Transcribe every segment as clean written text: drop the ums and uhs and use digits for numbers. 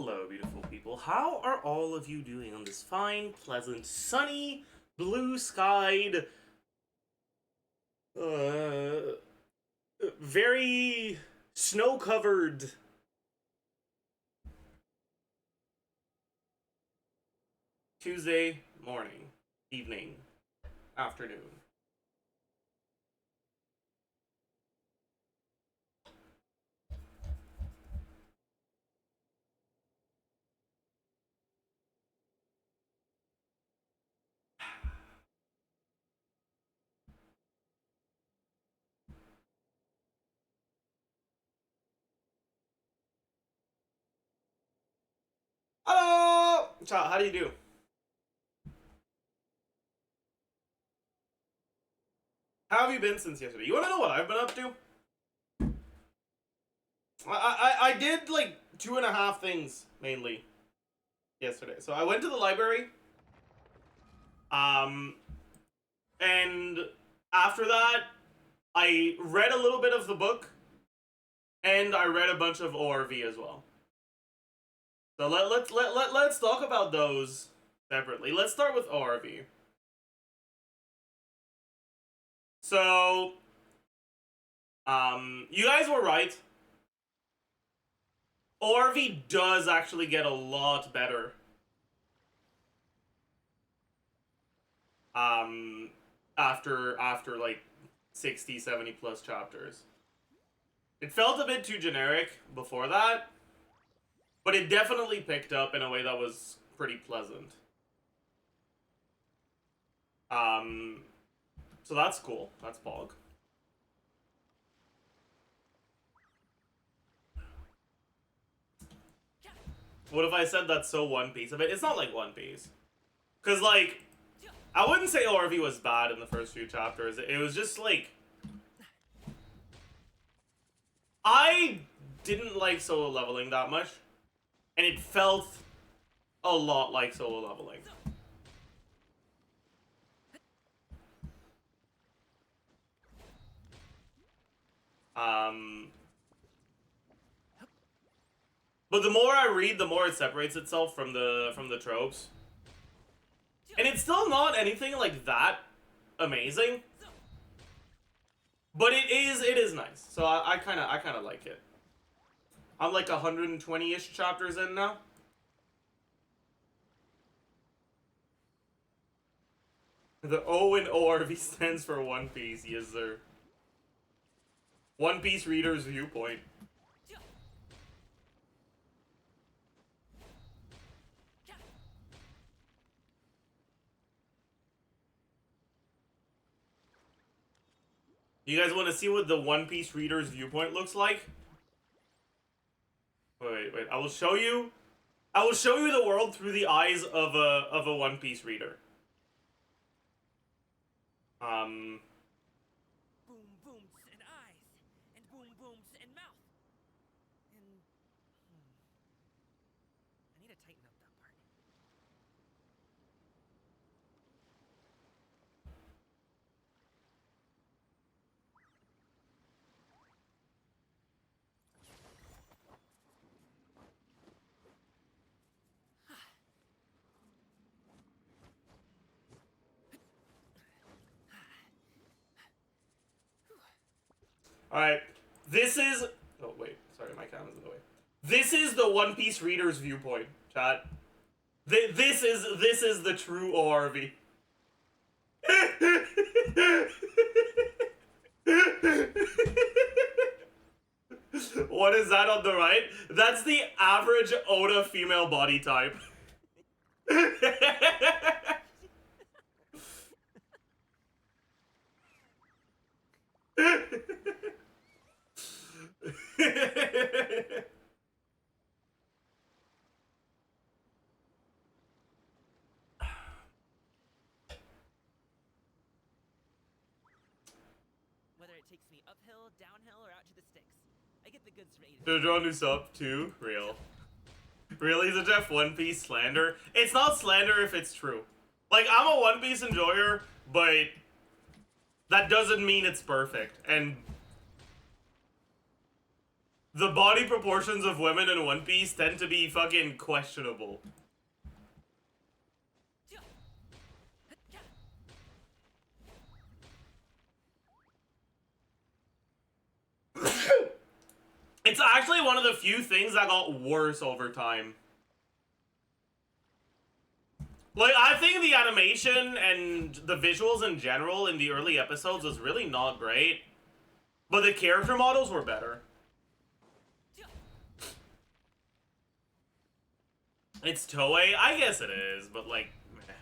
Hello, beautiful people. How are all of you doing on this fine, pleasant, sunny, blue-skied, very snow-covered Tuesday morning, evening, afternoon? Hello! Ciao, how do you do? How have you been since yesterday? You want to know what I've been up to? I did like 2.5 things mainly yesterday. So I went to the library. And after that, I read a little bit of the book, and I read a bunch of ORV as well. So let's talk about those separately. Let's start with ORV. So, you guys were right. ORV does actually get a lot better. After like 60, 70 plus chapters. It felt a bit too generic before that, but it definitely picked up in a way that was pretty pleasant. So that's cool. That's Pog. What if I said that's so One Piece of it? It's not like One Piece. Because, like, I wouldn't say ORV was bad in the first few chapters. It was just, like... I didn't like solo leveling that much. And it felt a lot like solo leveling. But the more I read, the more it separates itself from the tropes. And it's still not anything like that amazing. But it is nice. So I kinda like it. I'm like 120-ish chapters in now. The O in ORV stands for One Piece, yes sir. One Piece reader's viewpoint. You guys want to see what the One Piece reader's viewpoint looks like? Wait. I will show you the world through the eyes of a One Piece reader. Boom booms and eyes, and boom booms and mouth. And I need to tighten up that part. Alright. This is... Oh, wait. Sorry, my camera's in the way. This is the One Piece reader's viewpoint, chat. This is the true ORV. What is that on the right? That's the average Oda female body type. Whether it takes me uphill, downhill, or out to the sticks, I get the goods from A to Z. Did John do sub too? Real. Really, Zajef One Piece slander? It's not slander if it's true. Like, I'm a One Piece enjoyer, but that doesn't mean it's perfect. And the body proportions of women in One Piece tend to be fucking questionable. It's actually one of the few things that got worse over time. Like, I think the animation and the visuals in general in the early episodes was really not great, but the character models were better. It's Toei? I guess it is, but like, meh.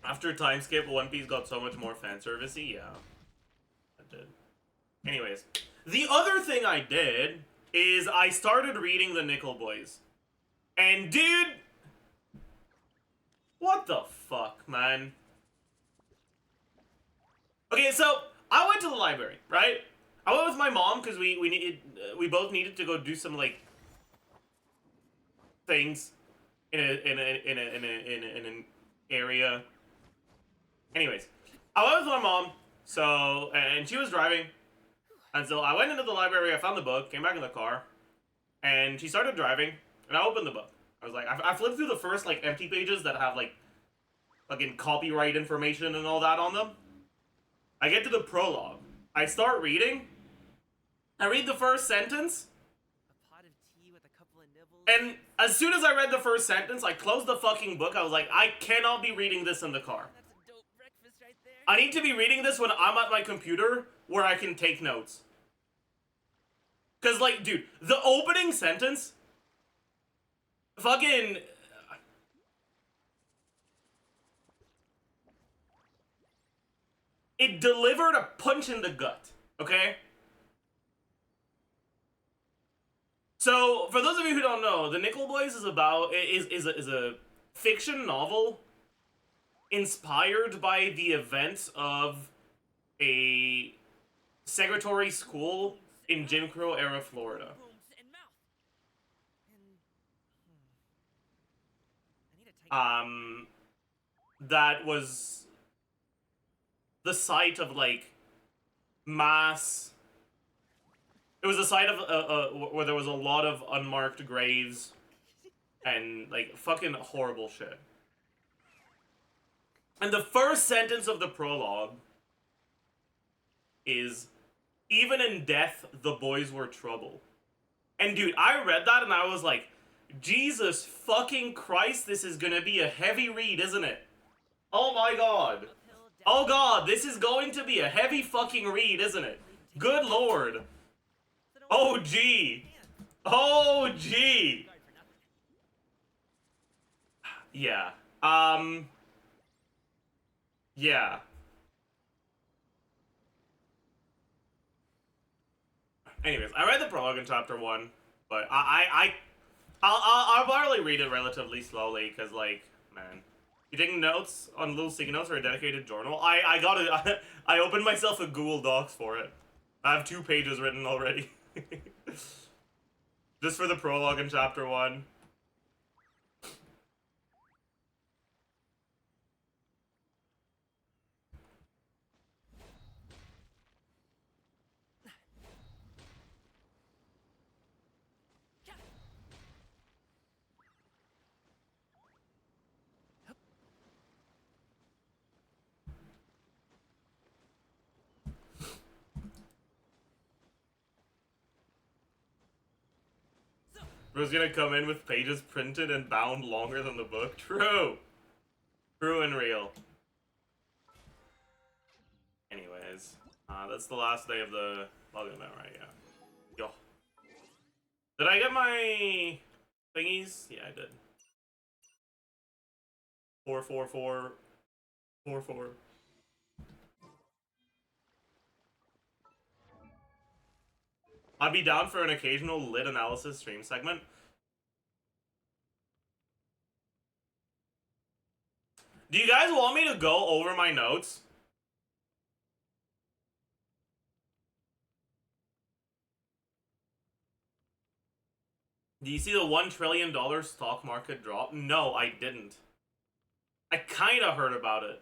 After time skip, One Piece got so much more fanservice-y, yeah. It did. Anyways, the other thing I did is I started reading the Nickel Boys. And dude, what the fuck, man? Okay, so I went to the library, right? I went with my mom because we both needed to go do some like things in an area. Anyways, I went with my mom, so and she was driving, and so I went into the library. I found the book, came back in the car, and she started driving, and I opened the book. I was like, I flipped through the first like empty pages that have like fucking copyright information and all that on them. I get to the prologue. I start reading. I read the first sentence. A pot of tea with a couple of nibbles. And as soon as I read the first sentence, I closed the fucking book. I was like, I cannot be reading this in the car. That's a dope breakfast right there. I need to be reading this when I'm at my computer where I can take notes. Cause like, dude, the opening sentence fucking it delivered a punch in the gut, okay? So, for those of you who don't know, The Nickel Boys is a fiction novel inspired by the events of a segregatory school in Jim Crow era Florida. Booms and mouth. And I need a tight That was the site of like mass. It was a site of where there was a lot of unmarked graves and like fucking horrible shit. And the first sentence of the prologue is, "Even in death, the boys were trouble." And dude, I read that and I was like, Jesus fucking Christ, this is gonna be a heavy read, isn't it? Oh my god. Oh god, this is going to be a heavy fucking read, isn't it? Good lord. Oh gee. Oh gee. Yeah. Yeah. Anyways, I read the prologue in chapter 1, but I'll probably read it relatively slowly, because, like, man. You taking notes on little sticky notes or a dedicated journal? I got it. I opened myself a Google Docs for it. I have 2 pages written already. Just for the prologue in chapter 1. Bro's gonna come in with pages printed and bound longer than the book. True. True and real. Anyways, that's the last day of the login event, right? Yeah. Yo. Did I get my thingies? Yeah, I did. 444. 44. I'd be down for an occasional lit analysis stream segment. Do you guys want me to go over my notes? Do you see the $1 trillion stock market drop? No, I didn't. I kinda heard about it.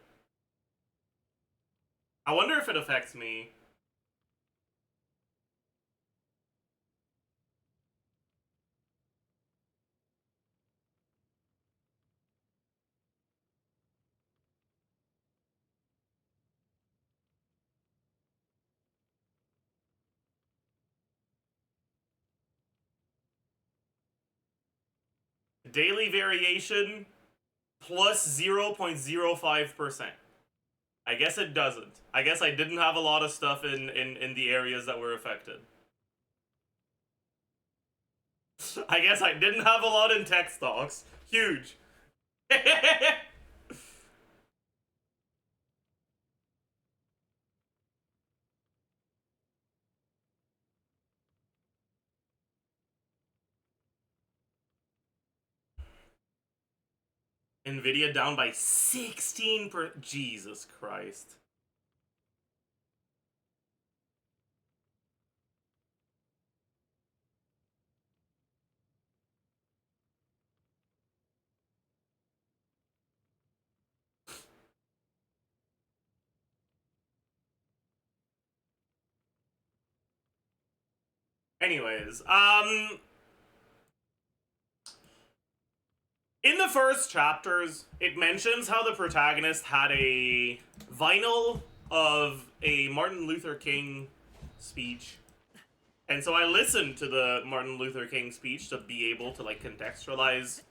I wonder if it affects me. Daily variation plus 0.05%. I guess it doesn't. I guess I didn't have a lot of stuff in the areas that were affected. I guess I didn't have a lot in tech stocks. Huge. Nvidia down by 16%. Jesus Christ. Anyways, in the first chapters, it mentions how the protagonist had a vinyl of a Martin Luther King speech. And so I listened to the Martin Luther King speech to be able to like contextualize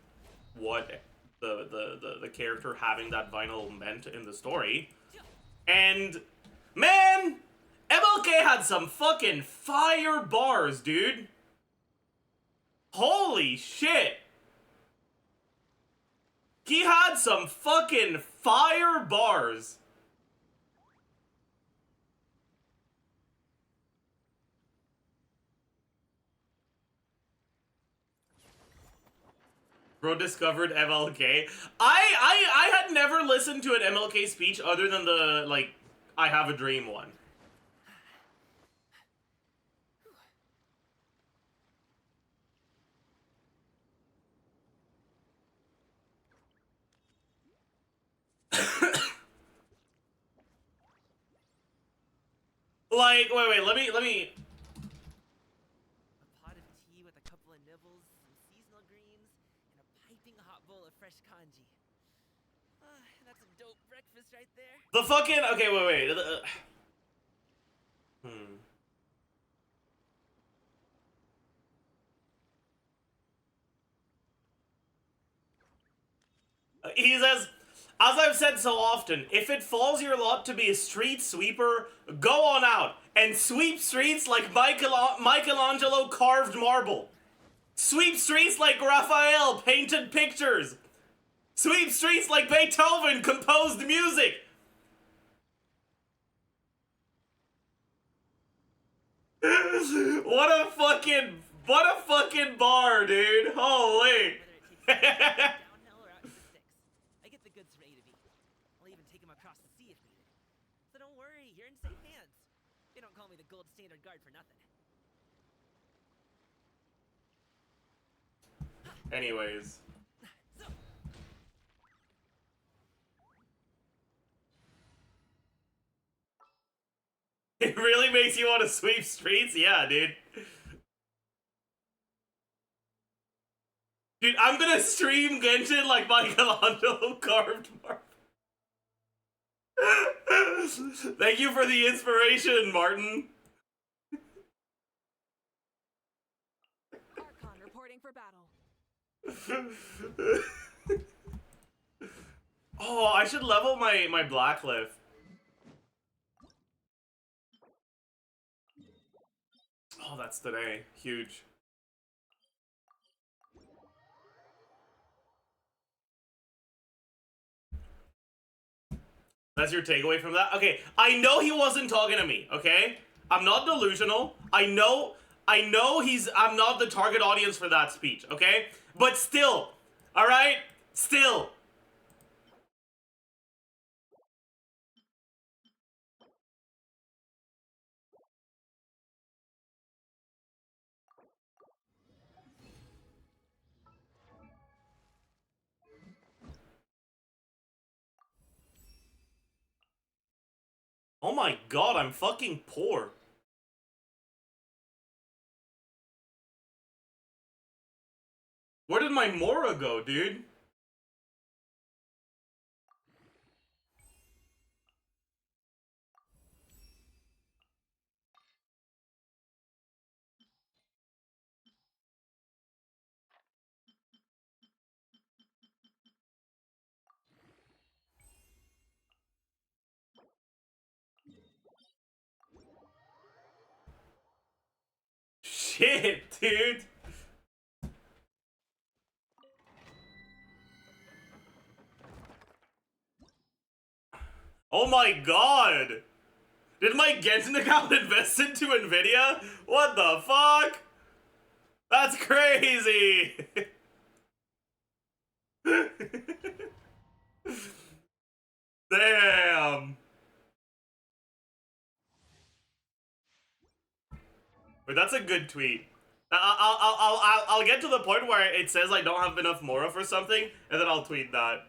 what the character having that vinyl meant in the story. And man, MLK had some fucking fire bars, dude. Holy shit. He had some fucking fire bars. Bro discovered MLK. I had never listened to an MLK speech other than the like I Have a Dream one. Like, wait, let me A pot of tea with a couple of nibbles, some seasonal greens, and a piping hot bowl of fresh kanji. That's a dope breakfast right there. the fucking okay, wait. He says, as I've said so often, if it falls your lot to be a street sweeper, go on out and sweep streets like Michelangelo carved marble. Sweep streets like Raphael painted pictures. Sweep streets like Beethoven composed music. What a fucking bar, dude. Holy. Whether it takes me downhill or out to the sticks, I get the goods from A to B. I'll even take him across the sea if needed. So don't worry, you're in safe hands. They don't call me the gold standard guard for nothing. Anyways. It really makes you want to sweep streets? Yeah, dude. Dude, I'm gonna stream Genshin like Michelangelo carved marble. Thank you for the inspiration, Martin. Archon reporting for battle. Oh, I should level my Blacklift. Oh, that's today. Huge. That's your takeaway from that? Okay, I know he wasn't talking to me, okay? I'm not delusional. I know I'm not the target audience for that speech, okay? But still, alright? Still. my god, I'm fucking poor. Where did my Mora go, dude? Shit, dude. Oh my god. Did my Genshin account invest into Nvidia? What the fuck? That's crazy. Damn. Wait, that's a good tweet. I'll get to the point where it says I don't have enough Mora for something, and then I'll tweet that.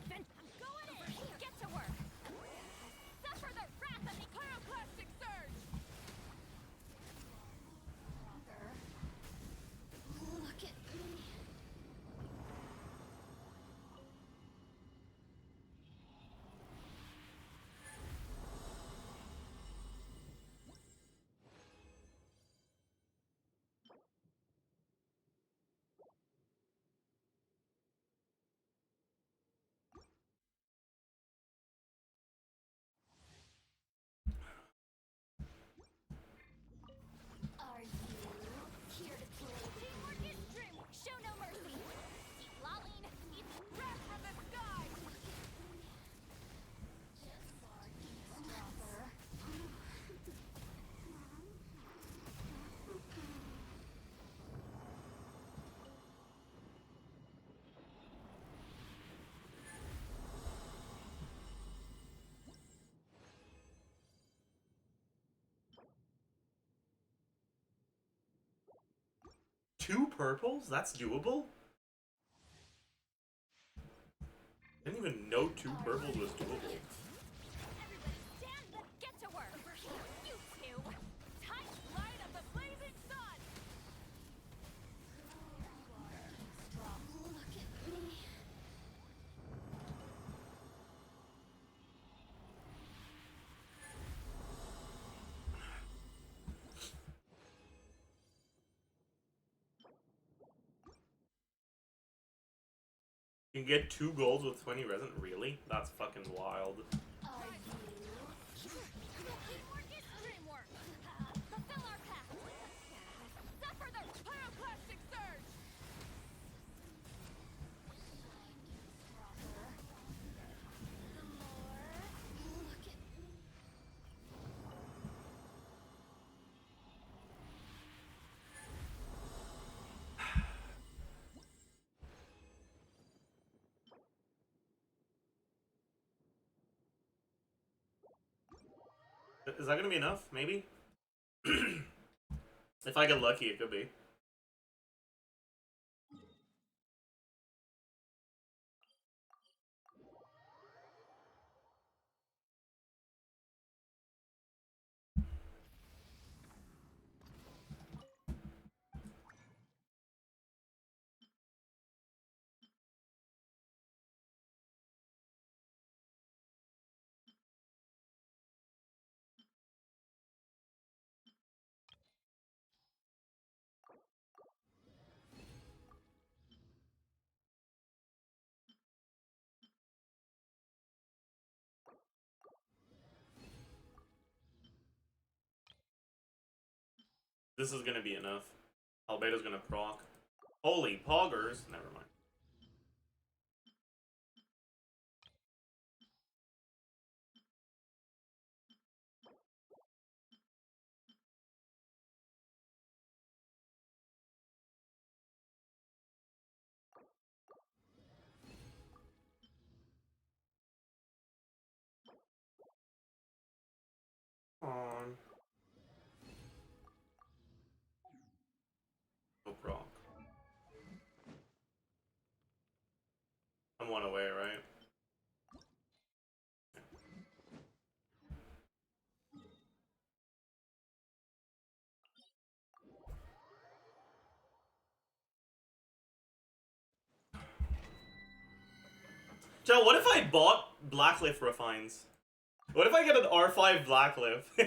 Then I'm going in. Get to work. Suffer the wrath of the pyroclastic surge. Look at me. Are you here to play? Teamwork is dreamwork. Show no mercy. Keep lolling. Eat the breath from the sky. Just far eavesdropper. Two purples? That's doable? Didn't even know two purples was doable. Everybody stand and get to work. You two. Touch light of the blazing sun. Look at me. You can get 2 golds with 20 resin? Really? That's fucking wild. Are you? Teamwork is dreamwork. Fulfill our pact. Suffer the pyroclastic surge. The more. Look at me. Is that gonna be enough? Maybe? If I get lucky, it could be. This is gonna be enough. Albedo's gonna proc. Holy poggers. Never mind. Come on. No proc. So what if I bought Blacklift Refines? What if I get an R5 Blacklift? Are you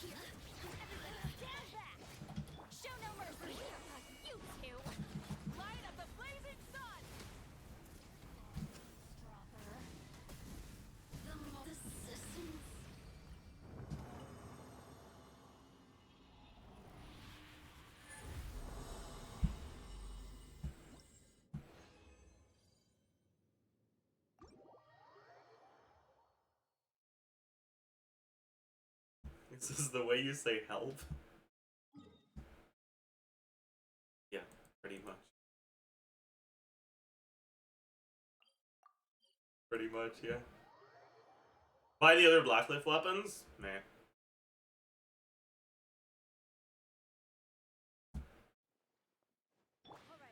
here? Everybody stand back! Show no mercy! You two! Light up the blazing sun! Stronger. The systems. This is the way you say help? Yeah, pretty much. Pretty much, yeah. Buy the other Blacklift weapons? Meh. All right.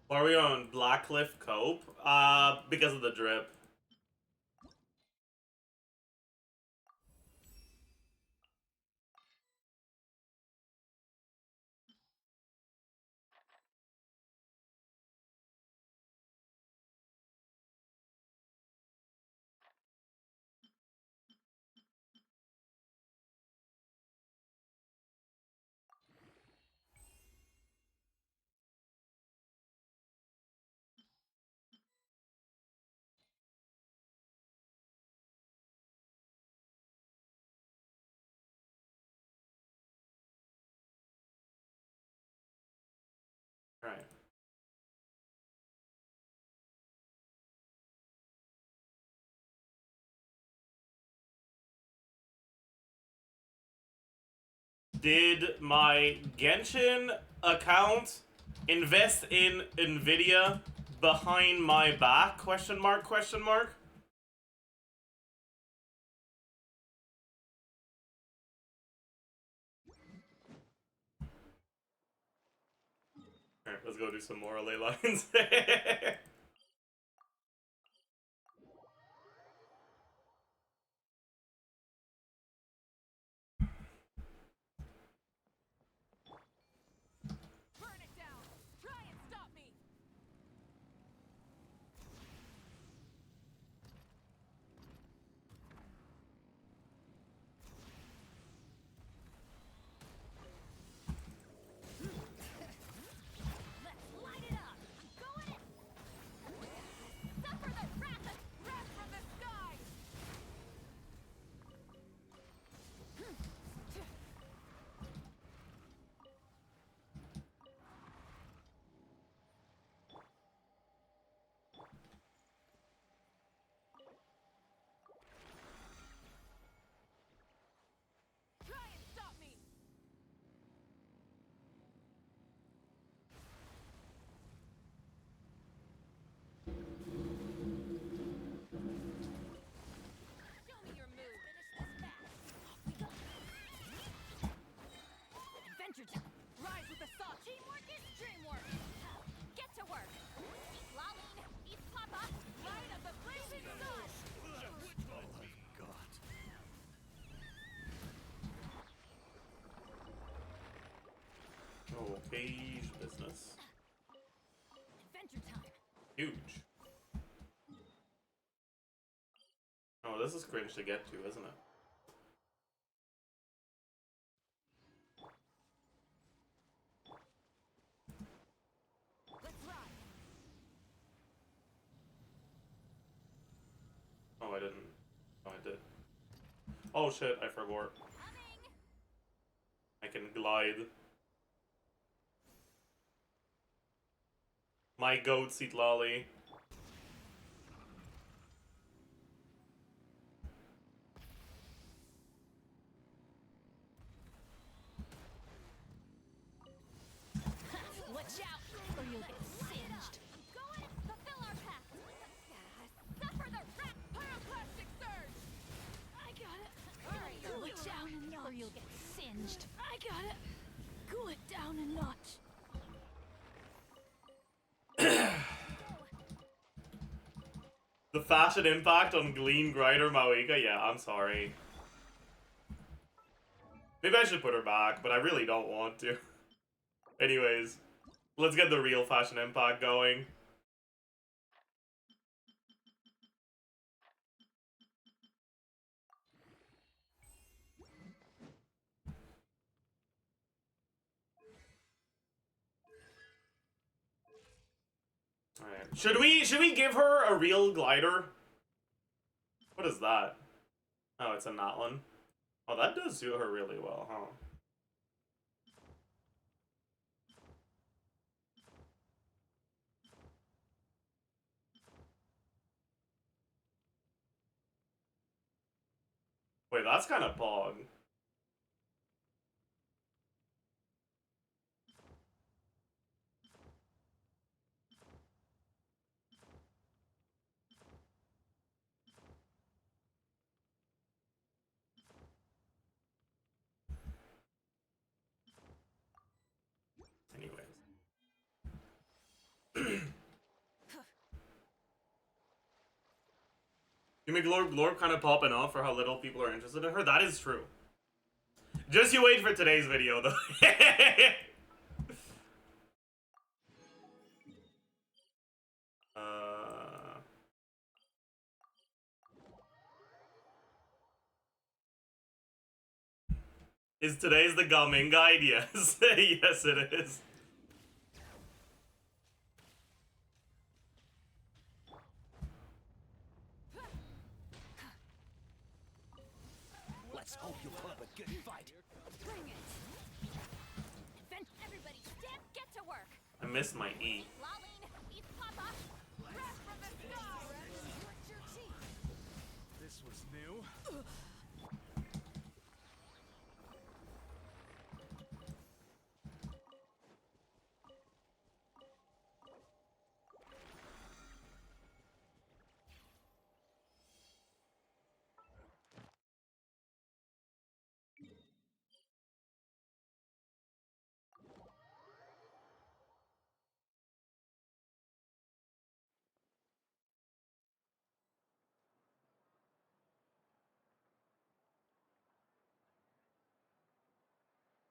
Why are we on Blacklift Cope? Because of the drip. Right. Did my Genshin account invest in Nvidia behind my back? Question mark, question mark? Alright, let's go do some more ley lines. Burn it down! Try and stop me! Let's light it up! Go in! Suffer the wrath from the sky! Try and stop me! Show me your move. Finish this fast. Off we go. Adventure time. Rise with the sauce. Teamwork is dreamwork. Get to work. Eat Laline. Eat Papa. Light of the blazing sun. Oh, beige business. Adventure time. Huge. Oh, this is cringe to get to, isn't it? Let's ride. Oh, I didn't. Oh, I did. Oh shit, I forgot. Coming. I can glide. My goat seat lolly. Watch out, or you'll get singed. Go in. Fulfill our pact. Suffer the wrath. Pyroclastic or you'll get singed. I gotta cool it down a notch. The fashion impact on Glean Grider Mawika? Yeah, I'm sorry. Maybe I should put her back, but I really don't want to. Anyways, let's get the real fashion impact going. Alright. Should we give her a real glider? What is that? Oh, it's a Natlin. Oh, that does suit her really well, huh? Wait, that's kind of pog. Anyways. You make Glorb kind of popping off for how little people are interested in her? That is true. Just you wait for today's video, though. Is today's the Gaming Guide? Yes. Yes, it is. Let's hope you put up a good fight. Bring it. Everybody stand, get to work. I missed my E. Lolling, eat Papa. Rest from the sky. What's your cheek? This was new.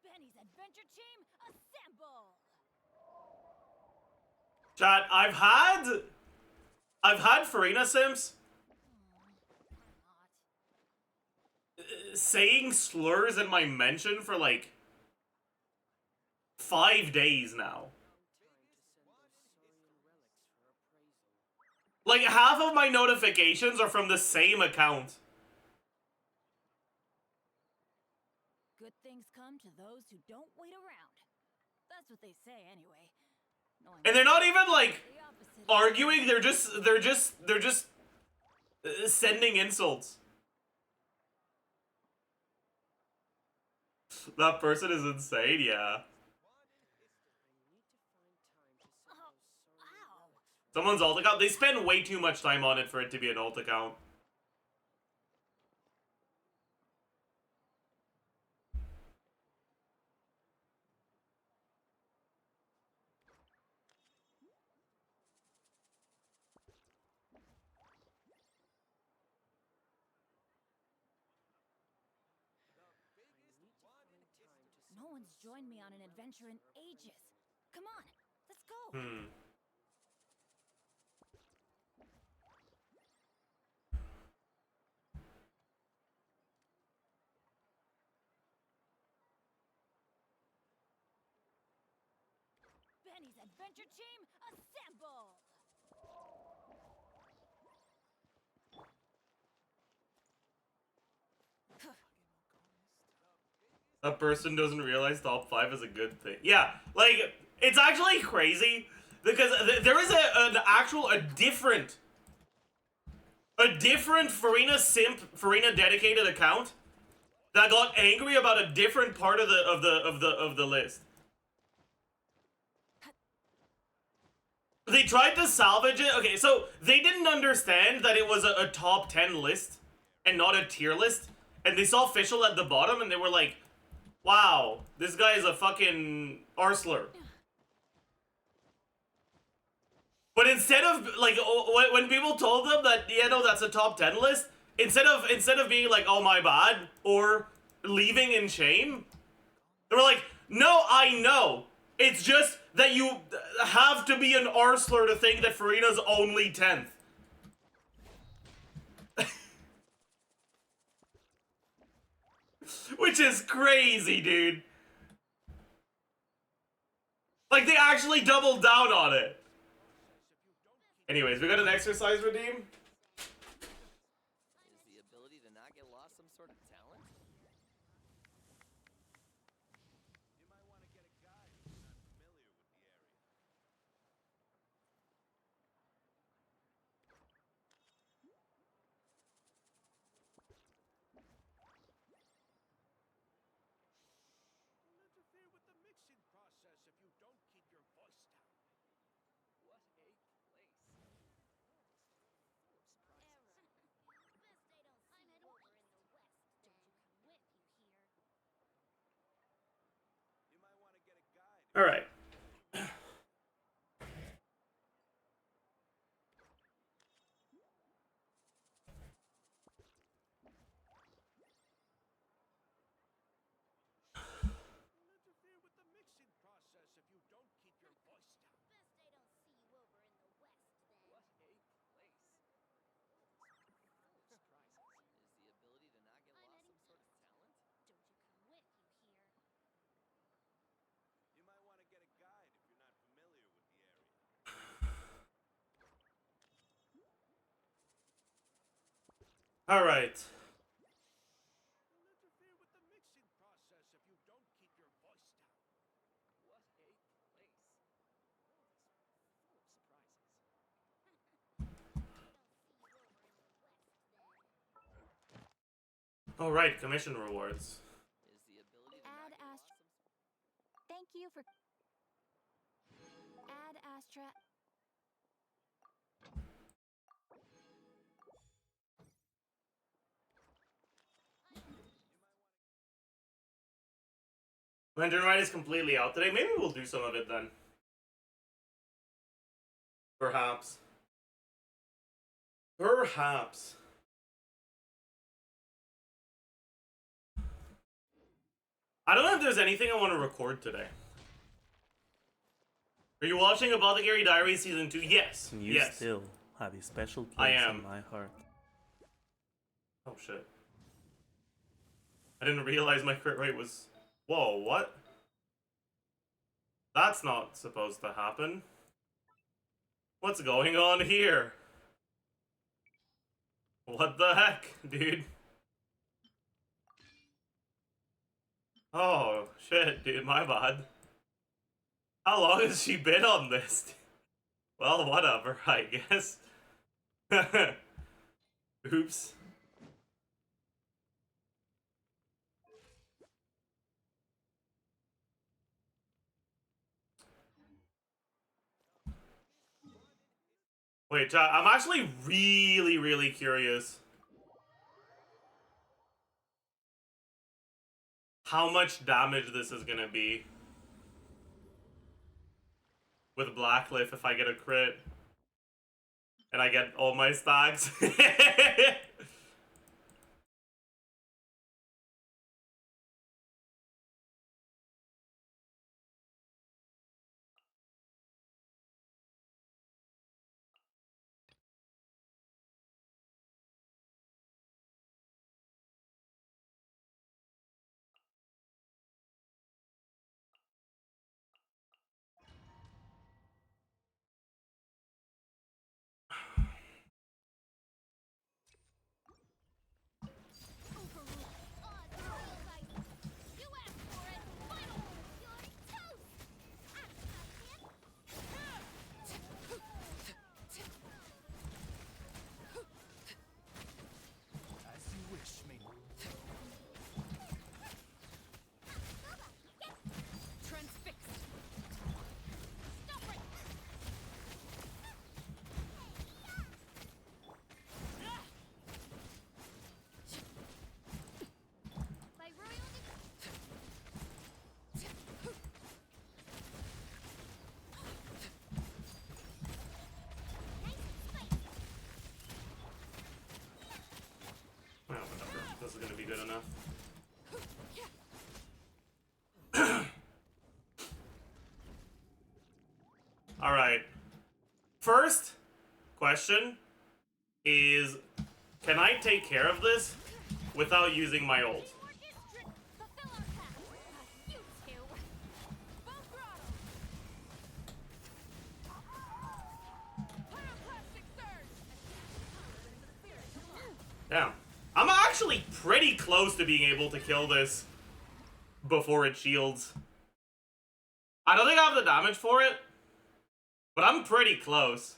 Benny's adventure team, assemble. Chat, I've had Farina Sims saying slurs in my mention for like 5 days now. Like half of my notifications are from the same account. Good things come to those who don't wait around. That's what they say anyway. No, And they're not even like the opposite. arguing, they're just sending insults. That person is insane, yeah. Oh, ow. Someone's alt account, they spend way too much time on it for it to be an alt account. No one's joined me on an adventure in ages. Come on, let's go. Benny's adventure team, assemble. A person doesn't realize top 5 is a good thing. Yeah, like, it's actually crazy because there is a different Farina simp, Farina dedicated account that got angry about a different part of the list. They tried to salvage it. Okay, so they didn't understand that it was a top 10 list and not a tier list. and they saw Fischl at the bottom, and they were like, wow, this guy is a fucking arsler. But instead of, like, when people told them that, yeah, no, that's a top 10 list, instead of being like, oh, my bad, or leaving in shame, they were like, no, I know. It's just that you have to be an arsler to think that Farina's only 10th. Which is crazy, dude. Like, they actually doubled down on it. Anyways, we got an exercise redeem. Is the ability to not get lost some sort of talent? You might want to get a guide if you're not familiar with the area. Don't interfere with the mixing process if you don't keep your voice down. What a place. You might want to get a guide. All right. Don't interfere with the mixing process if you don't keep your voice down. What a place. Full of surprises. Is the ability to not get lost some sort of talent? You might want to get a guide if you're not familiar with the area. All right. Don't interfere with the mixing process if you don't keep your voice down. What a place. Full of surprises. All right, commission rewards. Is the ability to Add not get lost Astra. some... Thank you for. Add Astra. Lantern Ride is completely out today. Maybe we'll do some of it then. Perhaps. Perhaps. I don't know if there's anything I want to record today. Are you watching Apothecary Diaries Season 2? Yes. You yes. still have a special I place am. in my heart. Oh shit. I didn't realize my crit rate was... Whoa, what? That's not supposed to happen. What's going on here? What the heck, dude? Oh, shit, dude, my bad. How long has she been on this? Well, whatever, I guess. Oops. Wait, chat, I'm actually really curious. How much damage this is gonna be. With Blackcliff if I get a crit. And I get all my stacks. good enough. Alright. First question is, can I take care of this without using my ult? Teamwork is strict. Fulfill our task. You two. Full throttle. Pyroclastic surge. Damn. I'm actually pretty close to being able to kill this before it shields. I don't think I have the damage for it, but I'm pretty close.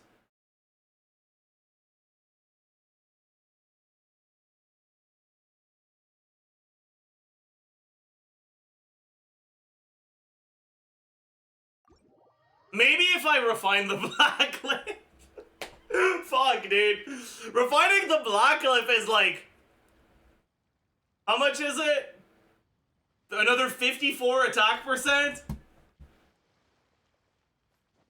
Maybe if I refine the blacklift. Fuck, dude. Refining the blacklift is like, how much is it? Another 54 attack percent?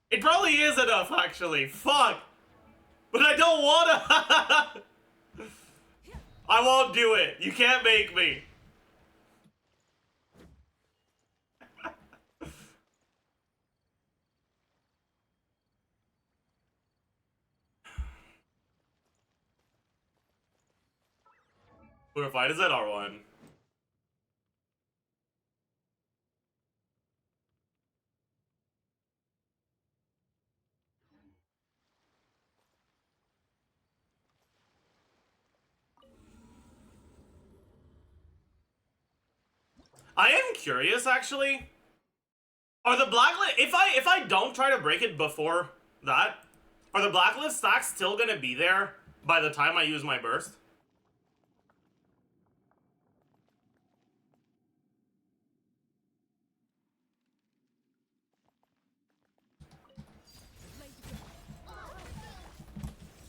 It probably is enough, actually. Fuck. But I don't wanna. I won't do it. You can't make me. We're fine. Is that R1? I am curious, actually. Are the blacklist, if I don't try to break it before that, are the blacklist stacks still gonna be there by the time I use my burst?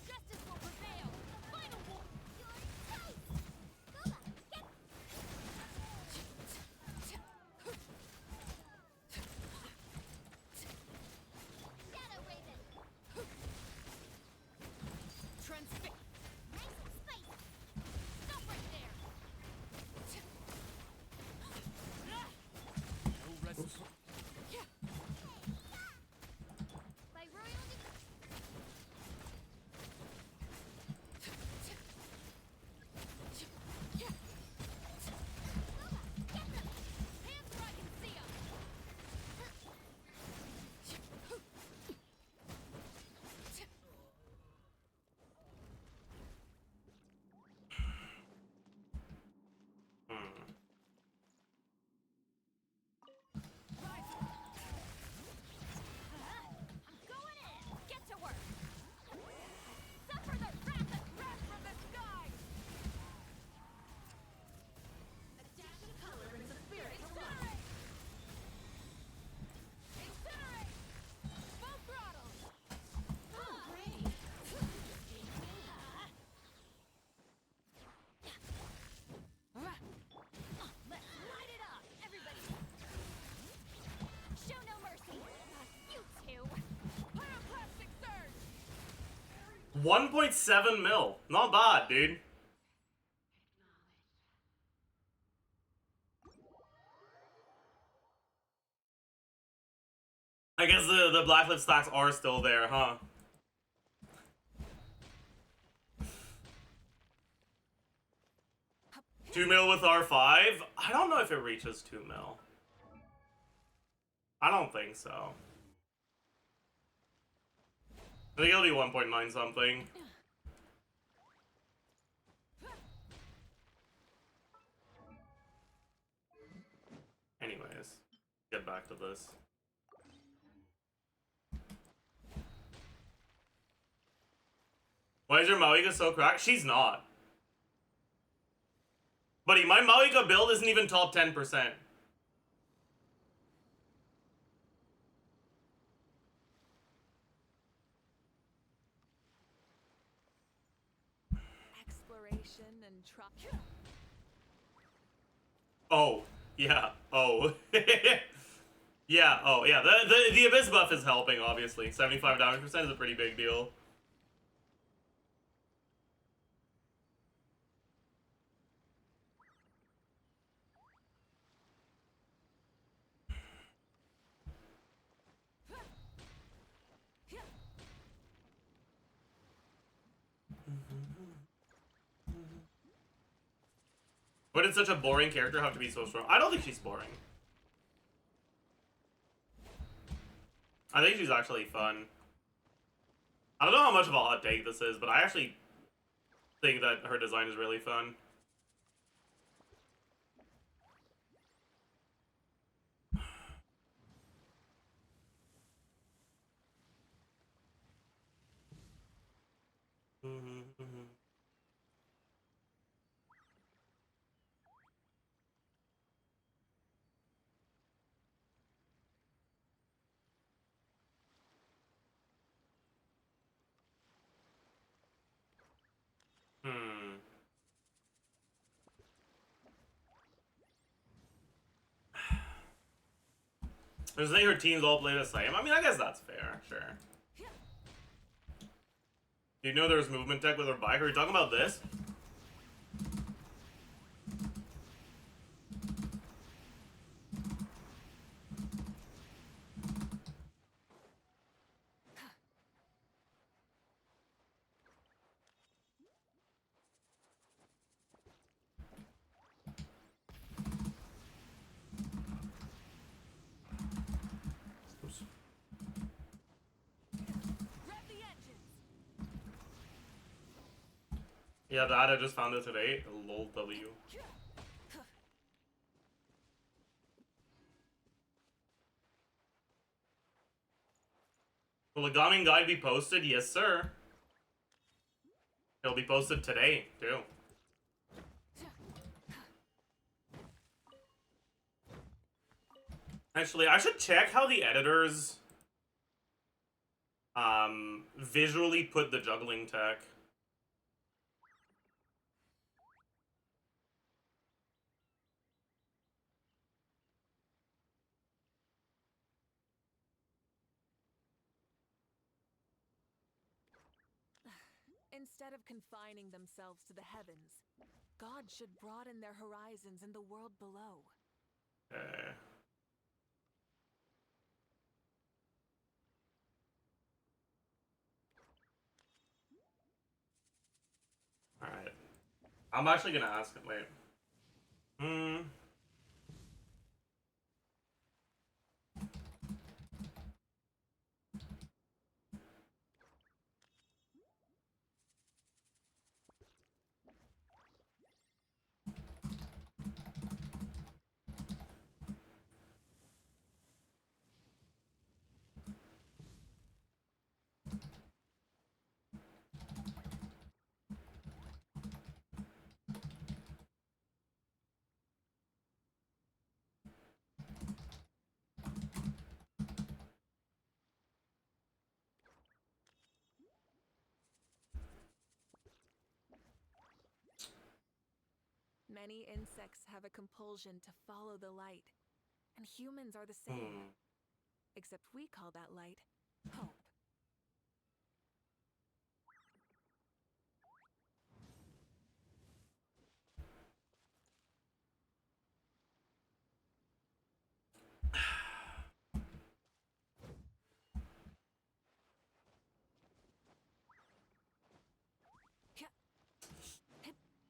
Justice will prevail. Final war. Shadow Raven. Transfix. Nice and space. Stop right there. No rest. By royal hands where I can see 'em. I'm going in. Get to work. Suffer the wrath of wrath from the sky. A dash of color brings the spirit to life. Incinerate. Full throttle. Oh, great. Let's light it up, everybody. Show no mercy. You two. Pyroclastic surge. 1.7 mil. Not bad, dude. I guess the blacklist stacks are still there, huh? $2 mil with R5? I don't know if it reaches 2 mil. I don't think so. I think it'll be 1.9 something. Anyways, get back to this. Why is your Mauiga so cracked? She's not. Buddy, my Mauiga build isn't even top 10%. Exploration and try. Oh, yeah. Oh. Yeah, oh, yeah. The Abyss buff is helping, obviously. 75 damage percent is a pretty big deal. Why did such a boring character have to be so strong? I don't think she's boring. I think she's actually fun. I don't know how much of a hot take this is, but I actually think that her design is really fun. Hmm. There's saying her teams all play the same. I mean, I guess that's fair, sure. Do you know there's movement tech with her bike? Are you talking about this? Oops. Rev the engines. Yeah, that I just found it today. Lol W. Will the Gaming Guide be posted? Yes, sir. It'll be posted today, too. Actually, I should check how the editors visually put the juggling tech. Instead of confining themselves to the heavens, God should broaden their horizons in the world below. Alright. I'm actually gonna ask him. Wait. Hmm. Many insects have a compulsion to follow the light, and humans are the same. Except we call that light hope.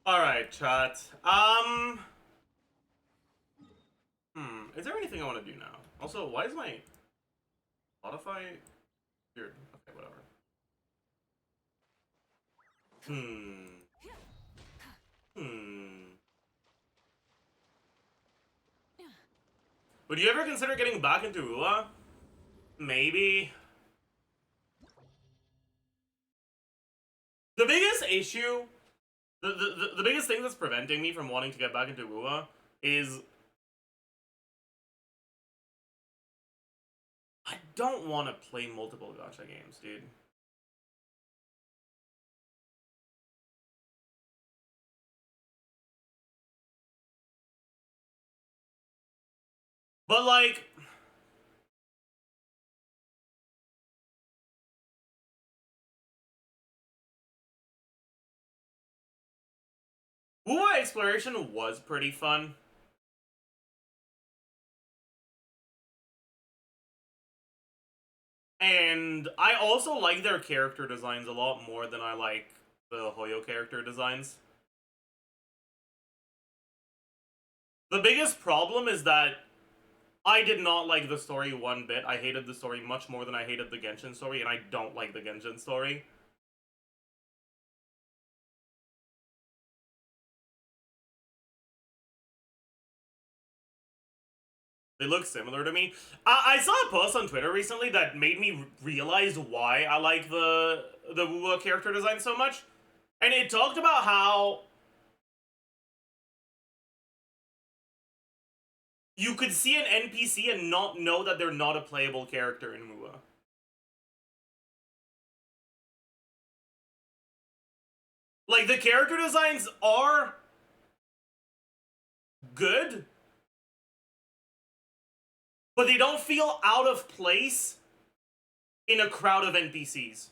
Alright, chat. Is there anything I want to do now? Also, why is my Spotify weird? Okay, whatever. Would you ever consider getting back into UA? Maybe. The biggest issue, the biggest thing that's preventing me from wanting to get back into UA is I don't want to play multiple gacha games, dude. But like, UA Exploration was pretty fun. And I also like their character designs a lot more than I like the Hoyo character designs. The biggest problem is that I did not like the story one bit. I hated the story much more than I hated the Genshin story, and I don't like the Genshin story. They look similar to me. I saw a post on Twitter recently that made me realize why I like the Wuwa character design so much. And it talked about how you could see an NPC and not know that they're not a playable character in Wuwa. Like, the character designs are good, but they don't feel out of place in a crowd of NPCs.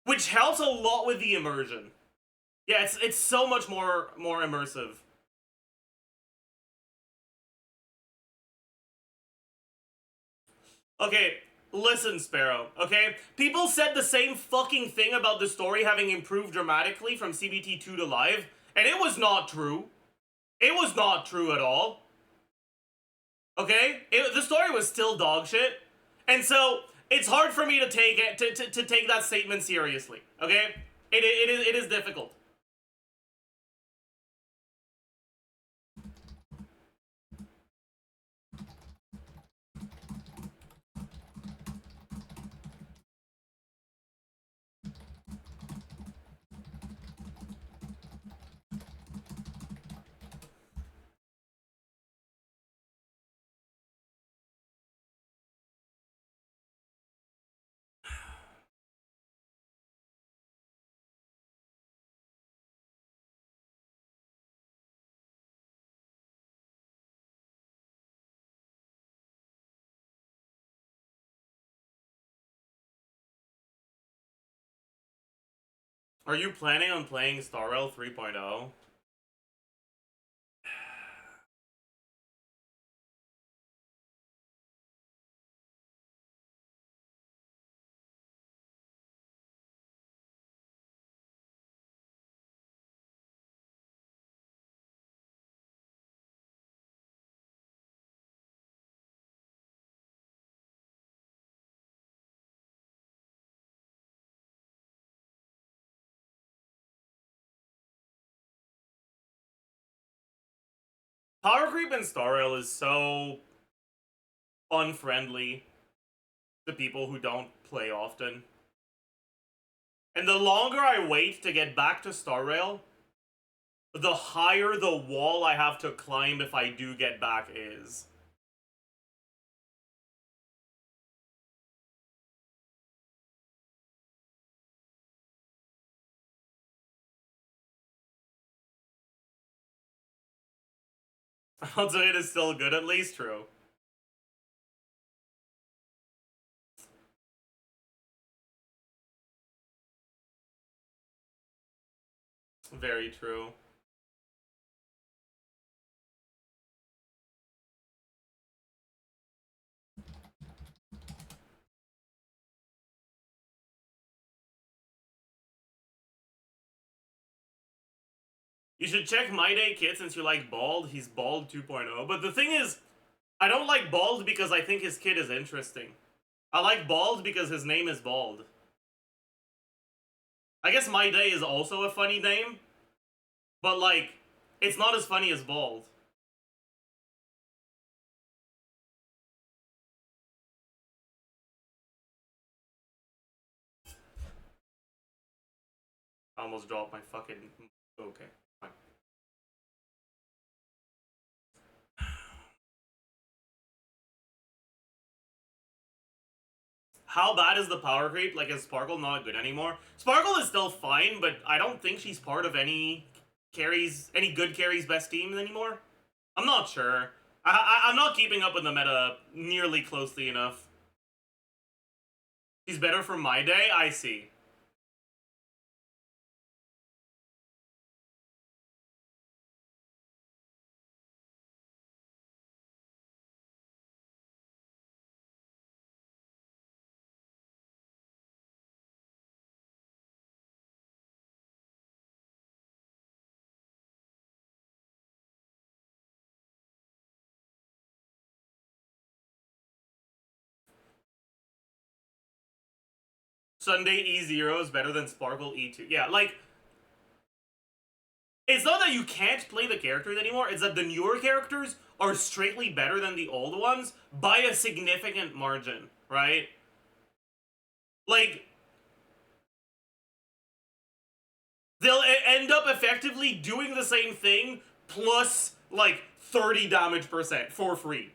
Which helps a lot with the immersion. Yeah, it's so much more immersive. Okay, listen, Sparrow, okay? People said the same fucking thing about the story having improved dramatically from CBT2 to Live, and it was not true. It was not true at all. Okay? The story was still dog shit. And so, it's hard for me to take it, to take that statement seriously. Okay? It is difficult. Are you planning on playing Star Rail 3.0? Power creep in Star Rail is so unfriendly to people who don't play often. And the longer I wait to get back to Star Rail, the higher the wall I have to climb if I do get back is. Also, it is still good, at least true. Very true. You should check My Day Kid since you like Bald. He's Bald 2.0. But the thing is, I don't like Bald because I think his kid is interesting. I like Bald because his name is Bald. I guess My Day is also a funny name, but like, it's not as funny as Bald. I almost dropped my fucking... Okay, fine. How bad is the power creep? Like, is Sparkle not good anymore? Sparkle is still fine, but I don't think she's part of any good carries best teams anymore. I'm not sure. I'm not keeping up with the meta nearly closely enough. She's better for My Day? I see. Sunday E0 is better than Sparkle E2. Yeah, like, it's not that you can't play the characters anymore, it's that the newer characters are straightly better than the old ones by a significant margin, right? Like, they'll end up effectively doing the same thing plus, like, 30 damage % for free.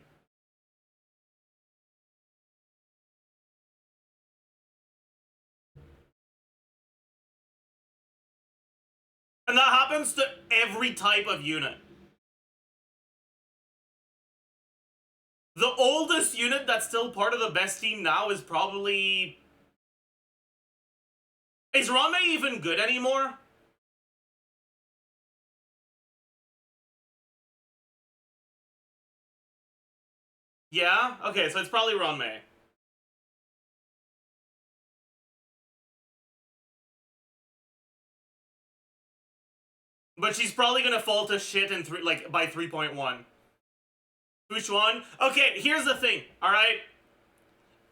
And that happens to every type of unit. The oldest unit that's still part of the best team now is probably... Is Rame even good anymore? Yeah? Okay, so it's probably Rame. But she's probably gonna fall to shit in by 3.1. Which one? Okay, here's the thing, alright?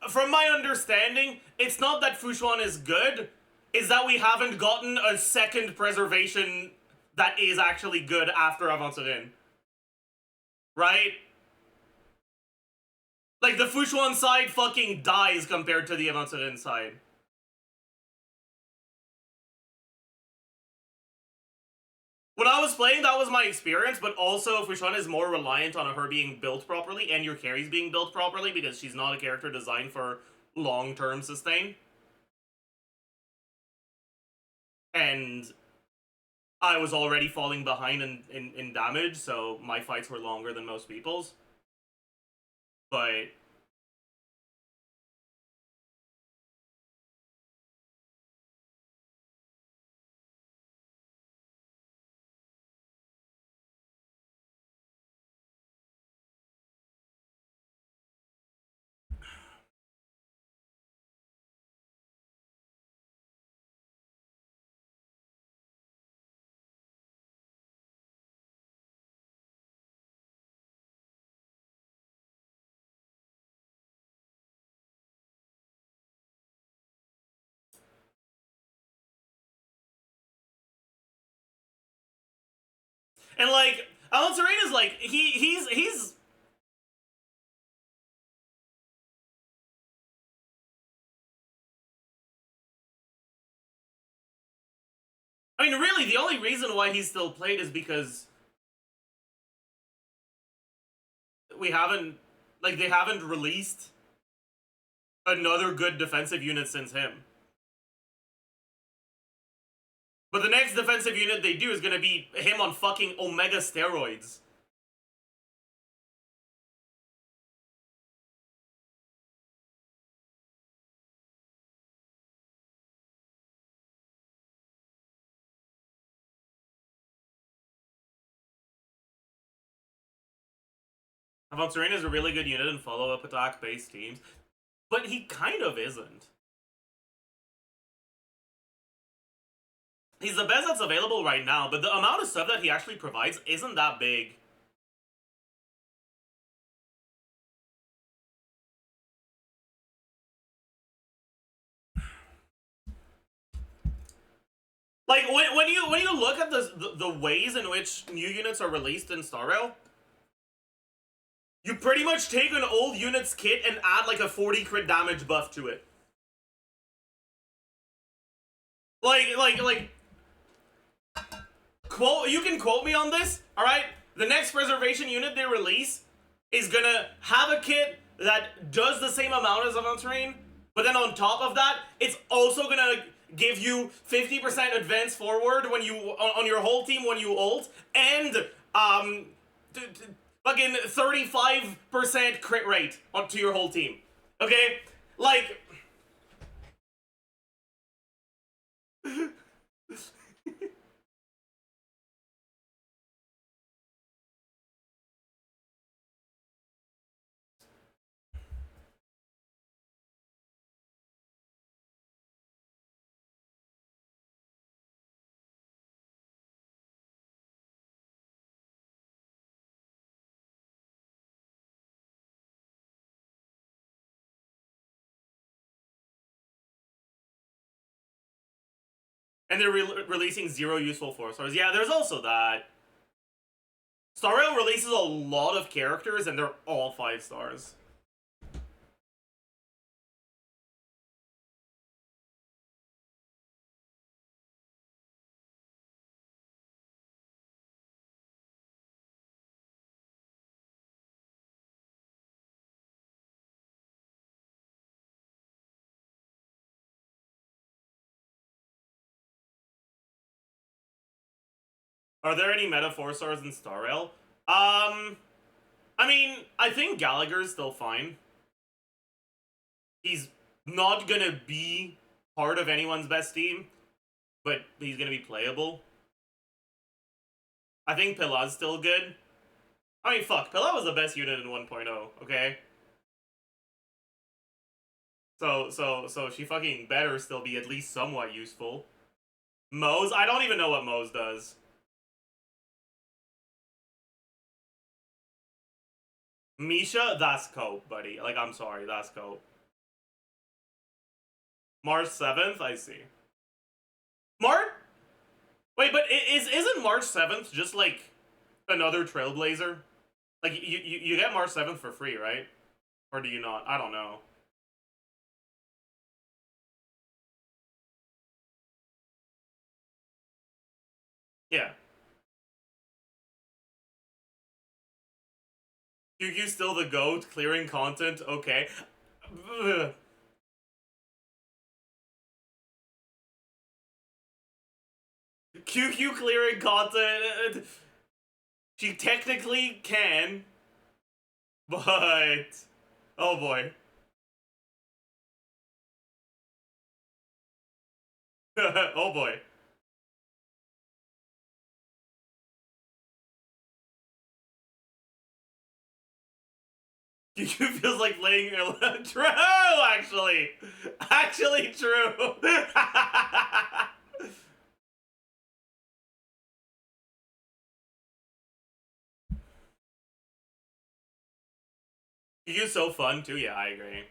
From my understanding, it's not that Fushuan is good, it's that we haven't gotten a second preservation that is actually good after Avancerin. Right? Like, the Fushuan side fucking dies compared to the Avancerin side. When I was playing, that was my experience, but also Fushuan is more reliant on her being built properly and your carries being built properly because she's not a character designed for long-term sustain. And I was already falling behind in damage, so my fights were longer than most people's. But... And, like, Alan Serena's, like, he's... I mean, really, the only reason why he's still played is because we haven't... Like, they haven't released another good defensive unit since him. But the next defensive unit they do is gonna be him on fucking Omega steroids. Avant Serena is a really good unit in follow-up attack-based teams, but he kind of isn't. He's the best that's available right now, but the amount of stuff that he actually provides isn't that big. Like, when you look at the ways in which new units are released in Star Rail, you pretty much take an old unit's kit and add like a 40 crit damage buff to it. Like, quote, you can quote me on this, alright? The next preservation unit they release is gonna have a kit that does the same amount as Avancerine, but then on top of that, it's also gonna give you 50% advance forward when you on your whole team when you ult, and fucking 35% crit rate onto your whole team. Okay? Like And they're releasing 0 useful 4-stars. Yeah, there's also that. Star Rail releases a lot of characters, and they're all 5 stars. Are there any meta 4-stars in Star Rail? I mean, I think Gallagher's still fine. He's not gonna be part of anyone's best team, but he's gonna be playable. I think Pilla's still good. I mean, fuck, Pilla was the best unit in 1.0, okay? So she fucking better still be at least somewhat useful. Mose? I don't even know what Mose does. Misha? That's cope, buddy. Like, I'm sorry, that's cope. March 7th? I see. Wait, but isn't March 7th just, like, another Trailblazer? Like, you get March 7th for free, right? Or do you not? I don't know. Yeah. QQ still the GOAT, clearing content, okay. Ugh. QQ clearing content. She technically can, but oh boy. Oh boy. QQ feels like laying true, actually. Actually true. QQ's so fun too, yeah, I agree.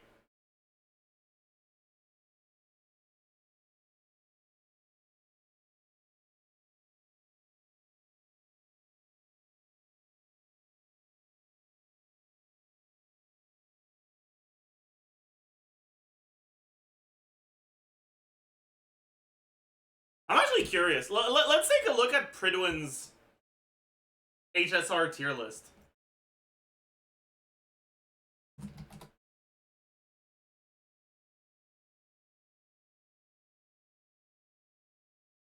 I'm actually curious. Let's take a look at Pridwin's HSR tier list.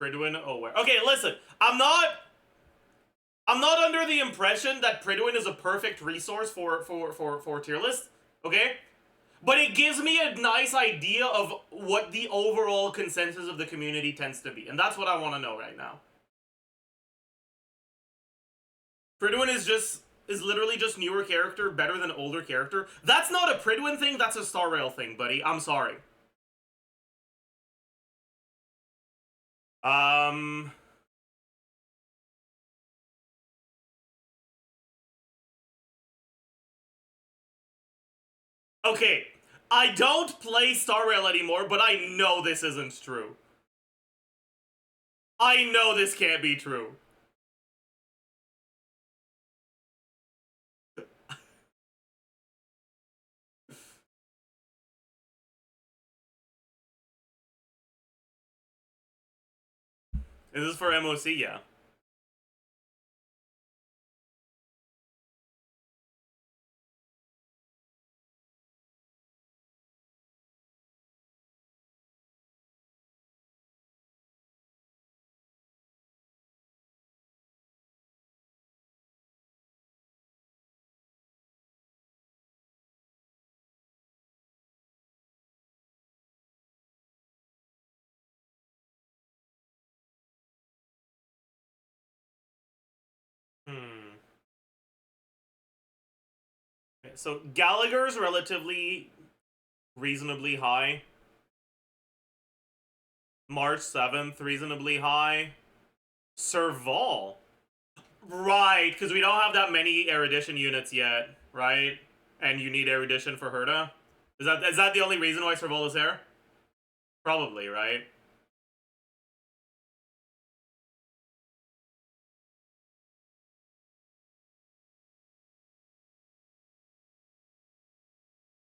Pridwin, oh where? Okay, listen. I'm not under the impression that Pridwin is a perfect resource for tier list, okay? But it gives me a nice idea of what the overall consensus of the community tends to be, and that's what I want to know right now. Pridwin is literally just newer character, better than older character. That's not a Pridwin thing, that's a Star Rail thing, buddy. I'm sorry. Okay, I don't play Star Rail anymore, but I know this isn't true. I know this can't be true. Is this for MOC? Yeah. Okay, so Gallagher's relatively reasonably high. March 7th, reasonably high. Serval. Right, because we don't have that many erudition units yet, right? And you need erudition for Herda? Is that the only reason why Serval is there? Probably, right?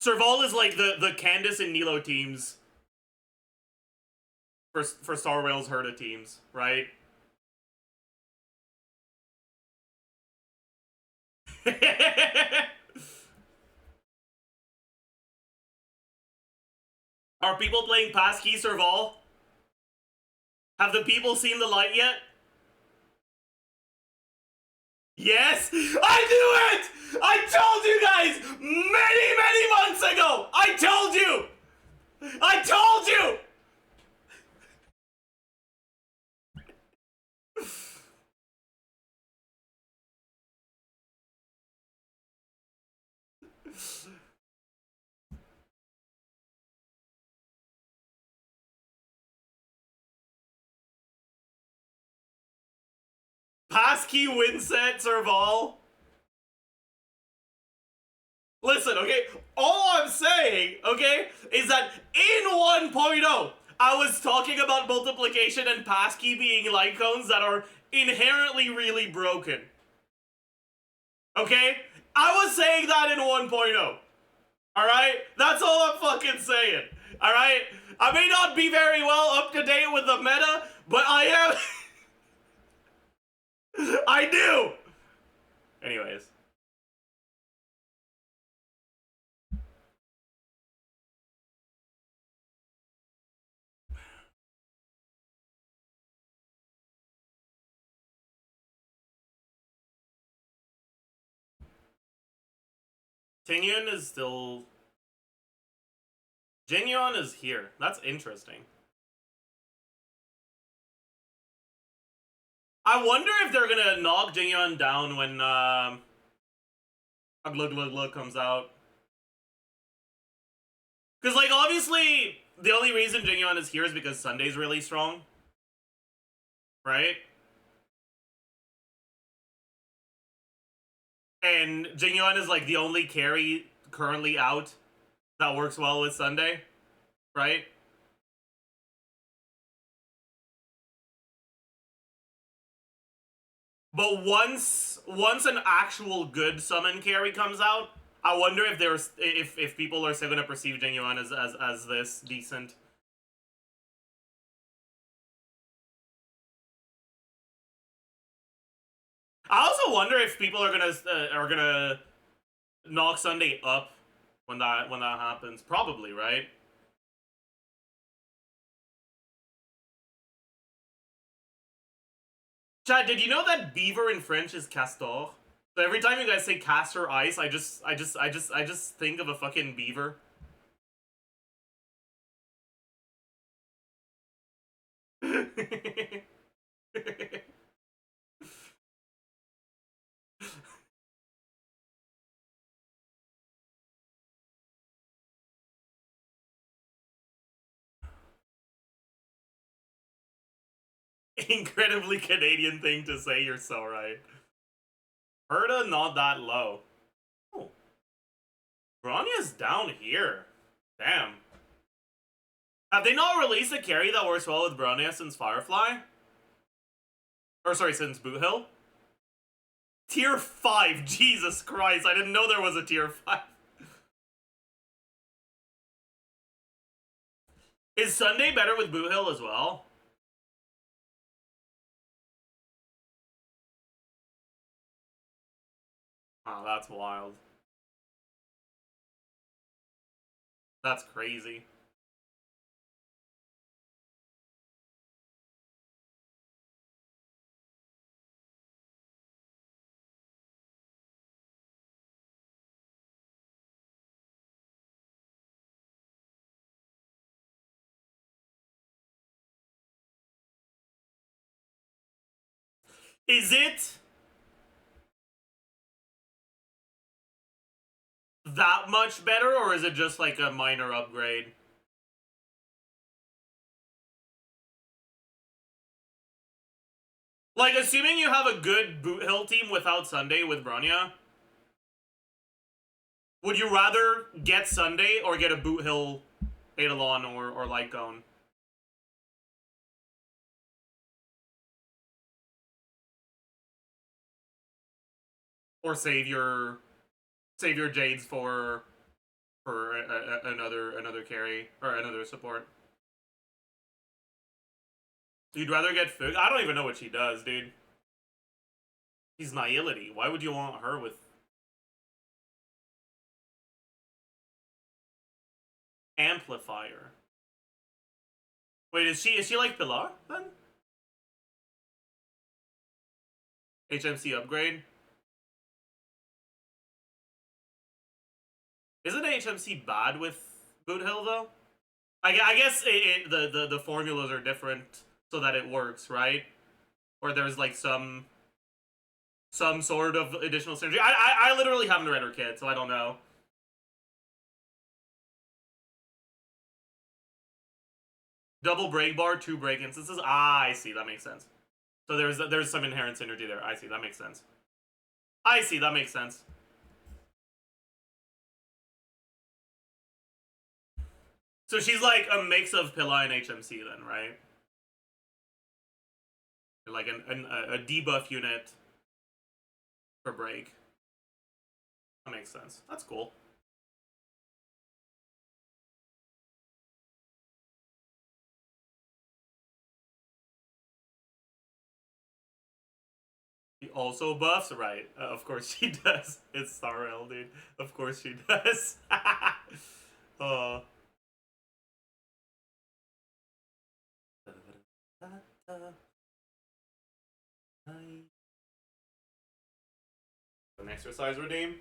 Serval is like the Candace and Nilo teams for Star Rail's Herda teams, right? Are people playing Passkey Serval? Have the people seen the light yet? Yes! I knew it! I told you guys many months ago! I told you! I told you! Passkey Winset Serval. Listen, okay? All I'm saying, okay, is that in 1.0, I was talking about multiplication and Passkey being light cones that are inherently really broken. Okay? I was saying that in 1.0. Alright? That's all I'm fucking saying. Alright? I may not be very well up to date with the meta, but I am. I do! Anyways. Tingyun is still... Jinyon is here. That's interesting. I wonder if they're gonna knock Jinyon down when Glug comes out. Because, like, obviously, the only reason Jinyon is here is because Sunday's really strong. Right? And Jinyon is, like, the only carry currently out that works well with Sunday. Right? But once an actual good summon carry comes out, I wonder if there's if people are still gonna perceive Jinyon as this decent. I also wonder if people are gonna knock Sunday up when that happens. Probably, right? Chad, did you know that beaver in French is castor? So every time you guys say castor ice, I just think of a fucking beaver. Incredibly Canadian thing to say, you're so right. Herda not that low. Oh. Bronya's down here. Damn. Have they not released a carry that works well with Bronya since Firefly? Or sorry, since Boot Hill? Tier 5, Jesus Christ, I didn't know there was a tier 5. Is Sunday better with Boot Hill as well? Oh, that's wild. That's crazy. Is it that much better, or is it just like a minor upgrade? Like, assuming you have a good Boot Hill team without Sunday with Bronya, would you rather get Sunday or get a Boot Hill Eidolon or Lycone? Or save your Jades for for another carry or another support. You'd rather get Fug? I don't even know what she does, dude. She's Nihility. Why would you want her with Amplifier? Wait, is she like Pilar then? HMC upgrade? Isn't HMC bad with Boot Hill though? I guess the formulas are different so that it works, right? Or there's like some sort of additional synergy. I literally haven't read her kit, so I don't know. Double break bar, 2 break instances. Ah, I see. That makes sense. So there's some inherent synergy there. I see. That makes sense. I see. That makes sense. So she's like a mix of Pilla and HMC then, right? Like a debuff unit for break. That makes sense. That's cool. She also buffs, right? Of course she does. It's Starrel, dude. Of course she does. Oh. An exercise redeem?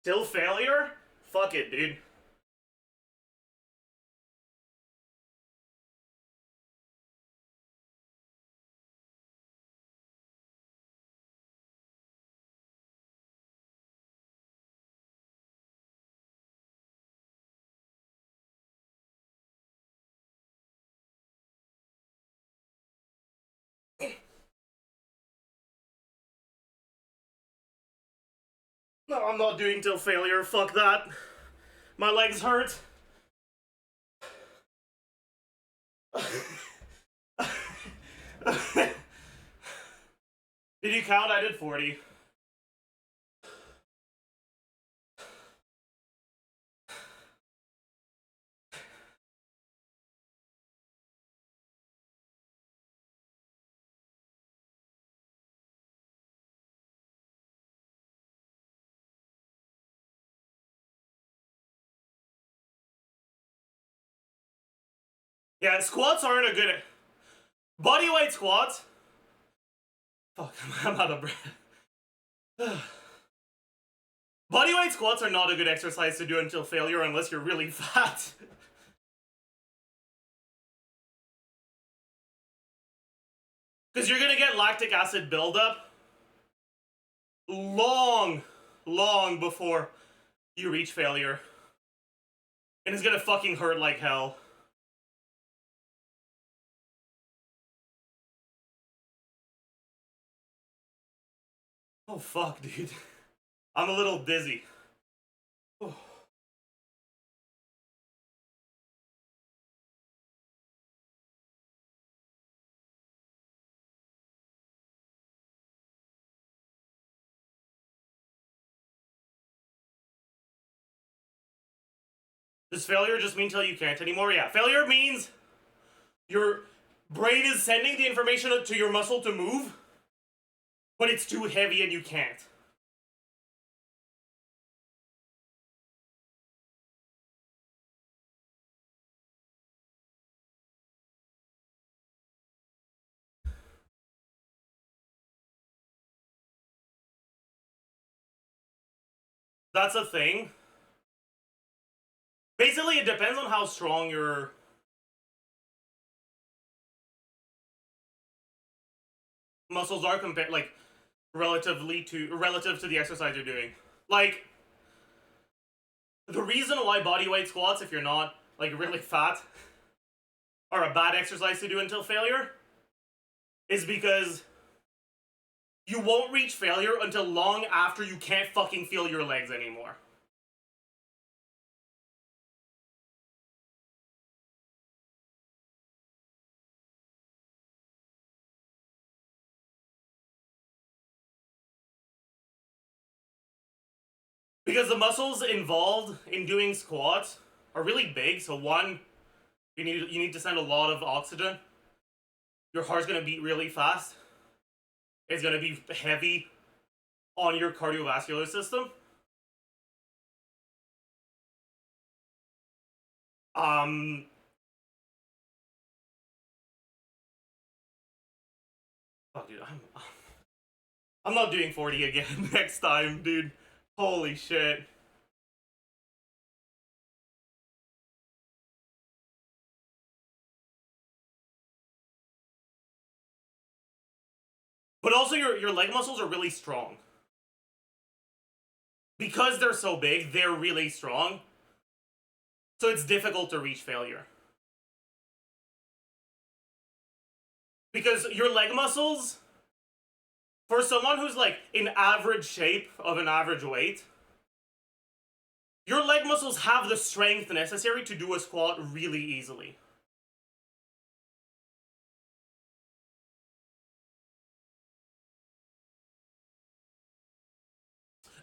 Still failure? Fuck it, dude. No, I'm not doing till failure. Fuck that. My legs hurt. Did you count? I did 40. Yeah, squats aren't a good... Bodyweight squats? Fuck, I'm out of breath. Bodyweight squats are not a good exercise to do until failure unless you're really fat. Because you're gonna get lactic acid buildup long before you reach failure. And it's gonna fucking hurt like hell. Oh fuck, dude. I'm a little dizzy. Oh. Does failure just mean till you can't anymore? Yeah, failure means your brain is sending the information to your muscle to move, but it's too heavy and you can't. That's a thing. Basically, it depends on how strong your muscles are compared. Like, relative to the exercise you're doing. Like, the reason why bodyweight squats, if you're not like really fat, are a bad exercise to do until failure is because you won't reach failure until long after you can't fucking feel your legs anymore. Because the muscles involved in doing squats are really big. So one, you need to send a lot of oxygen. Your heart's gonna beat really fast. It's gonna be heavy on your cardiovascular system. Fuck, dude, I'm not doing 40 again next time, dude. Holy shit. But also your leg muscles are really strong. Because they're so big, they're really strong. So it's difficult to reach failure. Because your leg muscles, for someone who's like in average shape of an average weight, your leg muscles have the strength necessary to do a squat really easily.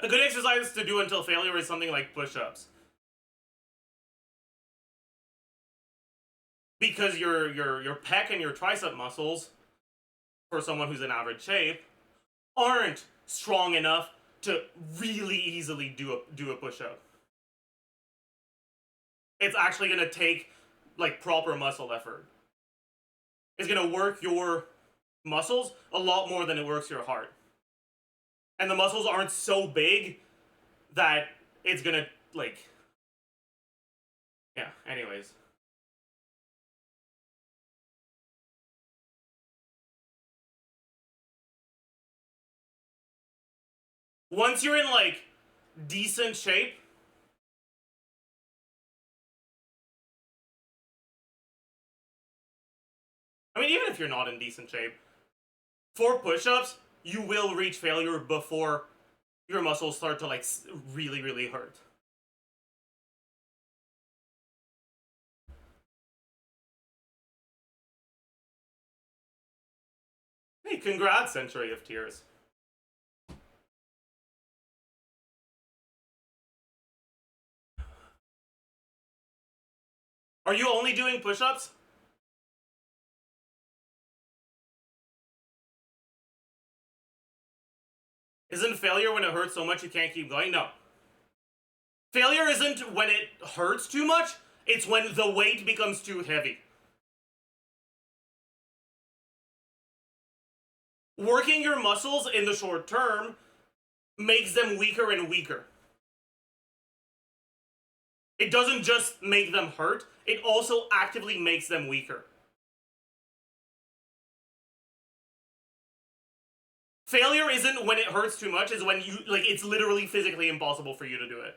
A good exercise to do until failure is something like push-ups. Because your pec and your tricep muscles, for someone who's in average shape, aren't strong enough to really easily do a push-up. It's actually gonna take like proper muscle effort. It's gonna work your muscles a lot more than it works your heart. And the muscles aren't so big that it's gonna, like... Yeah, anyways. Once you're in, like, decent shape... I mean, even if you're not in decent shape, for push-ups, you will reach failure before your muscles start to, like, really, really hurt. Hey, congrats, Century of Tears. Are you only doing push-ups? Isn't failure when it hurts so much you can't keep going? No. Failure isn't when it hurts too much, it's when the weight becomes too heavy. Working your muscles in the short term makes them weaker and weaker. It doesn't just make them hurt, it also actively makes them weaker. Failure isn't when it hurts too much, it's when you, like, it's literally physically impossible for you to do it.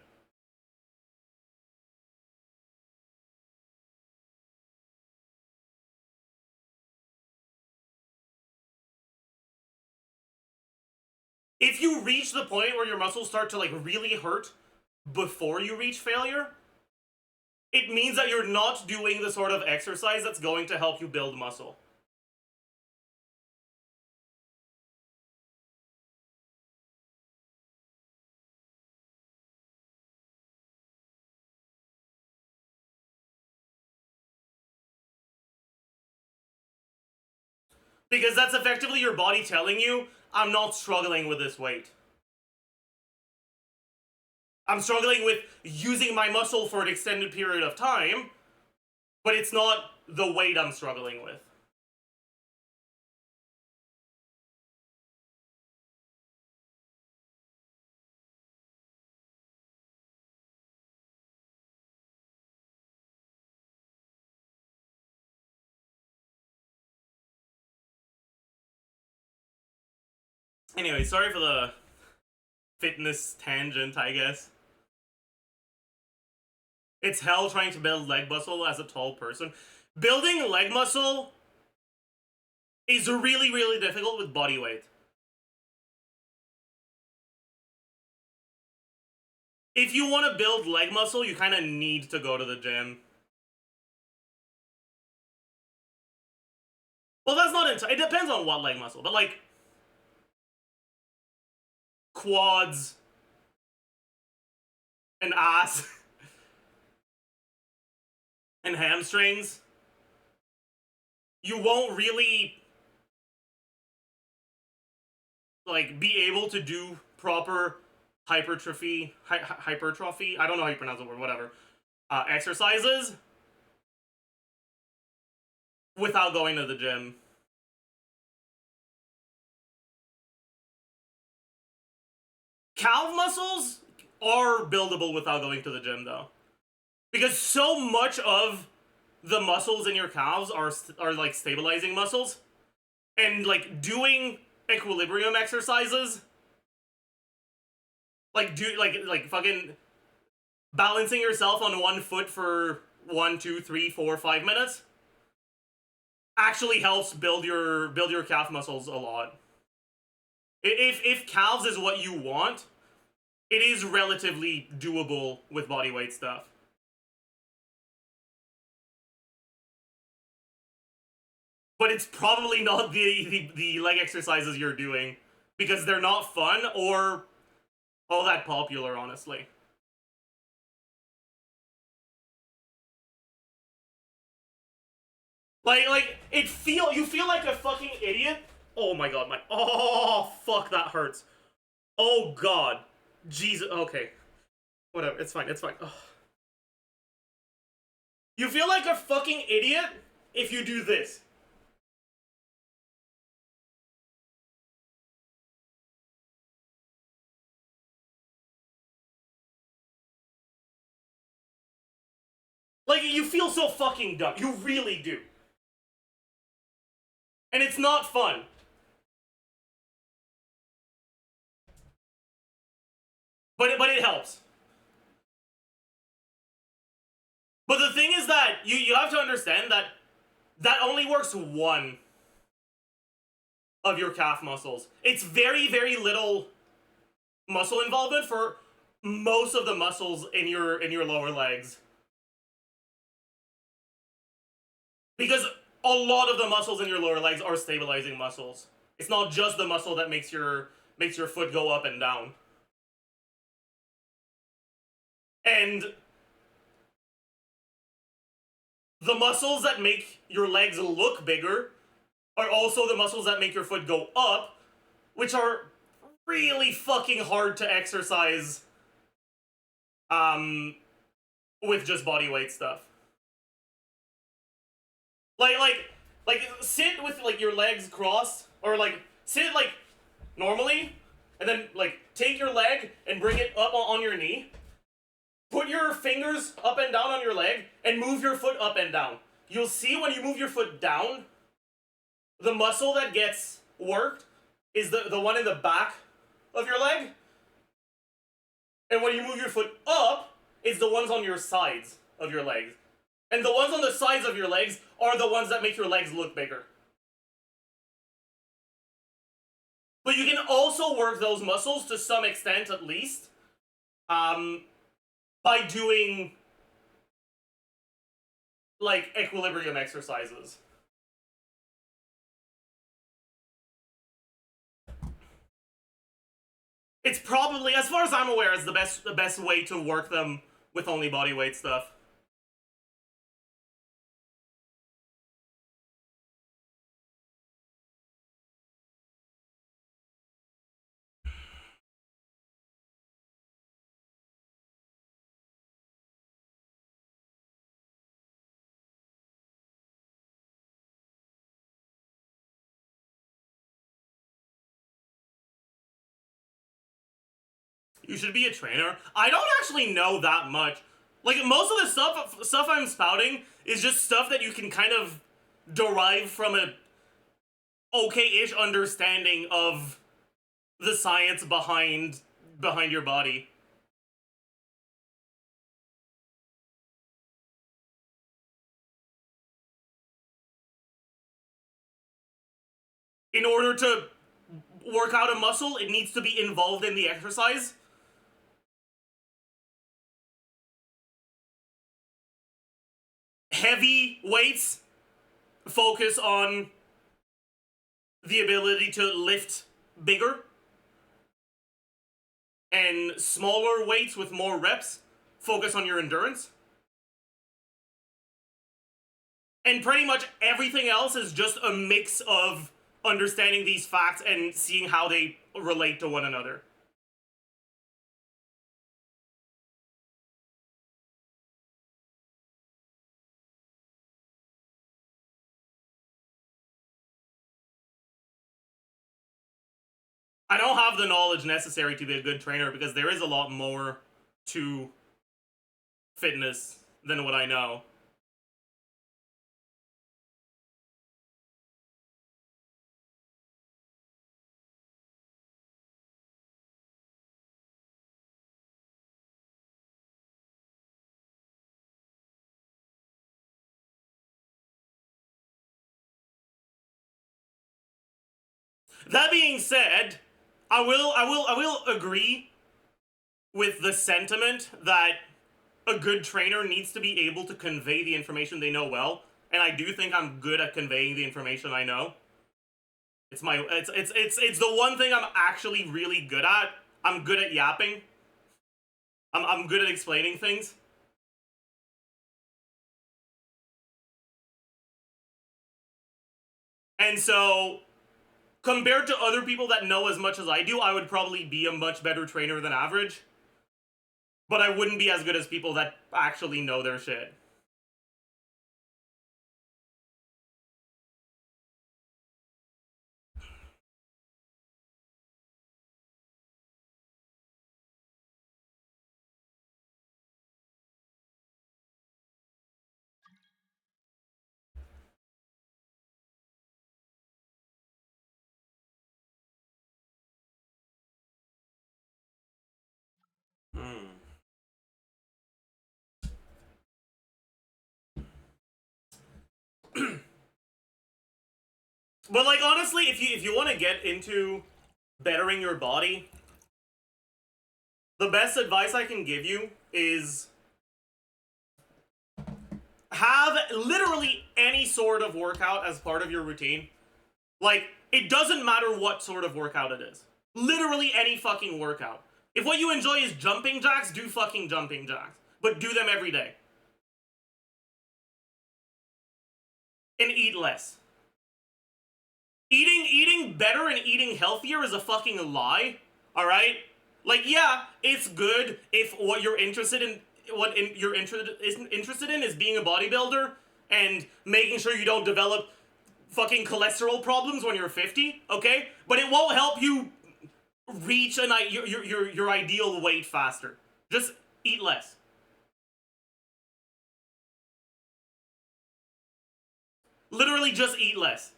If you reach the point where your muscles start to, like, really hurt before you reach failure, it means that you're not doing the sort of exercise that's going to help you build muscle. Because that's effectively your body telling you, I'm not struggling with this weight. I'm struggling with using my muscle for an extended period of time, but it's not the weight I'm struggling with. Anyway, sorry for the fitness tangent, I guess. It's hell trying to build leg muscle as a tall person. Building leg muscle is really, really difficult with body weight. If you want to build leg muscle, you kind of need to go to the gym. Well, that's not it depends on what leg muscle, but like quads and ass and hamstrings, you won't really like be able to do proper hypertrophy, I don't know how you pronounce the word, whatever, exercises without going to the gym. Calf muscles are buildable without going to the gym, though. Because so much of the muscles in your calves are like stabilizing muscles. And like doing equilibrium exercises, like fucking balancing yourself on one foot for 1, 2, 3, 4, 5 minutes actually helps build your calf muscles a lot. If calves is what you want, it is relatively doable with bodyweight stuff. But it's probably not the leg exercises you're doing, because they're not fun or all that popular, honestly. Like you feel like a fucking idiot. Oh my god, oh fuck, that hurts. Oh god. Jesus, okay. Whatever, it's fine, Ugh. You feel like a fucking idiot if you do this. Like, you feel so fucking dumb. You really do. And it's not fun. But it helps. But the thing is that you have to understand that that only works one of your calf muscles. It's very, very little muscle involvement for most of the muscles in your lower legs. Because a lot of the muscles in your lower legs are stabilizing muscles. It's not just the muscle that makes your foot go up and down. And the muscles that make your legs look bigger are also the muscles that make your foot go up, which are really fucking hard to exercise with just body weight stuff. Like sit with like your legs crossed, or like sit like normally, and then like take your leg and bring it up on your knee. Put your fingers up and down on your leg and move your foot up and down. You'll see when you move your foot down, the muscle that gets worked is the one in the back of your leg. And when you move your foot up, it's the ones on your sides of your legs. And the ones on the sides of your legs are the ones that make your legs look bigger. But you can also work those muscles to some extent, at least, by doing like equilibrium exercises. It's probably, as far as I'm aware, is the best way to work them with only bodyweight stuff. You should be a trainer. I don't actually know that much. Like, most of the stuff I'm spouting is just stuff that you can kind of derive from a okay-ish understanding of the science behind your body. In order to work out a muscle, it needs to be involved in the exercise. Heavy weights focus on the ability to lift bigger, and smaller weights with more reps focus on your endurance. And pretty much everything else is just a mix of understanding these facts and seeing how they relate to one another. I don't have the knowledge necessary to be a good trainer because there is a lot more to fitness than what I know. That being said, I will agree with the sentiment that a good trainer needs to be able to convey the information they know well, and I do think I'm good at conveying the information I know. It's the one thing I'm actually really good at. I'm good at yapping. I'm good at explaining things. And so, compared to other people that know as much as I do, I would probably be a much better trainer than average. But I wouldn't be as good as people that actually know their shit. Hmm. But like honestly, if you want to get into bettering your body, the best advice I can give you is have literally any sort of workout as part of your routine. Like, it doesn't matter what sort of workout it is. Literally any fucking workout. If what you enjoy is jumping jacks, do fucking jumping jacks. But do them every day. And eat less. Eating better and eating healthier is a fucking lie. Alright? Like, yeah, it's good if what you're interested in is being a bodybuilder and making sure you don't develop fucking cholesterol problems when you're 50, okay? But it won't help you reach your ideal weight faster. Just eat less. Literally just eat less.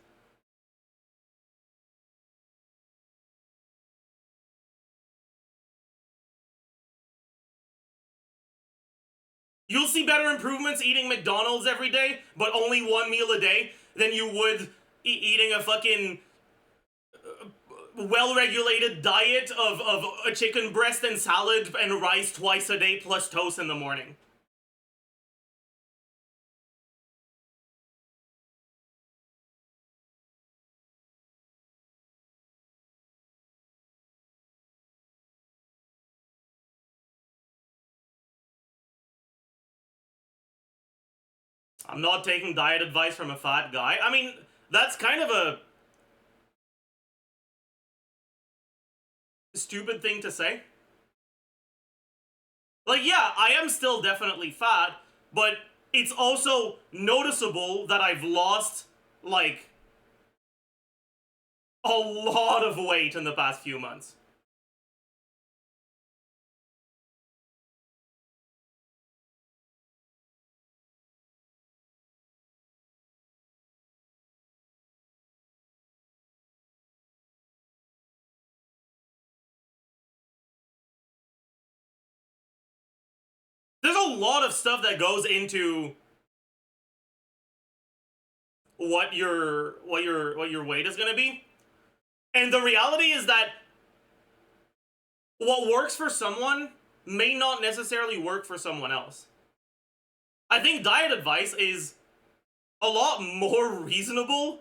You'll see better improvements eating McDonald's every day, but only one meal a day, than you would eating a fucking well-regulated diet of a chicken breast and salad and rice twice a day plus toast in the morning. I'm not taking diet advice from a fat guy. I mean, that's kind of a stupid thing to say. Like, yeah, I am still definitely fat, but it's also noticeable that I've lost, like, a lot of weight in the past few months. There's a lot of stuff that goes into what your weight is gonna be. And the reality is that what works for someone may not necessarily work for someone else. I think diet advice is a lot more reasonable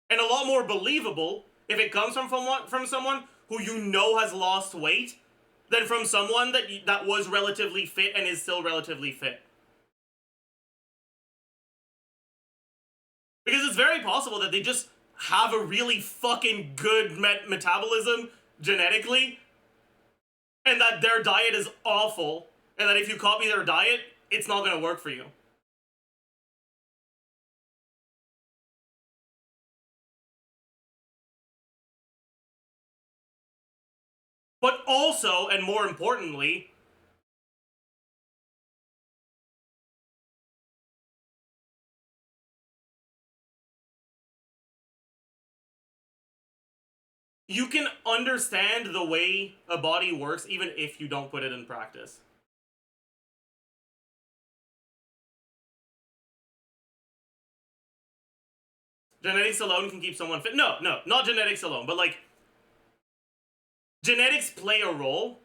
and a lot more believable if it comes from someone who you know has lost weight than from someone that was relatively fit and is still relatively fit. Because it's very possible that they just have a really fucking good metabolism genetically, and that their diet is awful, and that if you copy their diet, it's not gonna work for you. But also, and more importantly, you can understand the way a body works even if you don't put it in practice. Genetics alone can keep someone fit. No, not genetics alone, but like, genetics play a role.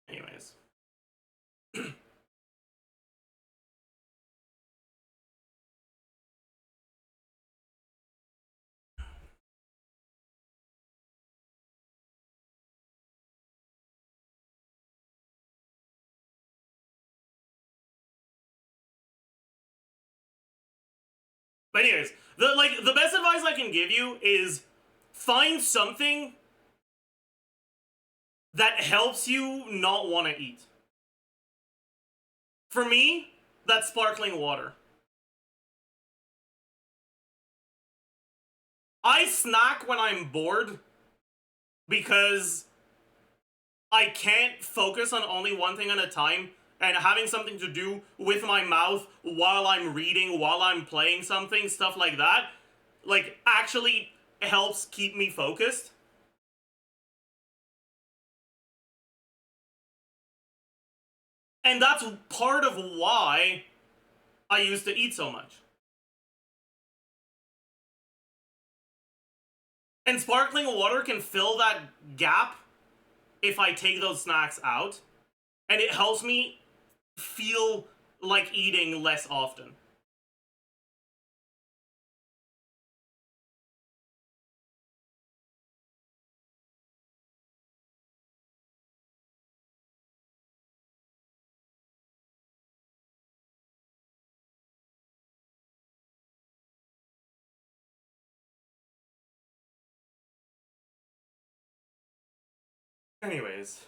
Anyways. But anyways, the best advice I can give you is find something that helps you not want to eat. For me, that's sparkling water. I snack when I'm bored because I can't focus on only one thing at a time, and having something to do with my mouth while I'm reading, while I'm playing something, stuff like that, like, actually helps keep me focused. And that's part of why I used to eat so much. And sparkling water can fill that gap if I take those snacks out, and it helps me feel like eating less often. Anyways.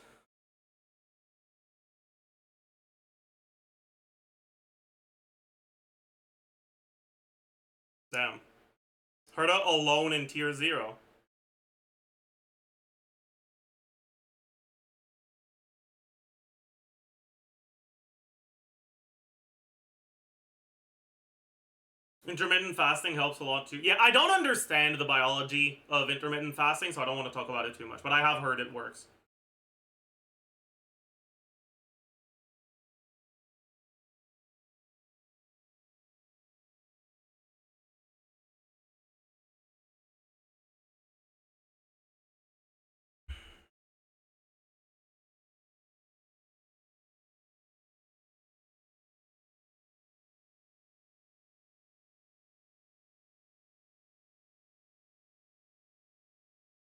Damn. Herta alone in tier 0. Intermittent fasting helps a lot too. Yeah, I don't understand the biology of intermittent fasting, so I don't want to talk about it too much, but I have heard it works.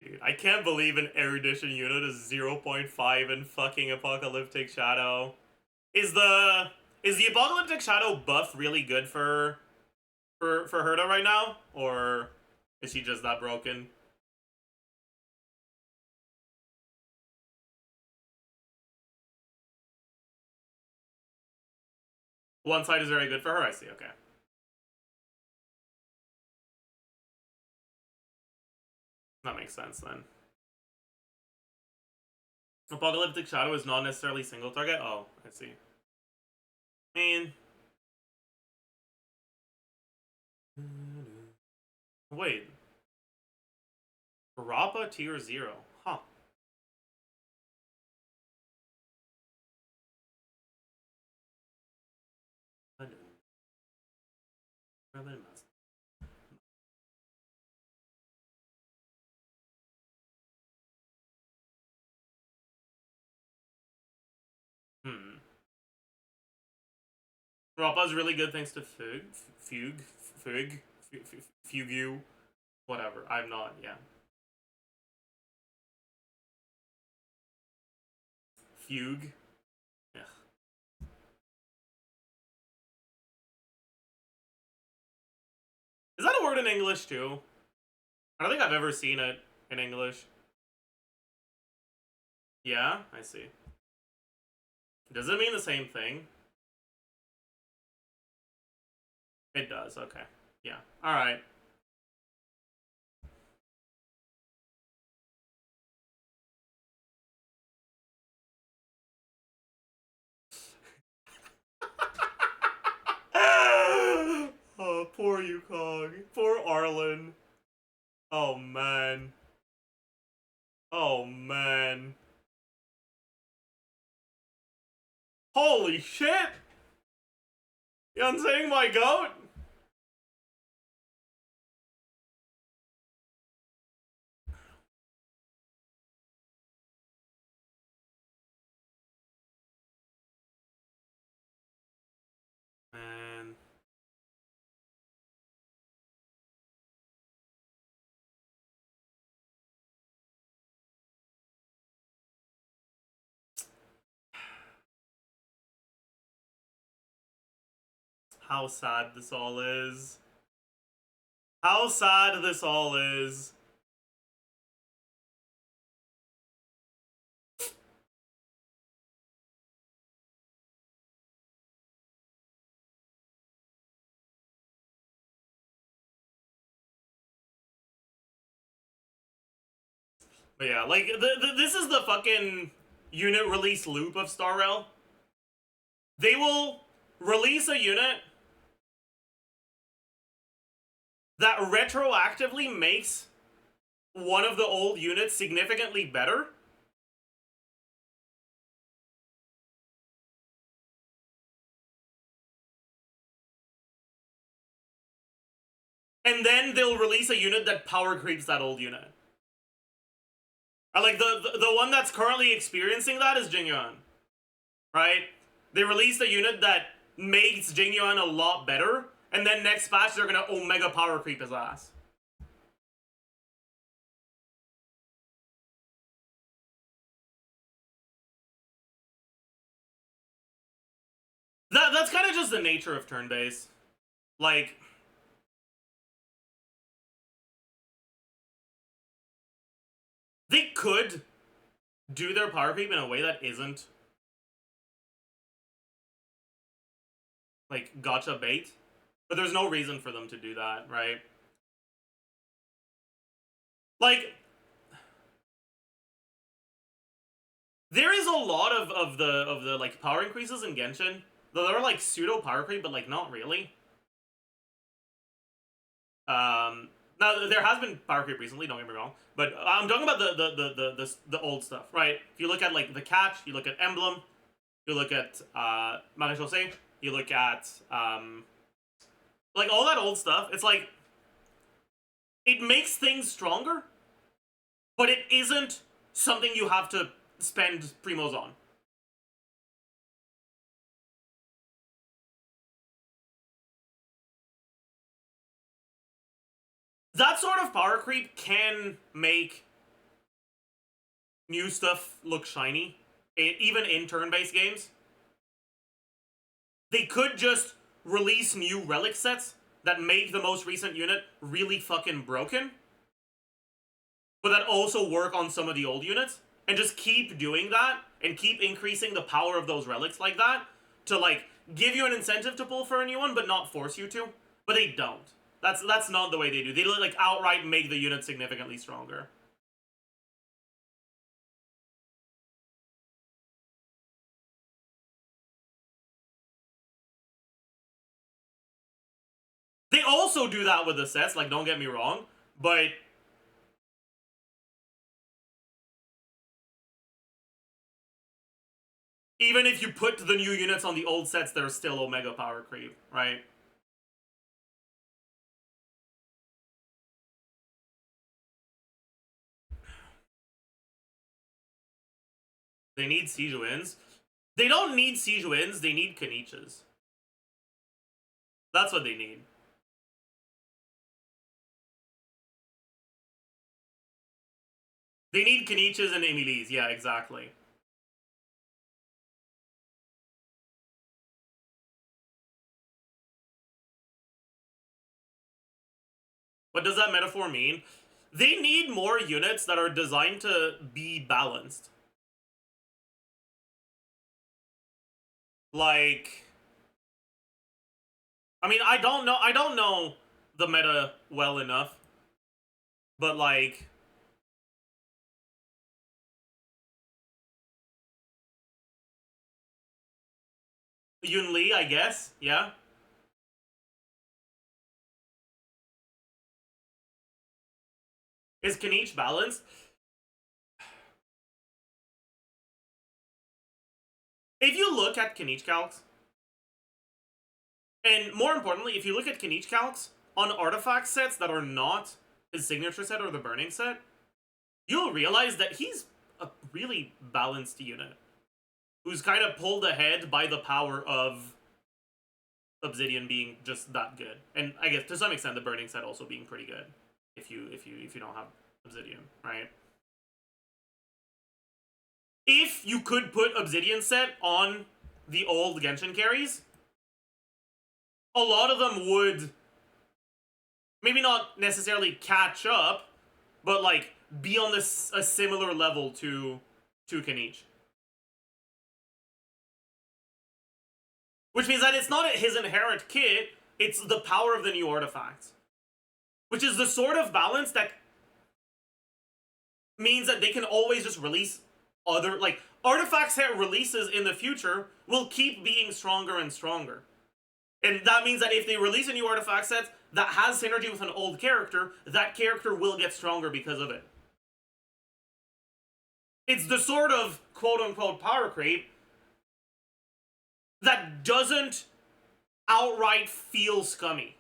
Dude, I can't believe an erudition unit is 0.5 in fucking Apocalyptic Shadow. Is the Apocalyptic Shadow buff really good for Herta right now? Or is she just that broken? One side is very good for her, I see, okay. That makes sense then. Apocalyptic Shadow is not necessarily single target? Oh, I see. Man. Wait. Rappa tier 0. Huh. Rappa's really good thanks to Fugu. Whatever. I'm not, yeah. Fugue. Yeah. Is that a word in English too? I don't think I've ever seen it in English. Yeah, I see. Does it mean the same thing? It does, okay. Yeah. Alright. Oh, poor Yukong. Poor Arlen. Oh, man. Oh, man. Holy shit! You unsaying my goat? Man. How sad this all is. How sad this all is. But yeah, like, this is the fucking unit release loop of Star Rail. They will release a unit that retroactively makes one of the old units significantly better. And then they'll release a unit that power creeps that old unit. Like, the one that's currently experiencing that is Jingyuan. Right? They released a unit that makes Jingyuan a lot better, and then next patch they're gonna Omega power creep his ass. That's kind of just the nature of turn-based. Like, they could do their power creep in a way that isn't, like, gacha bait, but there's no reason for them to do that, right? Like, there is a lot of the like power increases in Genshin, though they're like pseudo power creep, but like not really. Now there has been power creep recently, don't get me wrong, but I'm talking about the old stuff, right? If you look at like the catch, you look at Emblem, you look at Marechaussee, you look at like all that old stuff. It's like it makes things stronger, but it isn't something you have to spend primos on. That sort of power creep can make new stuff look shiny, even in turn-based games. They could just release new relic sets that make the most recent unit really fucking broken, but that also work on some of the old units, and just keep doing that, and keep increasing the power of those relics like that, to like give you an incentive to pull for a new one, but not force you to. But they don't. That's not the way they do. They like outright make the unit significantly stronger. They also do that with the sets, like, don't get me wrong, but even if you put the new units on the old sets, there's still Omega power creep, right? They need siege wins. They don't need siege wins, they need Kaniches. That's what they need. They need Kaniches and Emily's, yeah, exactly. What does that metaphor mean? They need more units that are designed to be balanced. Like, I mean, I don't know the meta well enough, but like, Yun Li, I guess, yeah. Is Kanich balanced? If you look at Kanich calcs, and more importantly, if you look at Kanich calcs on artifact sets that are not his signature set or the burning set, you'll realize that he's a really balanced unit who's kind of pulled ahead by the power of Obsidian being just that good, and I guess to some extent the burning set also being pretty good if you don't have Obsidian, right? If you could put Obsidian set on the old Genshin carries, a lot of them would maybe not necessarily catch up, but like be on this a similar level to Kanich. Which means that it's not his inherent kit, it's the power of the new artifacts. Which is the sort of balance that means that they can always just release other, like, artifact set releases in the future will keep being stronger and stronger. And that means that if they release a new artifact set that has synergy with an old character, that character will get stronger because of it. It's the sort of quote-unquote power creep that doesn't outright feel scummy.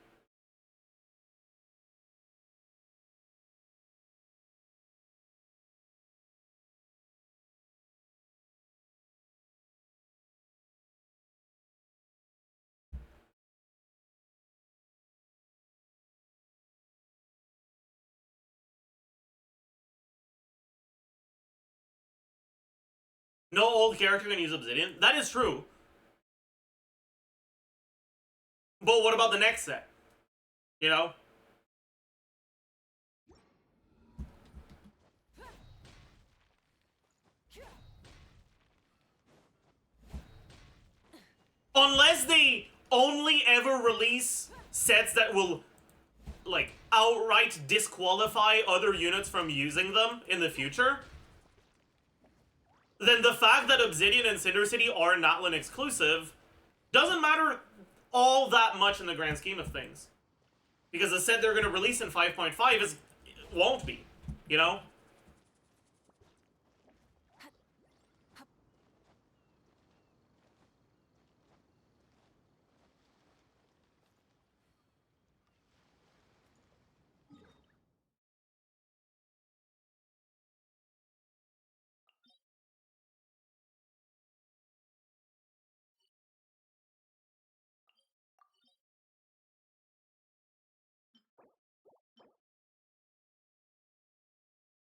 No old character can use Obsidian. That is true. But what about the next set? You know? Unless they only ever release sets that will, like, outright disqualify other units from using them in the future, then the fact that Obsidian and Cinder City are Natlan exclusive doesn't matter all that much in the grand scheme of things. Because the set they're going to release in 5.5 won't be, you know?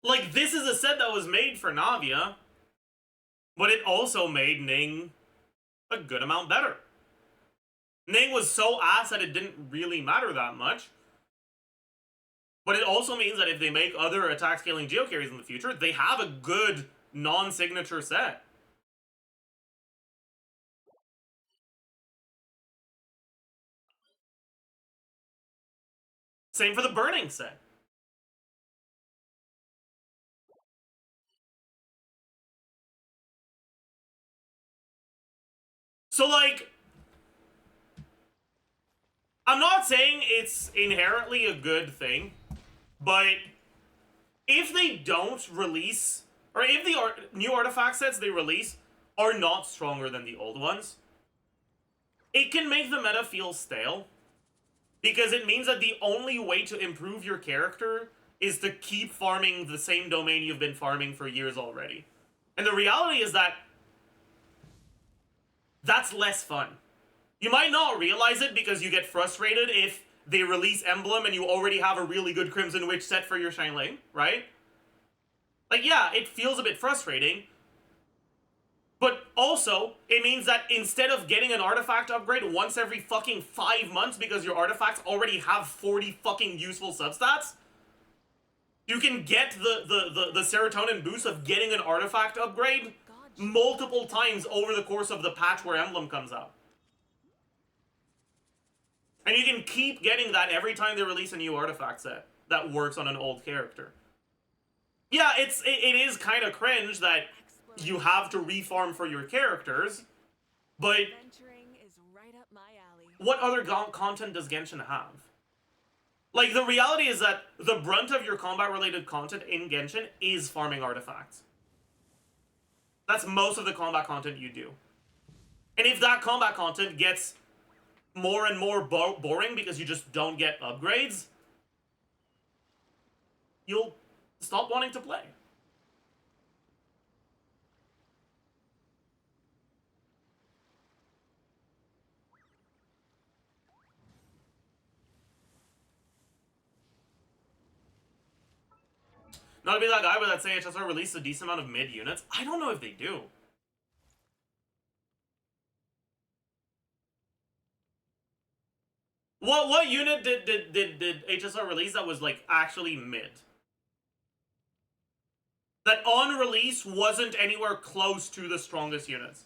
Like, this is a set that was made for Navia, but it also made Ning a good amount better. Ning was so ass that it didn't really matter that much, but it also means that if they make other attack scaling geocarries in the future, they have a good non-signature set. Same for the burning set. So, like, I'm not saying it's inherently a good thing, but if they don't release, or if the new artifact sets they release are not stronger than the old ones, it can make the meta feel stale, because it means that the only way to improve your character is to keep farming the same domain you've been farming for years already. And the reality is that that's less fun. You might not realize it because you get frustrated if they release Emblem and you already have a really good Crimson Witch set for your Xiangling, right? Like, yeah, it feels a bit frustrating. But also, it means that instead of getting an artifact upgrade once every fucking 5 months because your artifacts already have 40 fucking useful substats, you can get the serotonin boost of getting an artifact upgrade multiple times over the course of the patch where Emblem comes out. And you can keep getting that every time they release a new artifact set that works on an old character. Yeah, it is kind of cringe that you have to refarm for your characters, but Adventuring is right up my alley. what other content does Genshin have? Like, the reality is that the brunt of your combat-related content in Genshin is farming artifacts. That's most of the combat content you do. And if that combat content gets more and more boring because you just don't get upgrades, you'll stop wanting to play. Not to be that guy, but that say HSR released a decent amount of mid units. I don't know if they do. What unit did HSR release that was, like, actually mid? That on release wasn't anywhere close to the strongest units.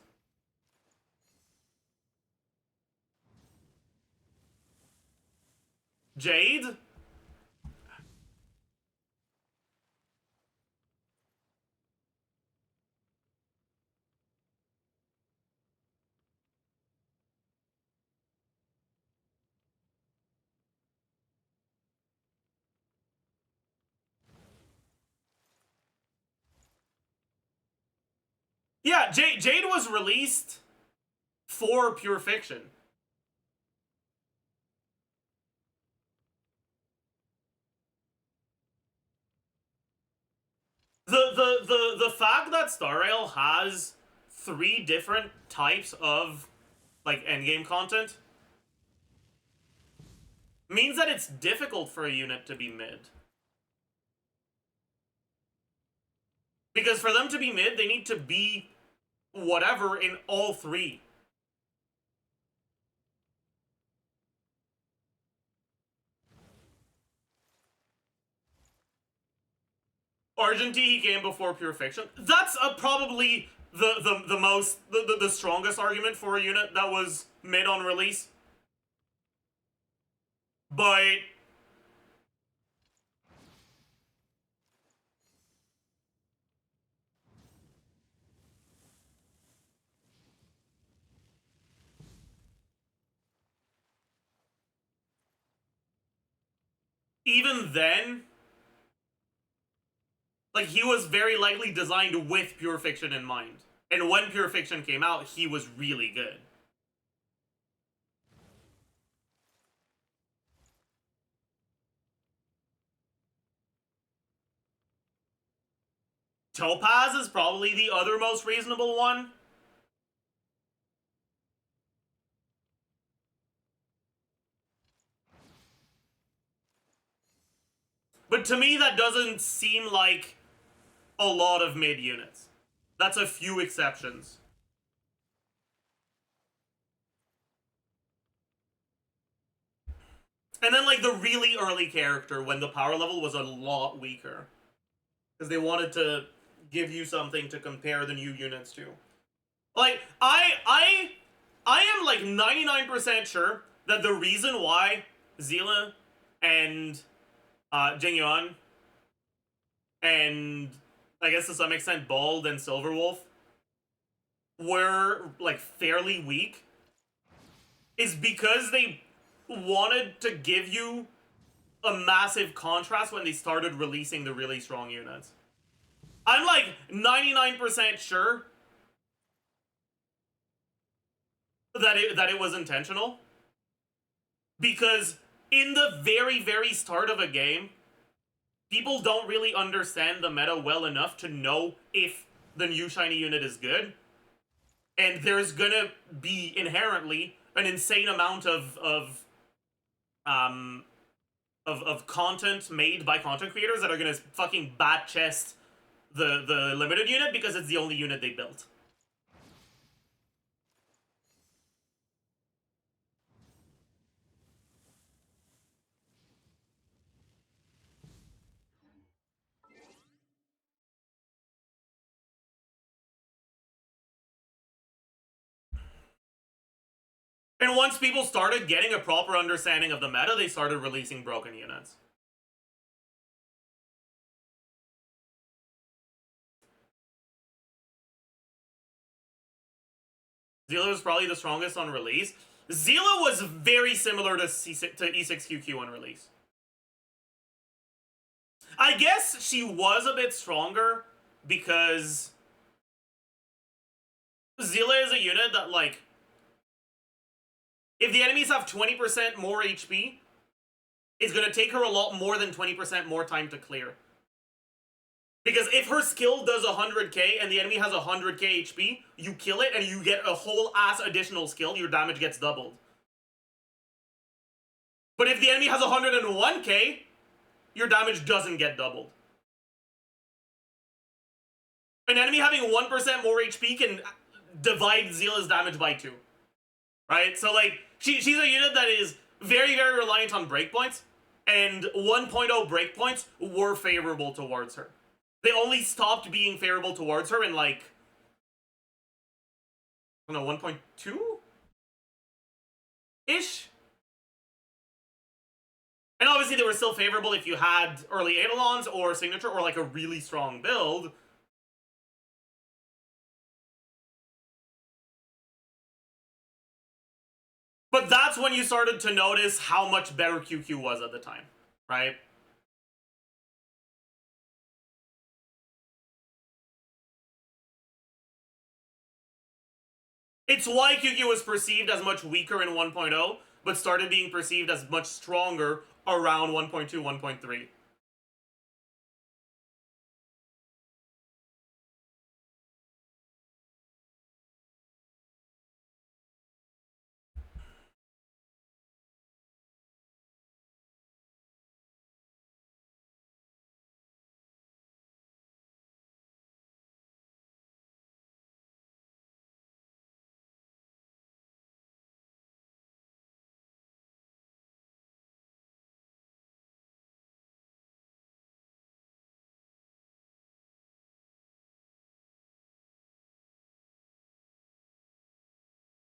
Jade? Yeah, Jade was released for Pure Fiction. The fact that Star Rail has 3 different types of, like, endgame content means that it's difficult for a unit to be mid. Because for them to be mid, they need to be whatever in all 3. Argentine came before Pure Fiction. That's probably the strongest argument for a unit that was mid on release. But even then, like, he was very likely designed with Pure Fiction in mind. And when Pure Fiction came out, he was really good. Topaz is probably the other most reasonable one. But to me, that doesn't seem like a lot of mid units. That's a few exceptions. And then, like, the really early character when the power level was a lot weaker. Because they wanted to give you something to compare the new units to. Like, I am, like, 99% sure that the reason why Zila and Jingyuan, and I guess to some extent Bald and Silverwolf were like fairly weak is because they wanted to give you a massive contrast when they started releasing the really strong units. I'm like 99% sure that it was intentional, because in the very, very start of a game, people don't really understand the meta well enough to know if the new shiny unit is good, and there's gonna be inherently an insane amount of content made by content creators that are gonna fucking bat chest the limited unit because it's the only unit they built. And once people started getting a proper understanding of the meta, they started releasing broken units. Zila was probably the strongest on release. Zila was very similar to E6QQ on release. I guess she was a bit stronger because Zila is a unit that, like, if the enemies have 20% more HP, it's gonna take her a lot more than 20% more time to clear. Because if her skill does 100k and the enemy has 100k HP, you kill it and you get a whole ass additional skill, your damage gets doubled. But if the enemy has 101k, your damage doesn't get doubled. An enemy having 1% more HP can divide Zila's damage by 2. Right? So, like, she's a unit that is very, very reliant on breakpoints, and 1.0 breakpoints were favorable towards her. They only stopped being favorable towards her in, like, I don't know, 1.2-ish? And obviously they were still favorable if you had early Eidolons or Signature or, like, a really strong build. But that's when you started to notice how much better QQ was at the time, right? It's why QQ was perceived as much weaker in 1.0, but started being perceived as much stronger around 1.2, 1.3.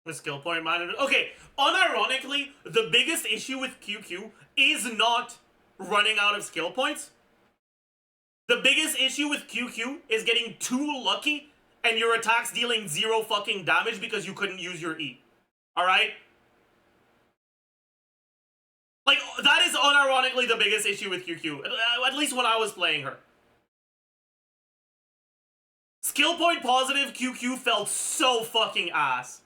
The skill point management. Okay, unironically, the biggest issue with QQ is not running out of skill points. The biggest issue with QQ is getting too lucky and your attacks dealing 0 fucking damage because you couldn't use your E. Alright? Like, that is unironically the biggest issue with QQ. At least when I was playing her. Skill point positive QQ felt so fucking ass.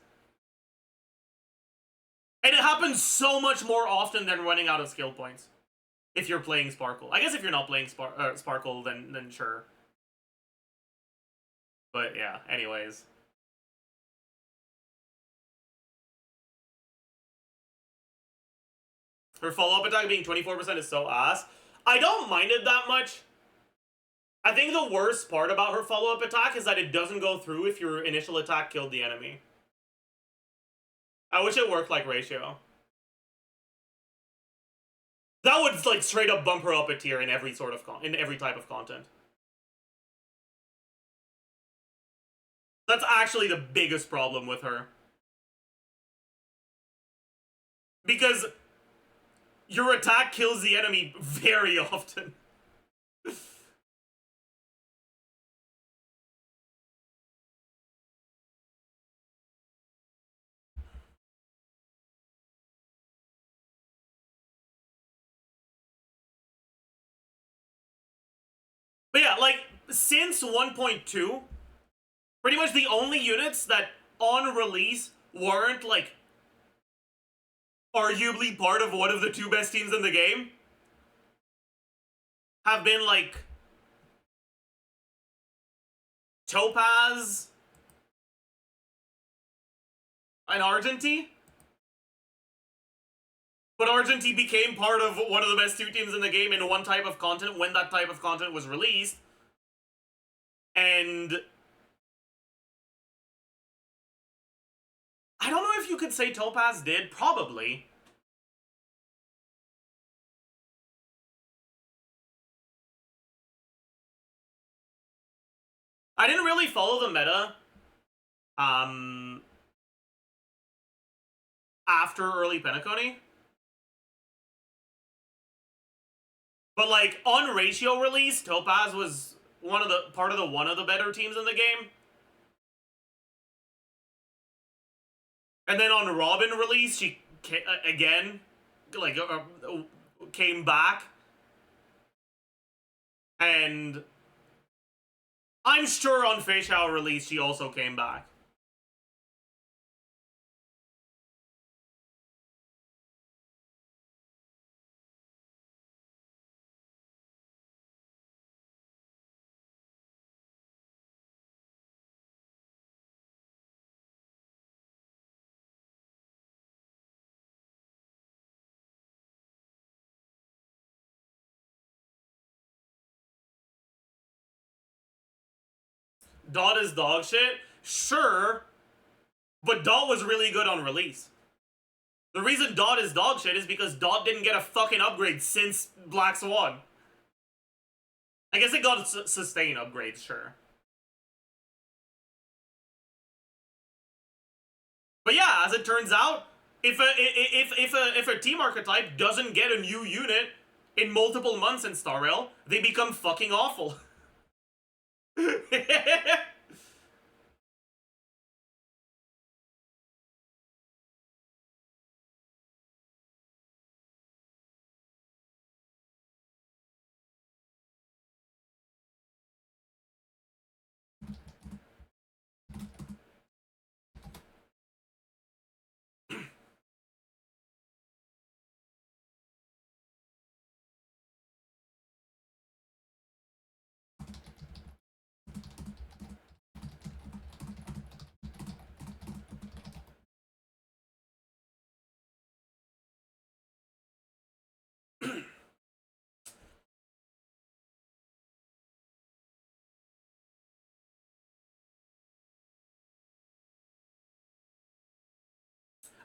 And it happens so much more often than running out of skill points. If you're playing Sparkle. I guess if you're not playing Sparkle, then sure. But yeah, anyways. Her follow-up attack being 24% is so ass. I don't mind it that much. I think the worst part about her follow-up attack is that it doesn't go through if your initial attack killed the enemy. I wish it worked like Ratio. That would, like, straight up bump her up a tier in every sort of in every type of content. That's actually the biggest problem with her. Because your attack kills the enemy very often. But yeah, like, since 1.2, pretty much the only units that on release weren't, like, arguably part of one of the two best teams in the game have been, like, Topaz and Argenty. But Argenty became part of one of the best two teams in the game in one type of content when that type of content was released. And I don't know if you could say Topaz did, probably. I didn't really follow the meta after early Penacony. But like on ratio release, Topaz was one of the better teams in the game. And then on Robin release, she again came back. And I'm sure on Feixiao release she also came back. Dot is dog shit? Sure, but Dot was really good on release. The reason Dot is dog shit is because Dot didn't get a fucking upgrade since Black Swan. I guess it got sustained upgrades, sure. But yeah, as it turns out, if a team archetype doesn't get a new unit in multiple months in Star Rail, they become fucking awful.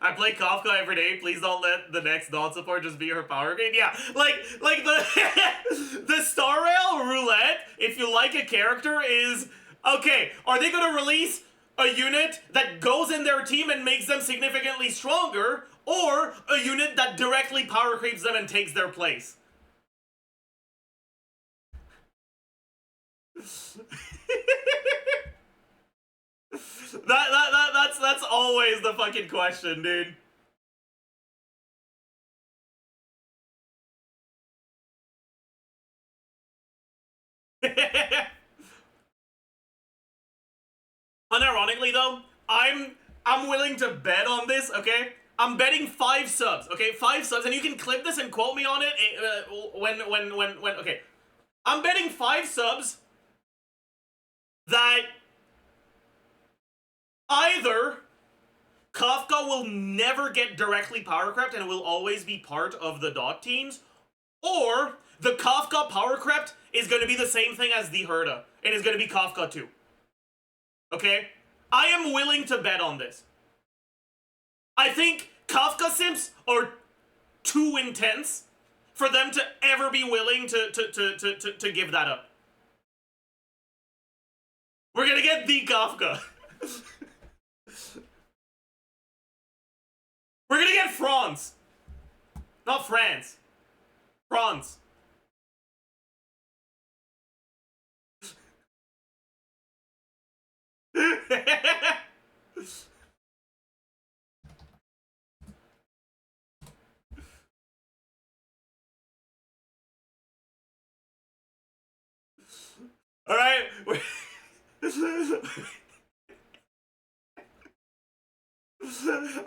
I play Kafka every day. Please don't let the next Dot support just be her power grade. Yeah, like the the Star Rail roulette. If you like a character, is okay. Are they gonna release a unit that goes in their team and makes them significantly stronger, or a unit that directly power creeps them and takes their place? That's always the fucking question, dude. Unironically though, I'm willing to bet on this, okay? I'm betting 5 subs, okay? 5 subs, and you can clip this and quote me on it when, okay. I'm betting 5 subs that either Kafka will never get directly power crept and will always be part of the Dot teams, or the Kafka power crept is going to be the same thing as the Herda, and is going to be Kafka 2. Okay? I am willing to bet on this. I think Kafka simps are too intense for them to ever be willing to give that up. We're gonna get the Kafka. We're gonna get Franz. Not France. France. All right.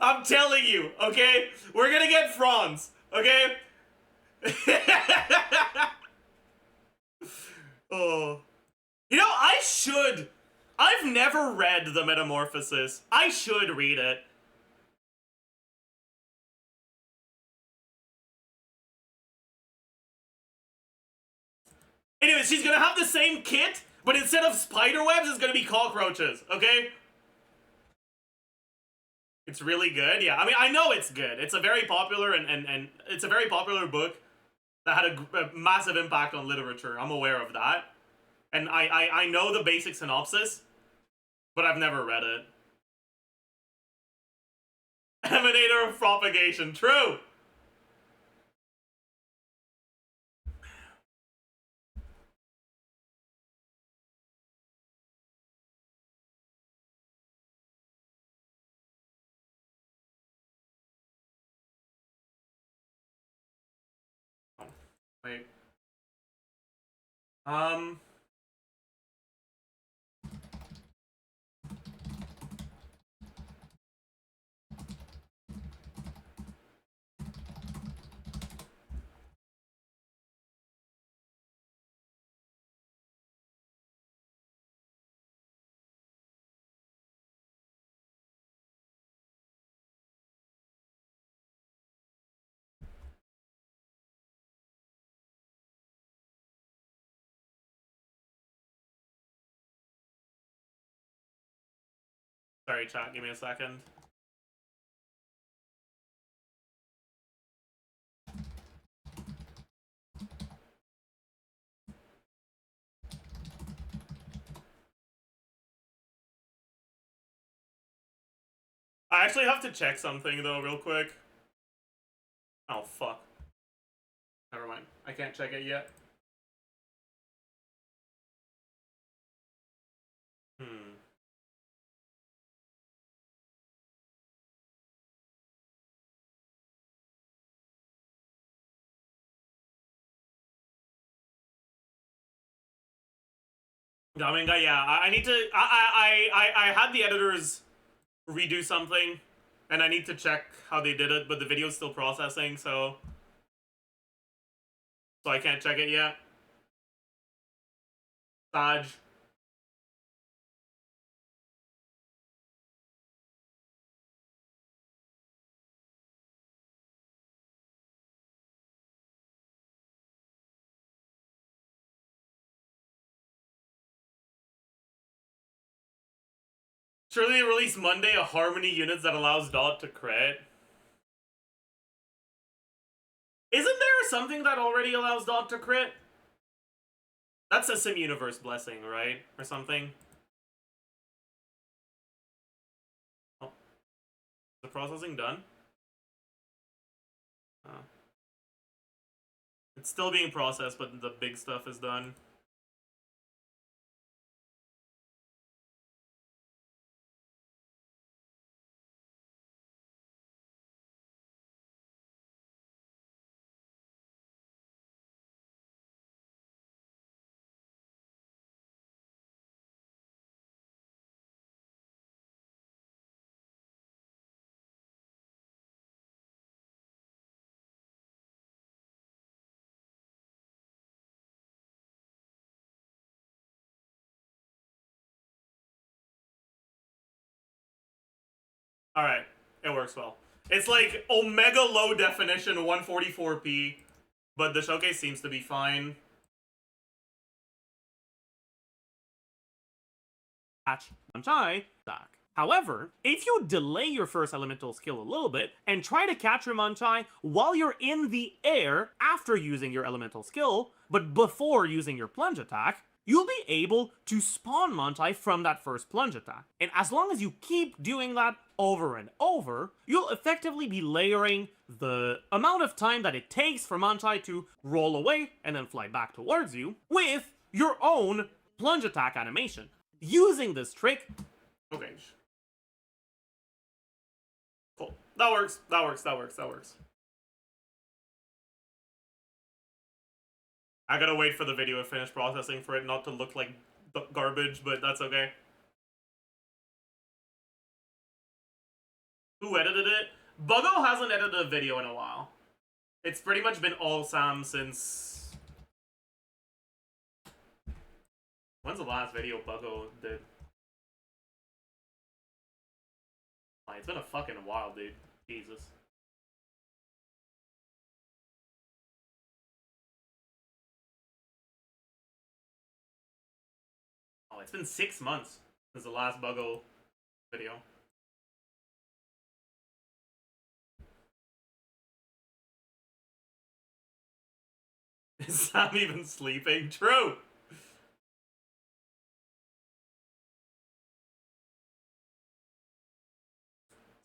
I'm telling you, okay? We're gonna get France, okay? Oh. You know, I've never read The Metamorphosis. I should read it. Anyway, she's gonna have the same kit, but instead of spider webs, it's gonna be cockroaches, okay? It's really good, yeah. I mean, I know it's good. It's a very popular and it's a very popular book that had a massive impact on literature. I'm aware of that. And I know the basic synopsis, but I've never read it. Emanator of propagation, true! Wait. Sorry, chat, give me a second. I actually have to check something, though, real quick. Oh, fuck. Never mind. I can't check it yet. I mean, yeah, I need to. I had the editors redo something, and I need to check how they did it, but the video's still processing, so I can't check it yet. Saj. Surely they release Monday a Harmony units that allows Dot to crit. Isn't there something that already allows Dot to crit? That's a Sim Universe blessing, right? Or something? Oh. Is the processing done? Oh. It's still being processed, but the big stuff is done. Alright, it works well. It's like Omega low definition 144p, but the showcase seems to be fine. Patch Manchai back. However, if you delay your first elemental skill a little bit and try to catch your Manchai while you're in the air after using your elemental skill, but before using your plunge attack, you'll be able to spawn Mantai from that first plunge attack. And as long as you keep doing that over and over, you'll effectively be layering the amount of time that it takes for Mantai to roll away and then fly back towards you with your own plunge attack animation. Using this trick... Okay. Cool. That works. That works. That works. That works. I gotta wait for the video to finish processing for it not to look like garbage, but that's okay. Who edited it? Buggo hasn't edited a video in a while. It's pretty much been all Sam since... When's the last video Buggo did? It's been a fucking while, dude. Jesus. Oh, it's been 6 months since the last Buggo video. Is Sam even sleeping? True!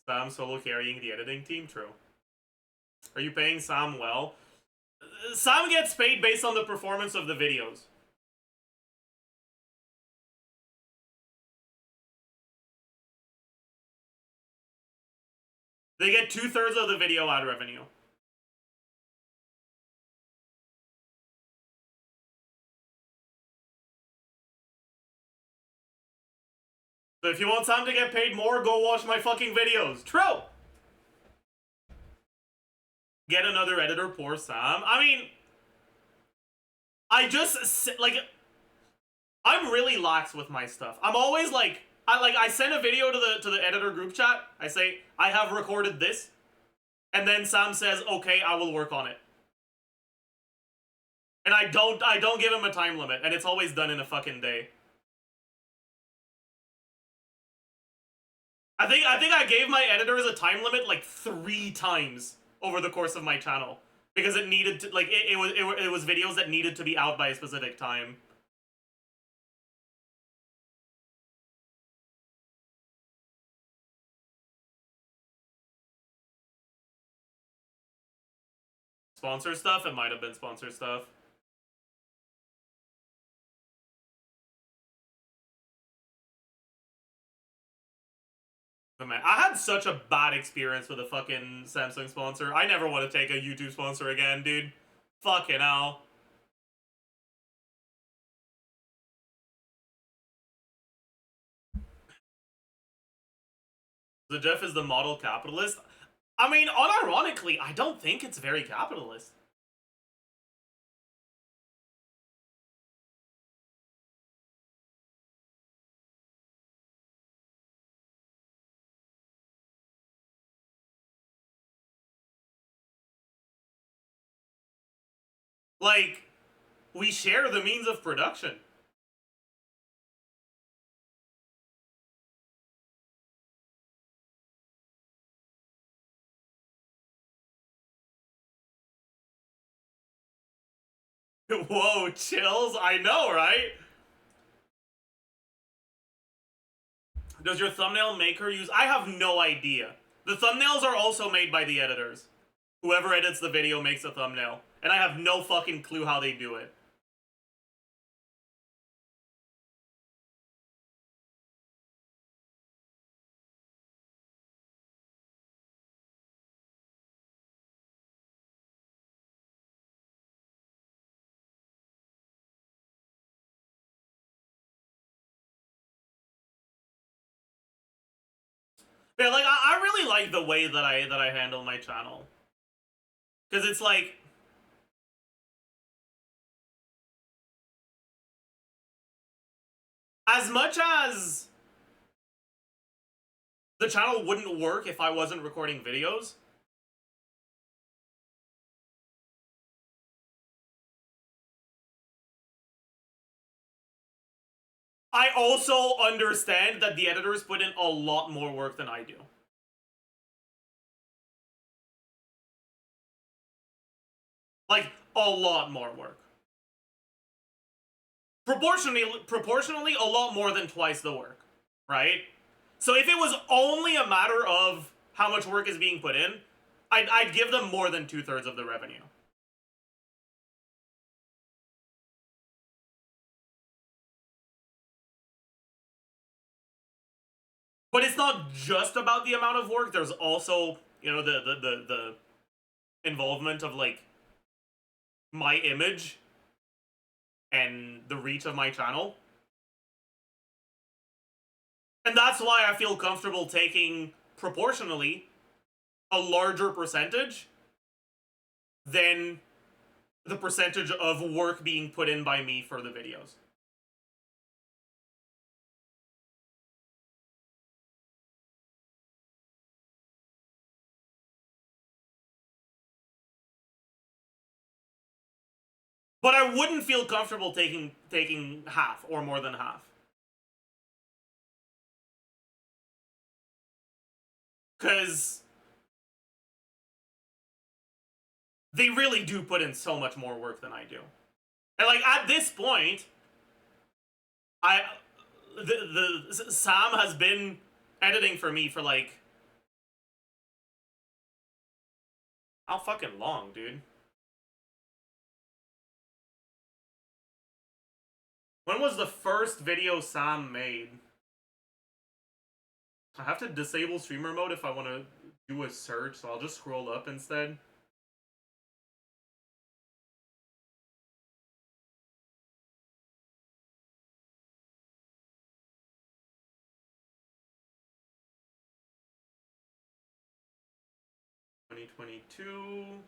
Sam solo carrying the editing team? True. Are you paying Sam well? Sam gets paid based on the performance of the videos. They get 2/3 of the video ad revenue. So if you want Sam to get paid more, go watch my fucking videos. True! Get another editor, poor Sam. I mean... I just... Like... I'm really lax with my stuff. I'm always like... I send a video to the editor group chat. I say, I have recorded this. And then Sam says, okay, I will work on it. And I don't give him a time limit. And it's always done in a fucking day. I think I gave my editors a time limit like 3 times over the course of my channel. Because it needed to, like, it was videos that needed to be out by a specific time. Sponsor stuff? It might have been sponsor stuff. But man, I had such a bad experience with a fucking Samsung sponsor. I never want to take a YouTube sponsor again, dude. Fucking hell. Zajef is the model capitalist. I mean, unironically, I don't think it's very capitalist. Like, we share the means of production. Whoa, chills? I know, right? Does your thumbnail maker use... I have no idea. The thumbnails are also made by the editors. Whoever edits the video makes a thumbnail. And I have no fucking clue how they do it. Yeah, like, I really like the way that I handle my channel. Because it's like... As much as the channel wouldn't work if I wasn't recording videos, I also understand that the editors put in a lot more work than I do. Like, a lot more work. proportionally a lot more than twice the work, right? So if it was only a matter of how much work is being put in, I'd give them more than 2/3 of the revenue. But it's not just about the amount of work. There's also, you know, the involvement of like my image and the reach of my channel. And that's why I feel comfortable taking proportionally a larger percentage than the percentage of work being put in by me for the videos. But I wouldn't feel comfortable taking half or more than half. Because they really do put in so much more work than I do. And like at this point, Sam has been editing for me for like how fucking long, dude? When was the first video Sam made? I have to disable streamer mode if I want to do a search, so I'll just scroll up instead. (2022)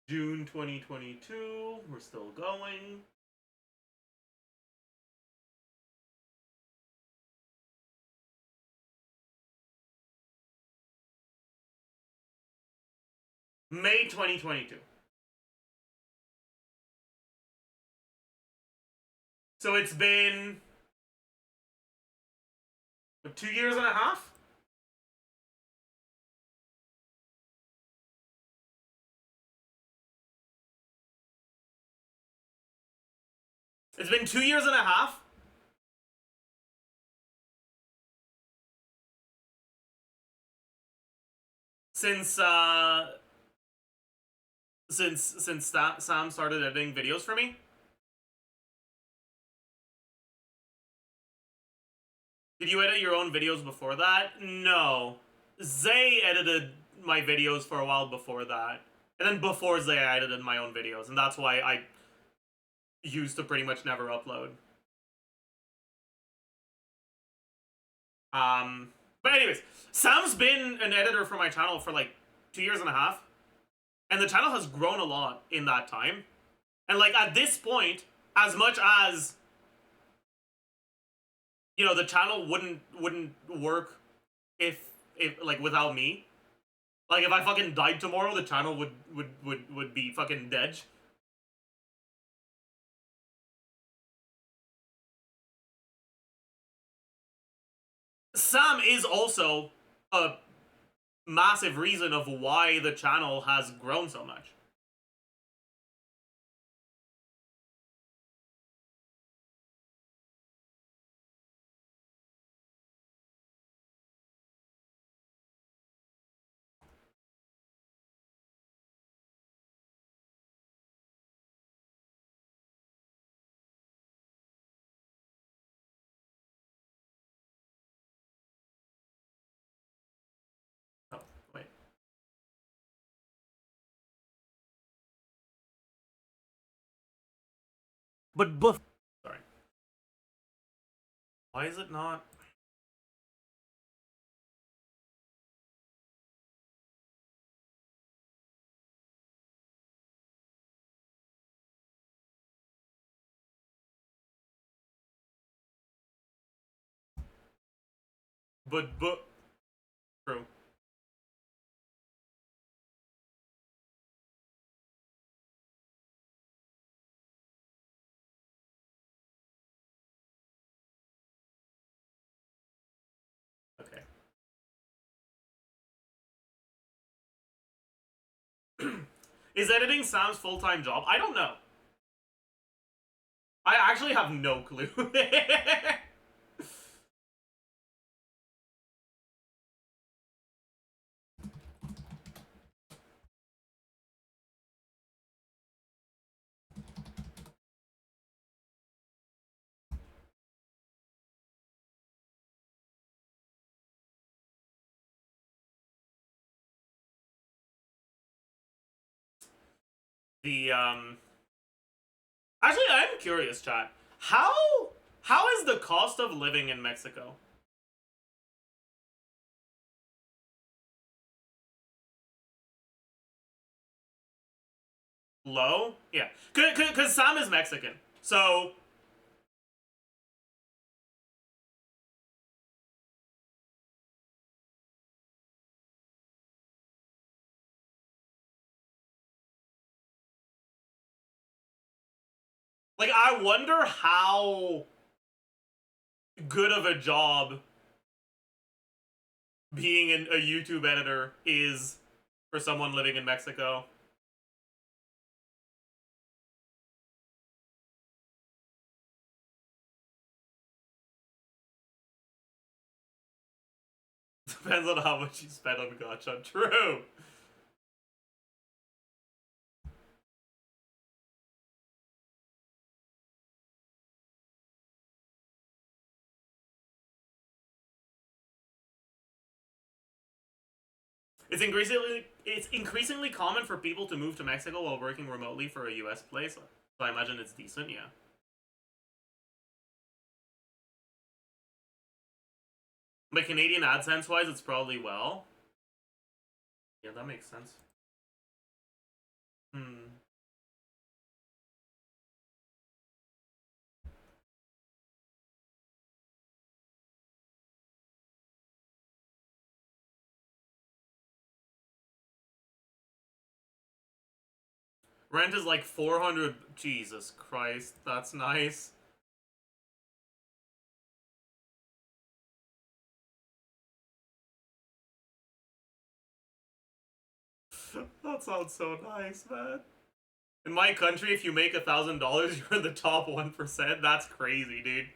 June 2022. We're still going. May 2022. So it's been 2 years and a half? It's been 2 years and a half since Sam started editing videos for me. Did you edit your own videos before that? No. Zay edited my videos for a while before that. And then before Zay, I edited my own videos. And that's why I used to pretty much never upload. But anyways, Sam's been an editor for my channel for like 2 years and a half. And the channel has grown a lot in that time. And like at this point, as much as, you know, the channel wouldn't work if like without me. Like if I fucking died tomorrow, the channel would be fucking dead. Sam is also a massive reason of why the channel has grown so much. Oh, wait. But sorry. Why is it not? But true. Okay. Is editing Sam's full-time job? I don't know. I actually have no clue. The, Actually, I'm curious, chat. How is the cost of living in Mexico? Low? Yeah. Cause Sam is Mexican. So like, I wonder how good of a job being a YouTube editor is for someone living in Mexico. Depends on how much you spend on gacha. True. It's increasingly common for people to move to Mexico while working remotely for a US place. So I imagine it's decent, yeah. But Canadian AdSense wise, it's probably well. Yeah, that makes sense. Rent is like 400. Jesus Christ, that's nice. That sounds so nice, man. In my country, if you make $1,000, you're in the top 1%. That's crazy, dude.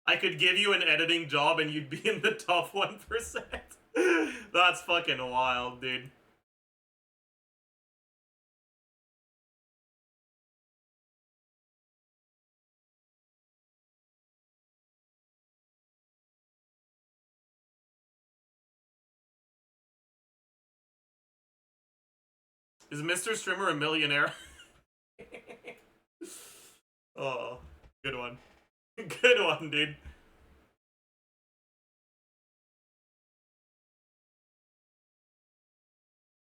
I could give you an editing job and you'd be in the top 1%. That's fucking wild, dude. Is Mr. Strimmer a millionaire? Oh, good one. Good one, dude.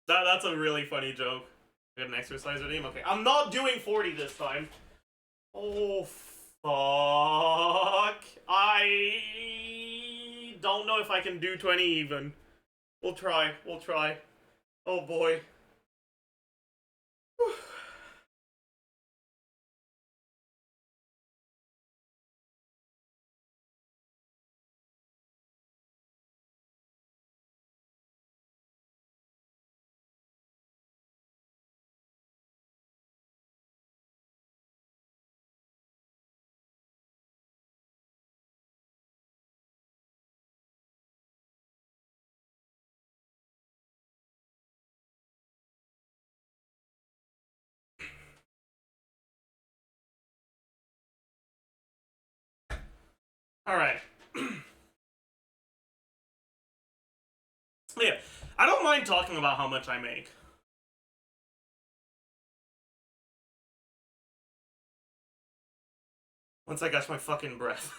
That's a really funny joke. We have an exercise redeem? Okay, I'm not doing 40 this time. Oh, fuck. I don't know if I can do 20 even. We'll try. Oh, boy. Alright. Yeah, I don't mind talking about how much I make. Once I catch my fucking breath.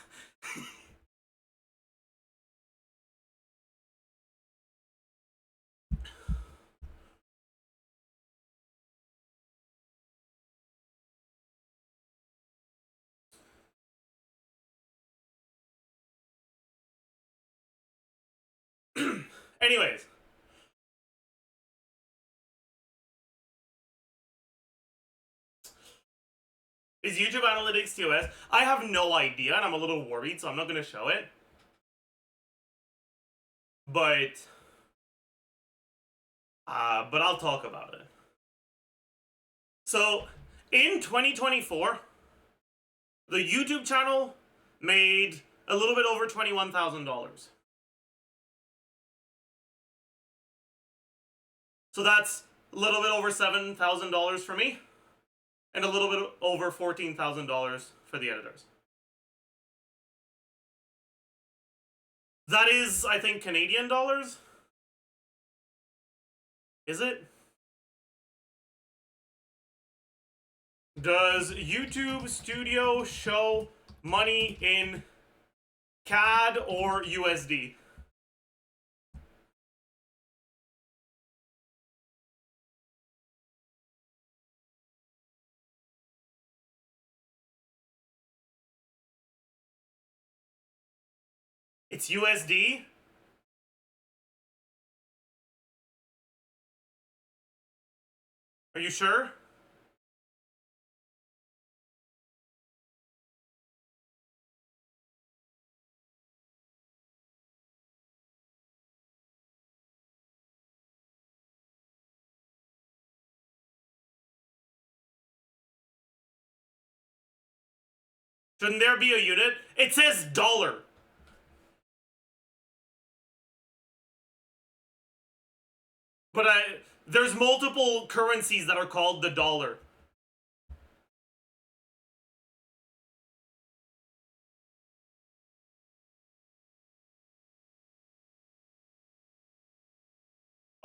Anyways. Is YouTube Analytics TOS? I have no idea, and I'm a little worried, so I'm not going to show it. But But I'll talk about it. So, in 2024, the YouTube channel made a little bit over $21,000. So that's a little bit over $7,000 for me, and a little bit over $14,000 for the editors. That is, I think, Canadian dollars? Is it? Does YouTube Studio show money in CAD or USD? It's USD? Are you sure? Shouldn't there be a unit? It says dollar. But there's multiple currencies that are called the dollar.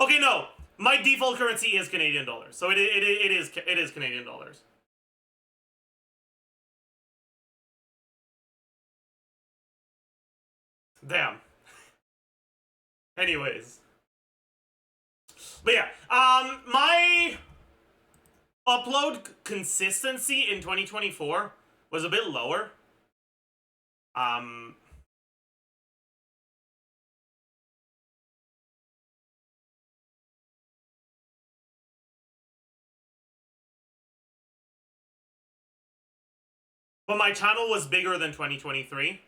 Okay, no. My default currency is Canadian dollars. So it is Canadian dollars. Damn. Anyways. But yeah, my upload consistency in 2024 was a bit lower. But my channel was bigger than 2023.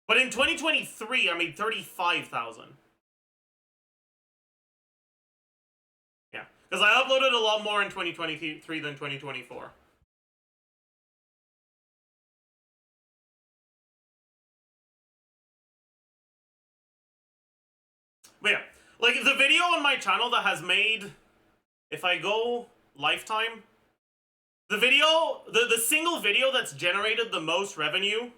But in 2023, I made 35,000. Yeah, because I uploaded a lot more in 2023 than 2024. But yeah, like the video on my channel that has made, if I go lifetime, the video, the single video that's generated the most revenue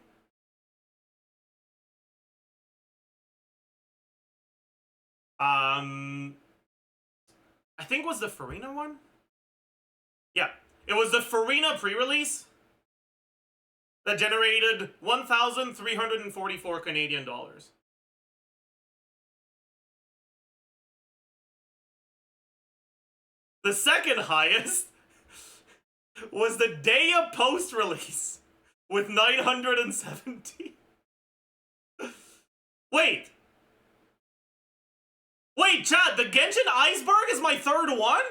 I think was the Farina one? Yeah, it was the Farina pre-release that generated 1,344 Canadian dollars. The second highest was the day of post-release with 970. Wait, Chad, the Genshin Iceberg is my third one?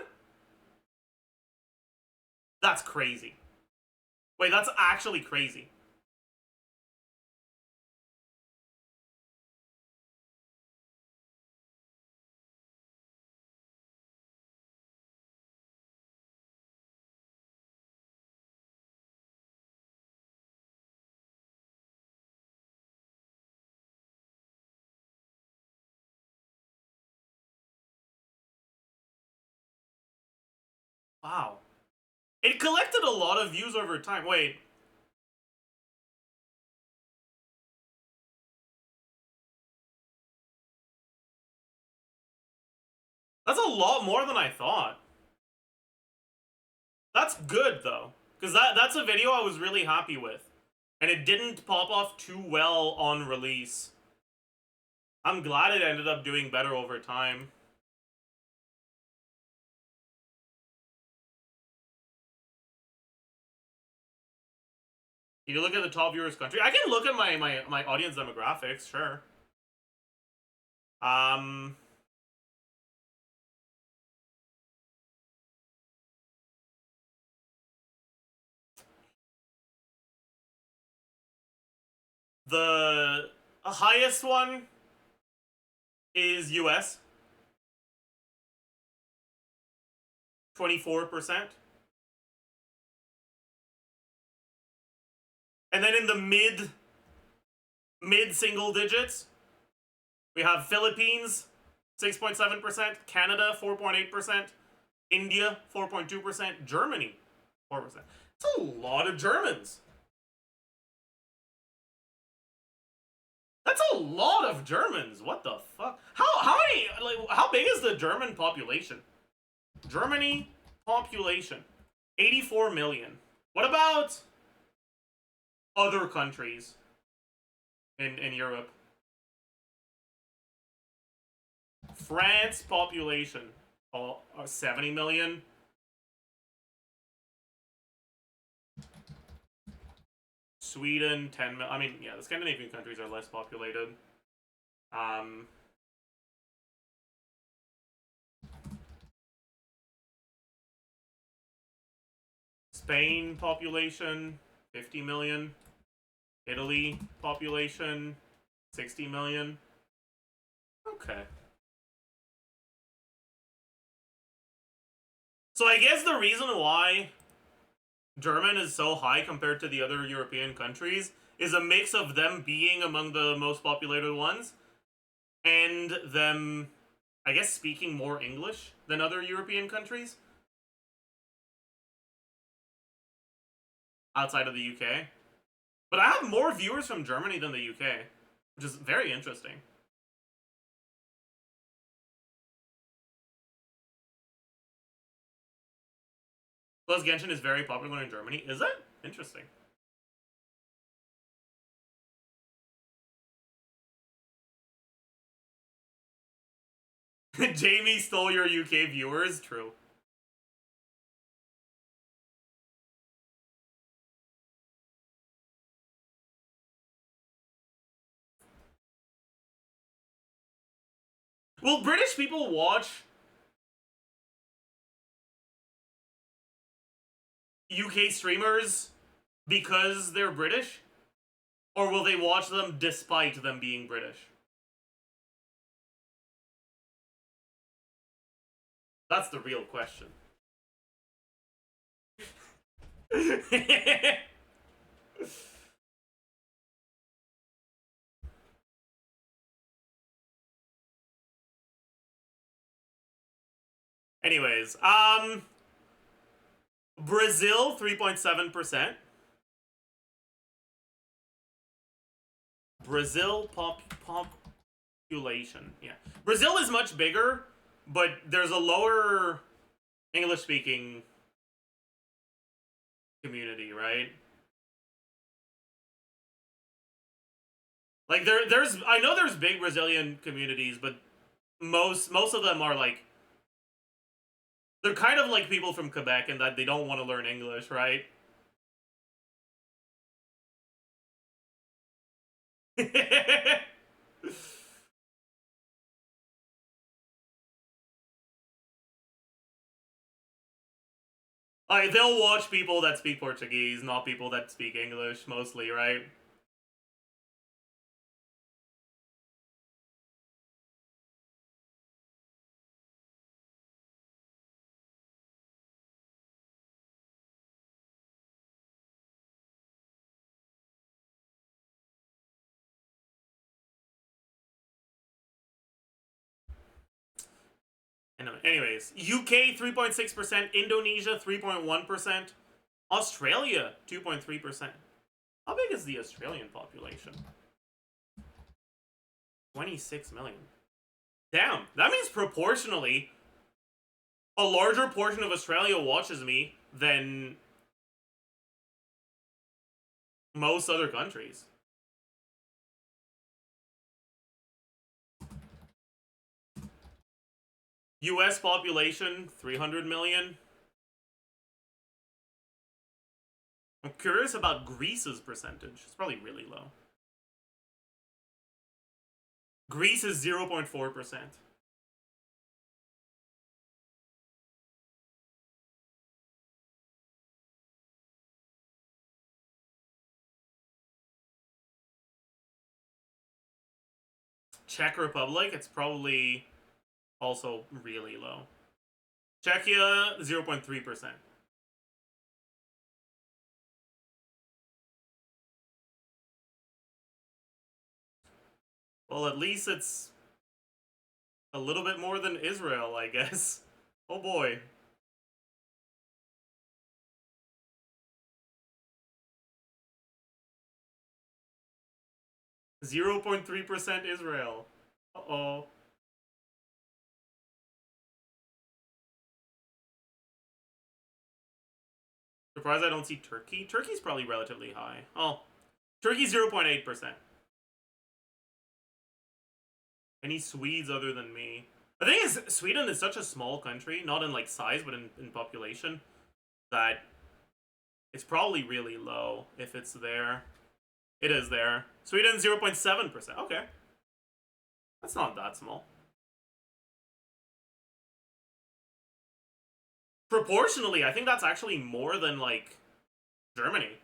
That's crazy. Wait, that's actually crazy. Wow. It collected a lot of views over time. Wait. That's a lot more than I thought. That's good, though. Because that's a video I was really happy with. And it didn't pop off too well on release. I'm glad it ended up doing better over time. Can you look at the top viewers country? I can look at my audience demographics, sure. The highest one is US. 24%. And then in the mid single digits, we have Philippines, 6.7%, Canada, 4.8%, India, 4.2%, Germany, 4%. That's a lot of Germans. That's a lot of Germans. What the fuck? How many, like, how big is the German population? Germany population, 84 million. What about other countries in Europe? France population, 70 million. Sweden, 10 million. I mean, yeah, the Scandinavian countries are less populated. Spain population, 50 million. Italy population, 60 million. Okay. So I guess the reason why German is so high compared to the other European countries is a mix of them being among the most populated ones and them, I guess, speaking more English than other European countries outside of the UK. But I have more viewers from Germany than the UK, which is very interesting. Plus, Genshin is very popular in Germany. Is it? Interesting. Jamie stole your UK viewers? True. Will British people watch UK streamers because they're British? Or will they watch them despite them being British? That's the real question. Anyways, Brazil, 3.7%. Brazil population. Yeah. Brazil is much bigger, but there's a lower English-speaking community, right? Like there's I know there's big Brazilian communities, but most of them are like, they're kind of like people from Quebec in that they don't want to learn English, right? Like, they'll watch people that speak Portuguese, not people that speak English, mostly, right? Anyways, UK 3.6%, Indonesia 3.1%, Australia 2.3%. How big is the Australian population? 26 million. Damn, that means proportionally a larger portion of Australia watches me than most other countries. US population, 300 million. I'm curious about Greece's percentage. It's probably really low. Greece is 0.4%. Czech Republic, it's probably also really low. Czechia, 0.3%. Well, at least it's a little bit more than Israel, I guess. Oh boy. .3% Israel. Uh-oh. Surprised I don't see Turkey. Turkey's probably relatively high. Oh. Turkey's 0.8%. Any Swedes other than me? The thing is, Sweden is such a small country, not in like size, but in population, that it's probably really low if it's there. It is there. Sweden 0.7%. Okay. That's not that small. Proportionally, I think that's actually more than like Germany.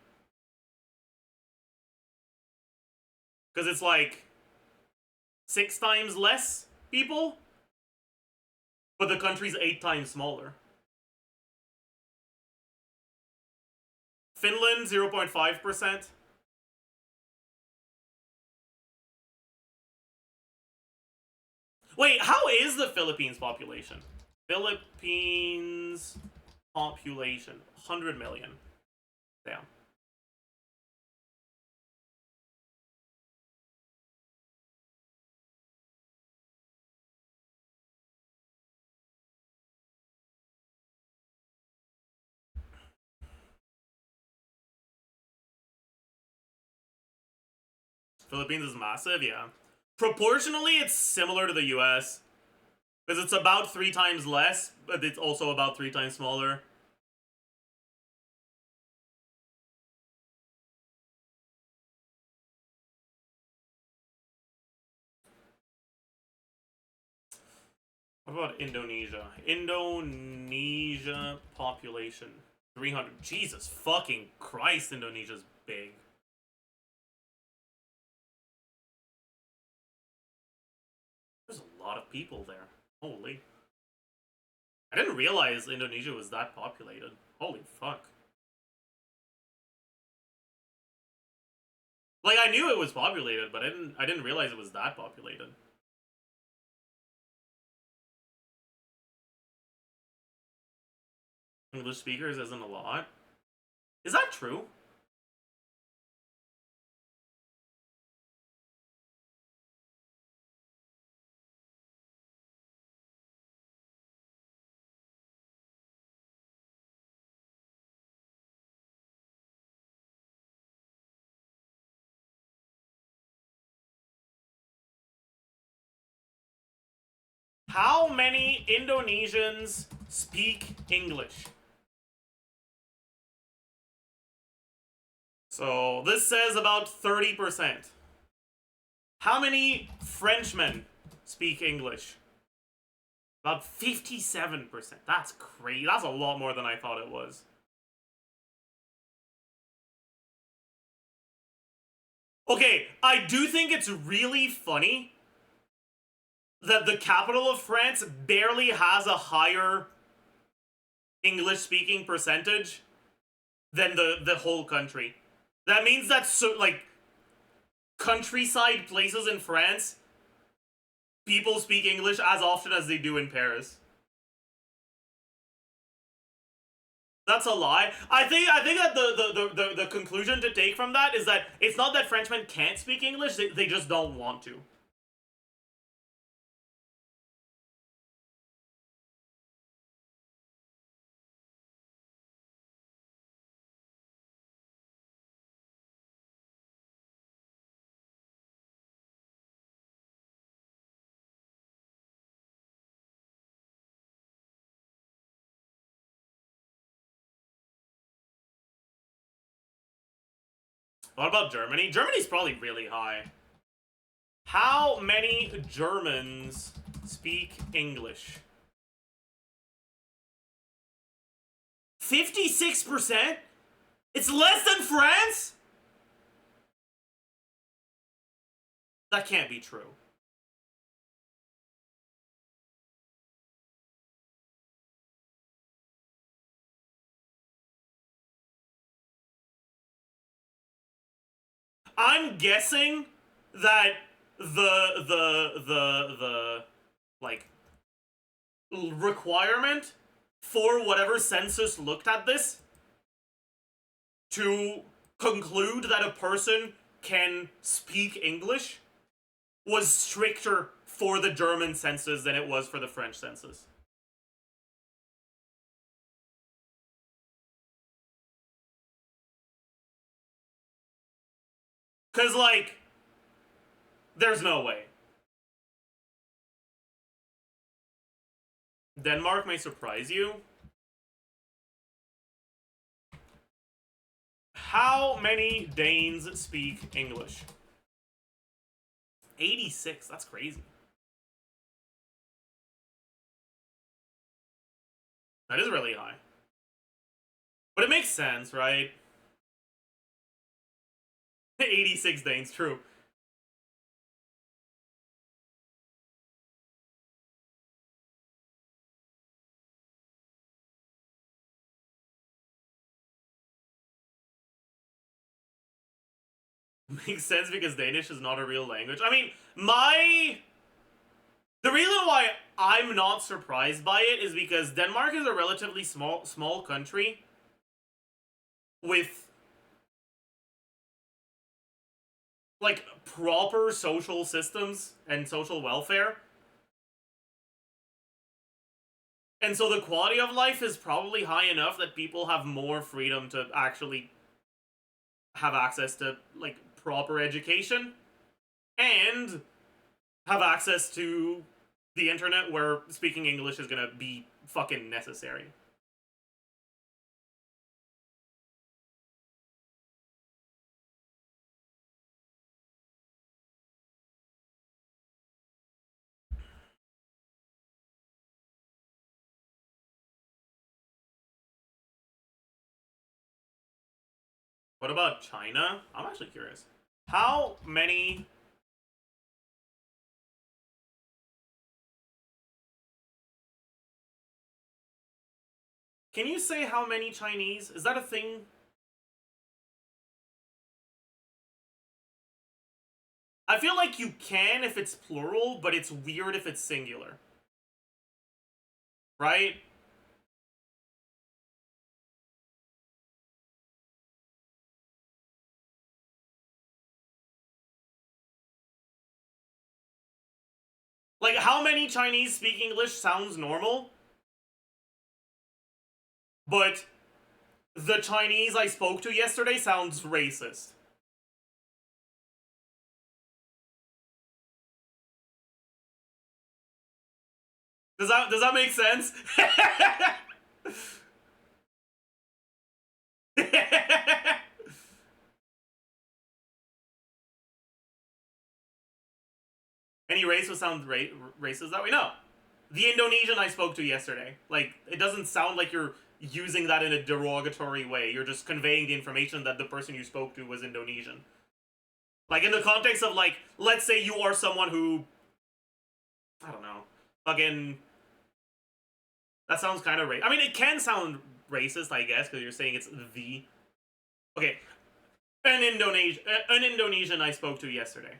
Because it's like 6 times less people, but the country's 8 times smaller. Finland, 0.5%. Wait, how is the Philippines population? Philippines population, 100 million. Damn. Philippines is massive, yeah. Proportionally, it's similar to the US. Because it's about 3 times less, but it's also about 3 times smaller. What about Indonesia? Indonesia population. 300. Jesus fucking Christ, Indonesia's big. There's a lot of people there. Holy. I didn't realize Indonesia was that populated. Holy fuck. Like, I knew it was populated, but I didn't realize it was that populated. English speakers isn't a lot. Is that true? How many Indonesians speak English? So this says about 30%. How many Frenchmen speak English? About 57%. That's crazy. That's a lot more than I thought it was. Okay, I do think it's really funny that the capital of France barely has a higher English-speaking percentage than the whole country. That means that, so, like, countryside places in France, people speak English as often as they do in Paris. That's a lie. I think that the conclusion to take from that is that it's not that Frenchmen can't speak English, they just don't want to. What about Germany? Germany's probably really high. How many Germans speak English? 56%? It's less than France? That can't be true. I'm guessing that the like requirement for whatever census looked at this to conclude that a person can speak English was stricter for the German census than it was for the French census. Cause like, there's no way. Denmark may surprise you. How many Danes speak English? 86, that's crazy. That is really high. But it makes sense, right? 86 Danes, true. Makes sense because Danish is not a real language. I mean, the reason why I'm not surprised by it is because Denmark is a relatively small country with like proper social systems and social welfare. And so the quality of life is probably high enough that people have more freedom to actually have access to like proper education and have access to the internet where speaking English is gonna be fucking necessary. What about China? I'm actually curious. How many... Can you say how many Chinese? Is that a thing? I feel like you can if it's plural, but it's weird if it's singular. Right? Like, how many Chinese speak English sounds normal, but the Chinese I spoke to yesterday sounds racist. Does that make sense? Any race would sound racist that way? No. The Indonesian I spoke to yesterday. Like, it doesn't sound like you're using that in a derogatory way. You're just conveying the information that the person you spoke to was Indonesian. Like, in the context of, like, let's say you are someone who... I don't know. Fucking... That sounds kind of racist. I mean, it can sound racist, I guess, because you're saying it's the... Okay. An Indonesian I spoke to yesterday.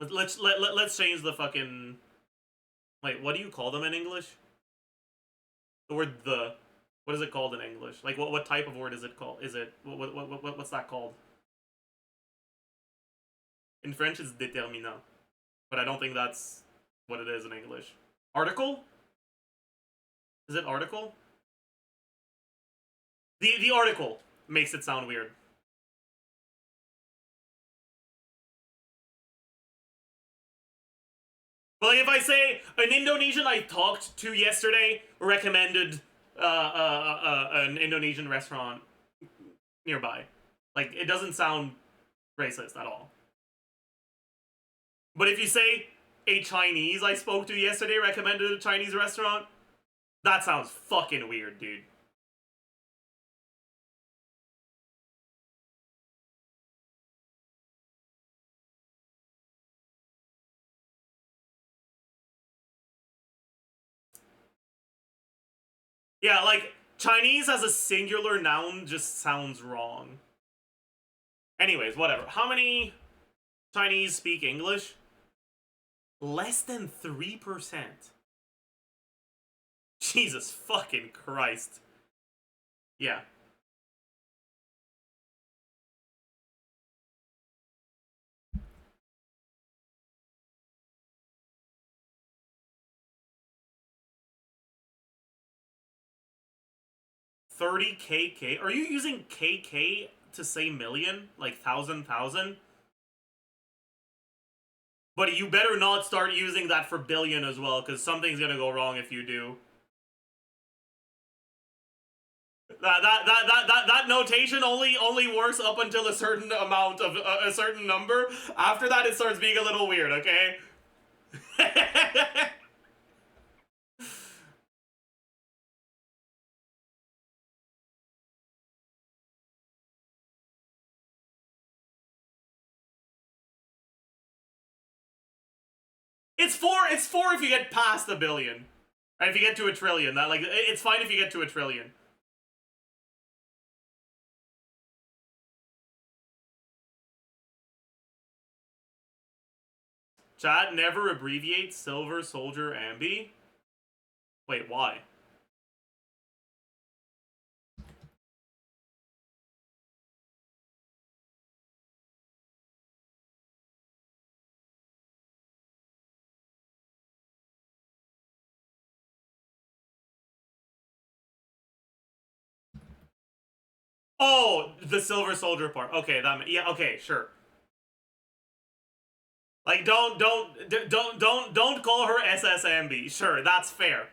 Let's change the fucking... Wait, what do you call them in English? The word the. What is it called in English? Like, what type of word is it called? Is it... What's that called? In French, it's déterminant. But I don't think that's what it is in English. Article? Is it article? The article makes it sound weird. But like if I say an Indonesian I talked to yesterday recommended an Indonesian restaurant nearby, like it doesn't sound racist at all. But if you say a Chinese I spoke to yesterday recommended a Chinese restaurant, that sounds fucking weird, dude. Yeah, like, Chinese as a singular noun just sounds wrong. Anyways, whatever. How many Chinese speak English? Less than 3%. Jesus fucking Christ. Yeah. $30K? Are you using KK to say million? Like thousand? But you better not start using that for billion as well, because something's gonna go wrong if you do. That notation only works up until a certain amount of a certain number. After that, it starts being a little weird. Okay. It's four if you get past a billion. Right? If you get to a trillion, that like it's fine if you get to a trillion. Chat never abbreviates Silver Soldier Ambi. Wait, why? Oh, the Silver Soldier part. Okay, yeah. Okay, sure. Like, don't call her SSMB. Sure, that's fair.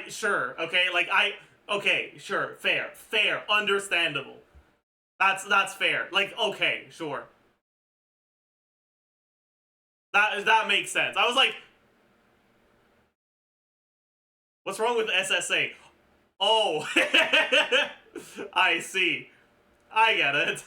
Sure. Okay, like okay, sure, fair, understandable. That's fair. Like, okay, sure. That makes sense. I was like, what's wrong with SSA? Oh, I see. I get it.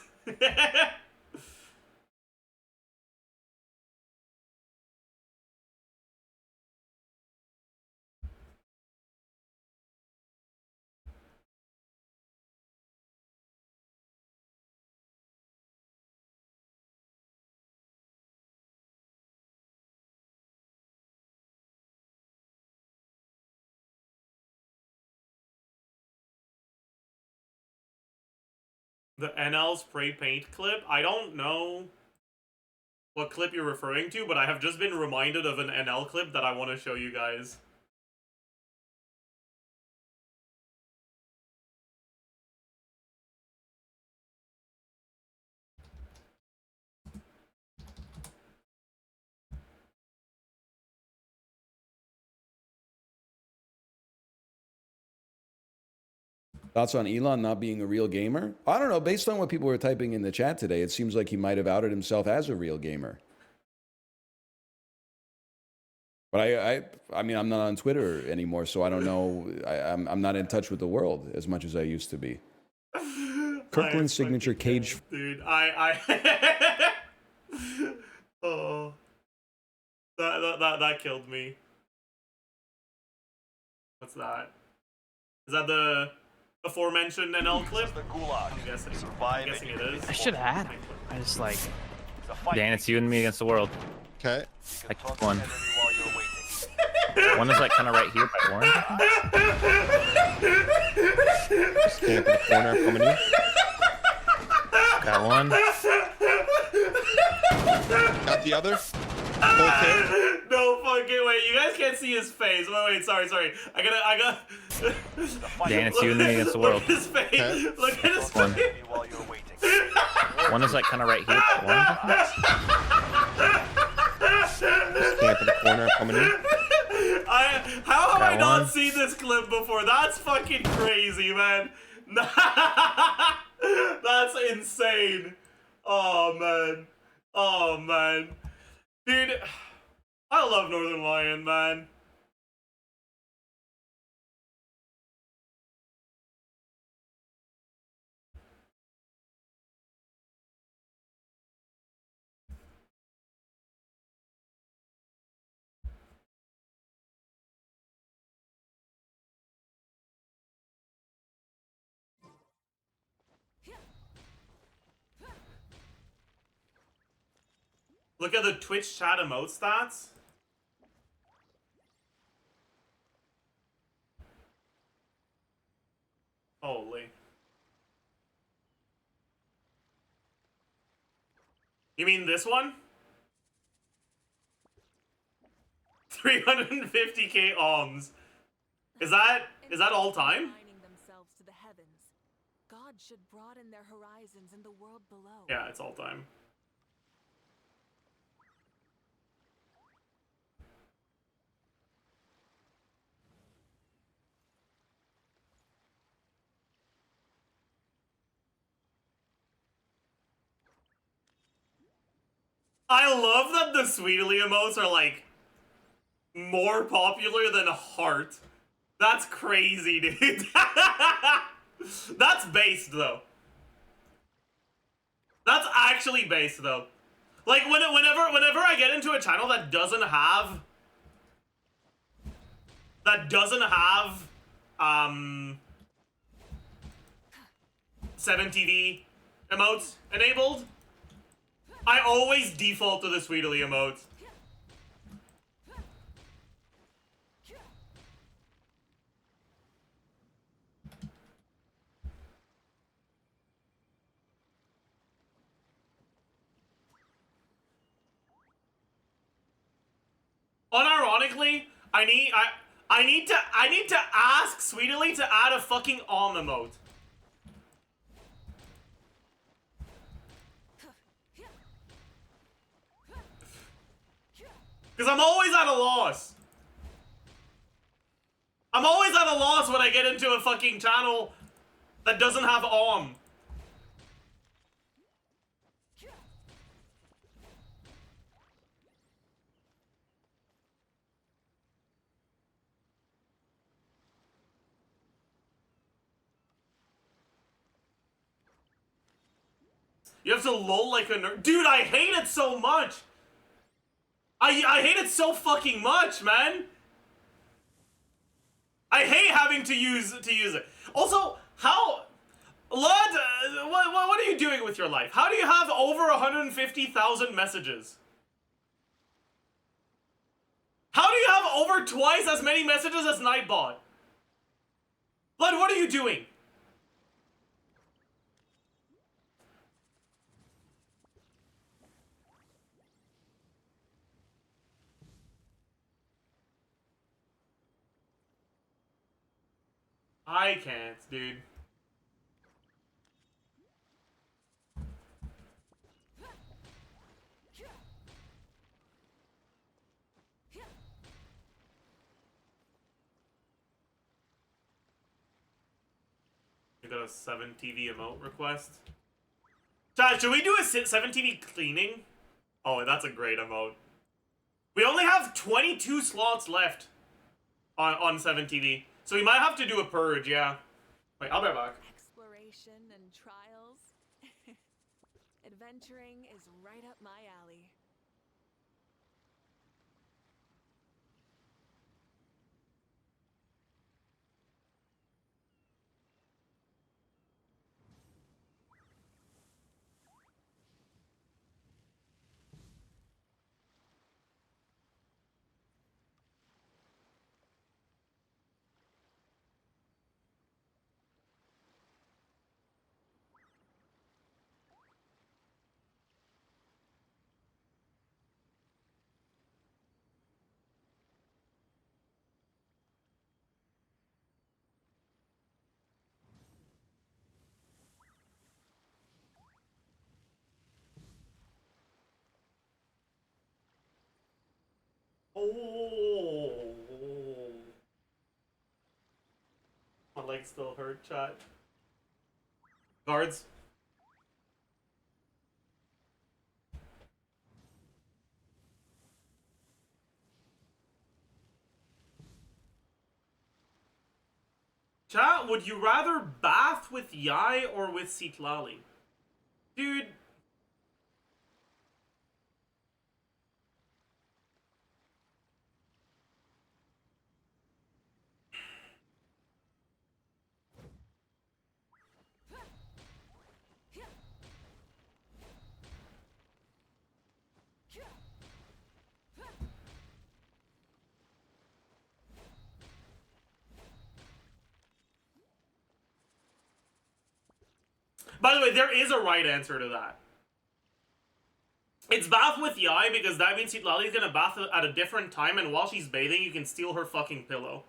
The NL spray paint clip? I don't know what clip you're referring to, but I have just been reminded of an NL clip that I want to show you guys. Thoughts on Elon not being a real gamer? I don't know. Based on what people were typing in the chat today, it seems like he might have outed himself as a real gamer. But I mean, I'm not on Twitter anymore, so I don't know. I'm not in touch with the world as much as I used to be. Kirkland's signature cage. Dude, oh, that killed me. What's that? Is that the aforementioned NL clip? I'm guessing it is. I should have had him. I just like, Dan, it's you and me against the world. Okay. I took one. One is like kind of right here by orange. Stand up in the corner, coming in. Got one. Got the other. Okay. No fucking wait, you guys can't see his face. Wait, sorry. I got. Dan, it's you and me against the world. Look at his face. Okay. Look at his One. face. One is like kind of right here by orange. Stand up in the corner, coming in. How have I Got not one. seen this clip before? That's fucking crazy, man. That's insane. Oh man. Dude, I love Northern Lion, man. Look at the Twitch chat emote stats. Holy. You mean this one? 350k ohms. Is that all time? Confining themselves to the heavens, God should broaden their horizons in the world below. Yeah, it's all time. I love that the Sweetly emotes are like more popular than Heart. That's crazy, dude. That's based though. That's actually based though. Like whenever I get into a channel that doesn't have 7TV emotes enabled, I always default to the Sweetly emotes. Unironically, I need to ask Sweetly to add a fucking emote. Because I'm always at a loss. I'm always at a loss when I get into a fucking channel that doesn't have OM. You have to lol like a nerd. Dude, I hate it so much. I hate it so fucking much, man. I hate having to use it. Also, how... Lud, what are you doing with your life? How do you have over 150,000 messages? How do you have over twice as many messages as Nightbot? Lud, what are you doing? I can't, dude. You got a 7TV emote request? Chat, should we do a 7TV cleaning? Oh, that's a great emote. We only have 22 slots left on 7TV. So we might have to do a purge, yeah. Wait, I'll be back. Exploration and trials. Adventuring is right up my alley. Oh. My legs still hurt, chat. Guards. Chat, would you rather bath with Yai or with Sitlali? Dude. By the way, there is a right answer to that. It's bath with Yai because that means Citlali's gonna bath at a different time, and while she's bathing, you can steal her fucking pillow.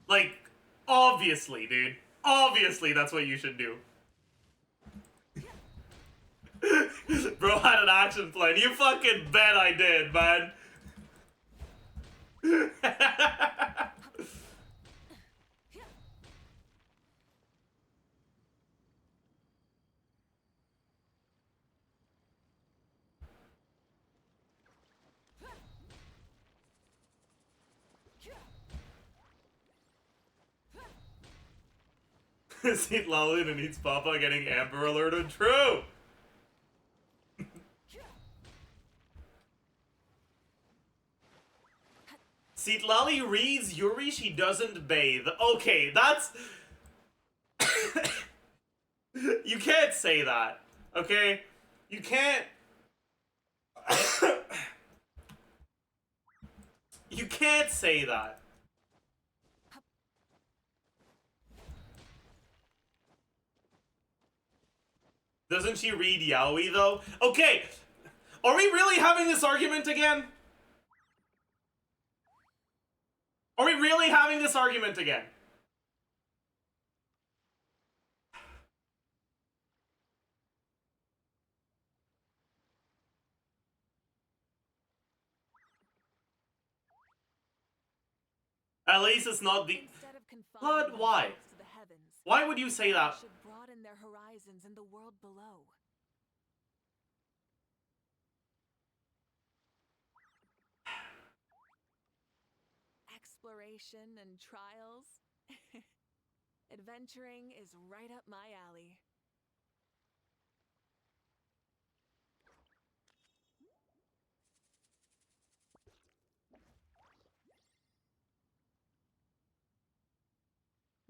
Like, obviously, dude. Obviously, that's what you should do. Bro had an action plan. You fucking bet I did, man. See Lalin and eats Papa getting Amber alerted. True! Citlali reads Yuri, she doesn't bathe. Okay, that's... You can't say that, okay? You can't... You can't say that. Doesn't she read yaoi, though? Okay, are we really having this argument again? Are we really having this argument again? At least it's not the... Instead of confining Blood, why? themselves to the heavens, Why would you say that? they should broaden their horizons in the world below. Exploration and trials. Adventuring is right up my alley.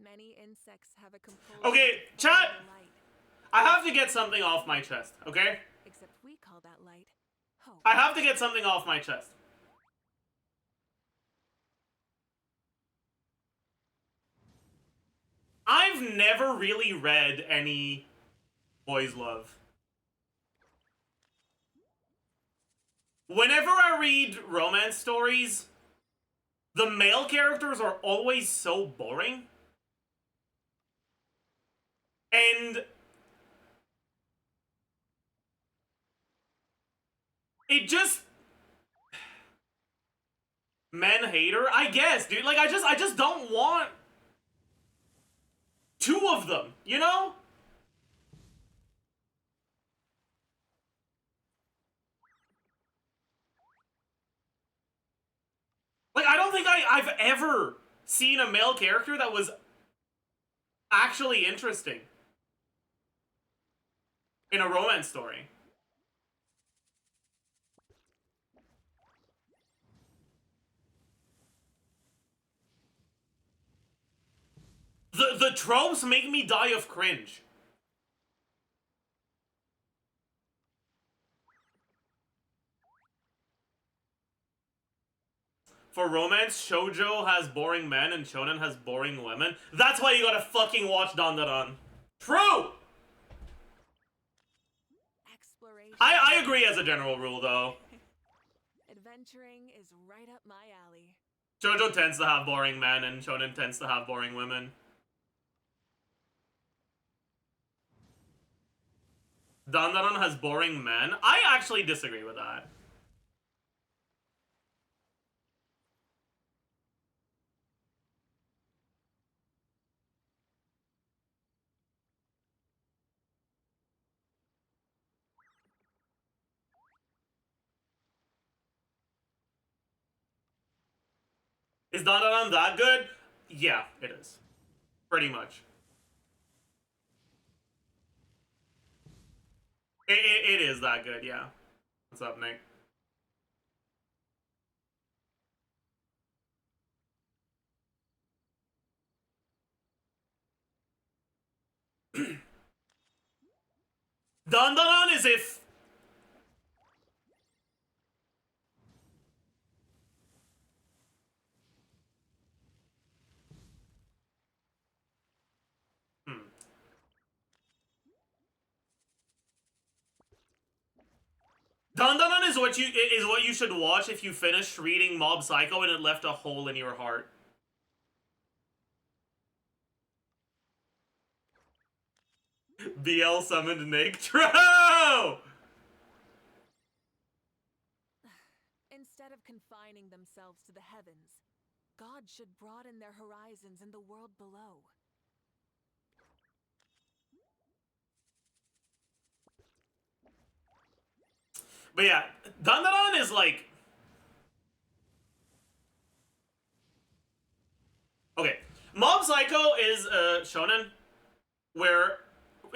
Many insects have a compulsion Okay, to follow chat! the light, I have to get something off my chest, okay? except we call that light hope. I have to get something off my chest. I've never really read any boys' love. Whenever I read romance stories, the male characters are always so boring. And it just... Men hater? I guess, dude. Like, I just don't want two of them, you know? Like, I don't think I've ever seen a male character that was actually interesting in a romance story. The tropes make me die of cringe. For romance, shoujo has boring men and shonen has boring women. That's why you gotta fucking watch Dandadan. True! Exploration. I agree as a general rule, though. Adventuring is right up my alley. Shoujo tends to have boring men and shonen tends to have boring women. Dandadan has boring men? I actually disagree with that. Is Dandadan that good? Yeah, it is. Pretty much. It is that good, yeah. What's up, Nick? Dandadan is if... Dandadan is what you should watch if you finished reading Mob Psycho and it left a hole in your heart. BL summoned Nick. True! Instead of confining themselves to the heavens, God should broaden their horizons in the world below. But yeah, Dandadan is like... Okay, Mob Psycho is a shonen where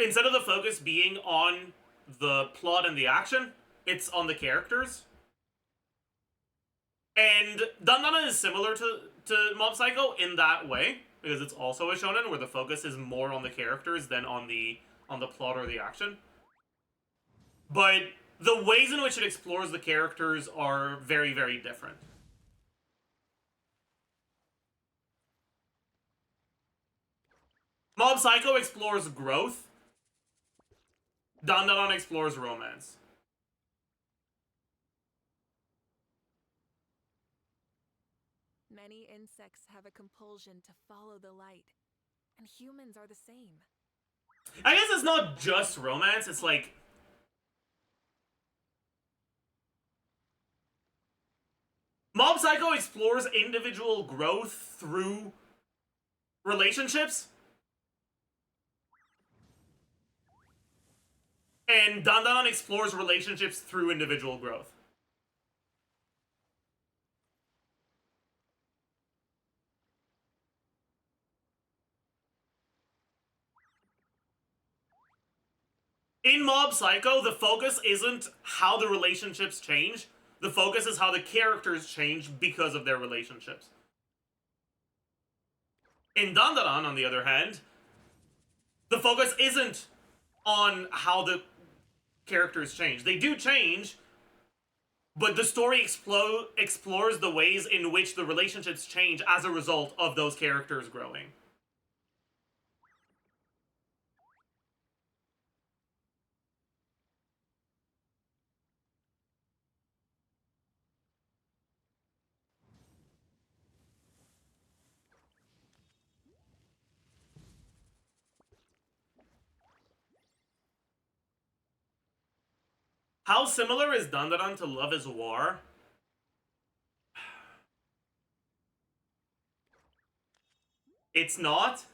instead of the focus being on the plot and the action, it's on the characters. And Dandadan is similar to Mob Psycho in that way, because it's also a shonen where the focus is more on the characters than on the plot or the action. But the ways in which it explores the characters are very, very different. Mob Psycho explores growth. Dandadan explores romance. Many insects have a compulsion to follow the light, and humans are the same. I guess it's not just romance, it's like... Mob Psycho explores individual growth through relationships. And Dandadan explores relationships through individual growth. In Mob Psycho, the focus isn't how the relationships change. The focus is how the characters change because of their relationships. In Dandadan, on the other hand, the focus isn't on how the characters change. They do change, but the story explores the ways in which the relationships change as a result of those characters growing. How similar is Dandadan to Love is War? It's not.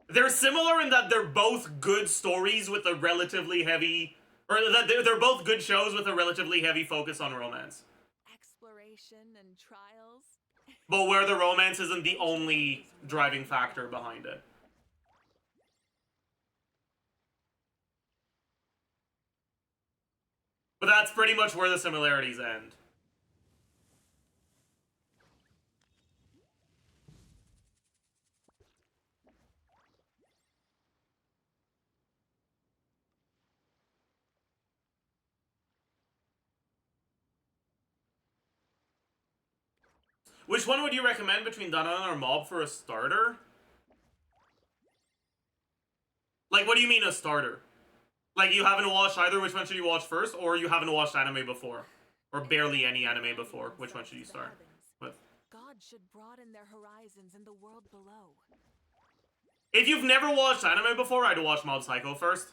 They're similar in that they're both good stories with a relatively heavy... Or that they're both good shows with a relatively heavy focus on romance. Exploration and trials. But where the romance isn't the only driving factor behind it. But that's pretty much where the similarities end. Which one would you recommend between Dandadan or Mob for a starter? Like, what do you mean a starter? Like, you haven't watched either, which one should you watch first? Or you haven't watched anime before? Or barely any anime before? Which one should you start with? God should broaden their horizons in the world below. If you've never watched anime before, I'd watch Mob Psycho first.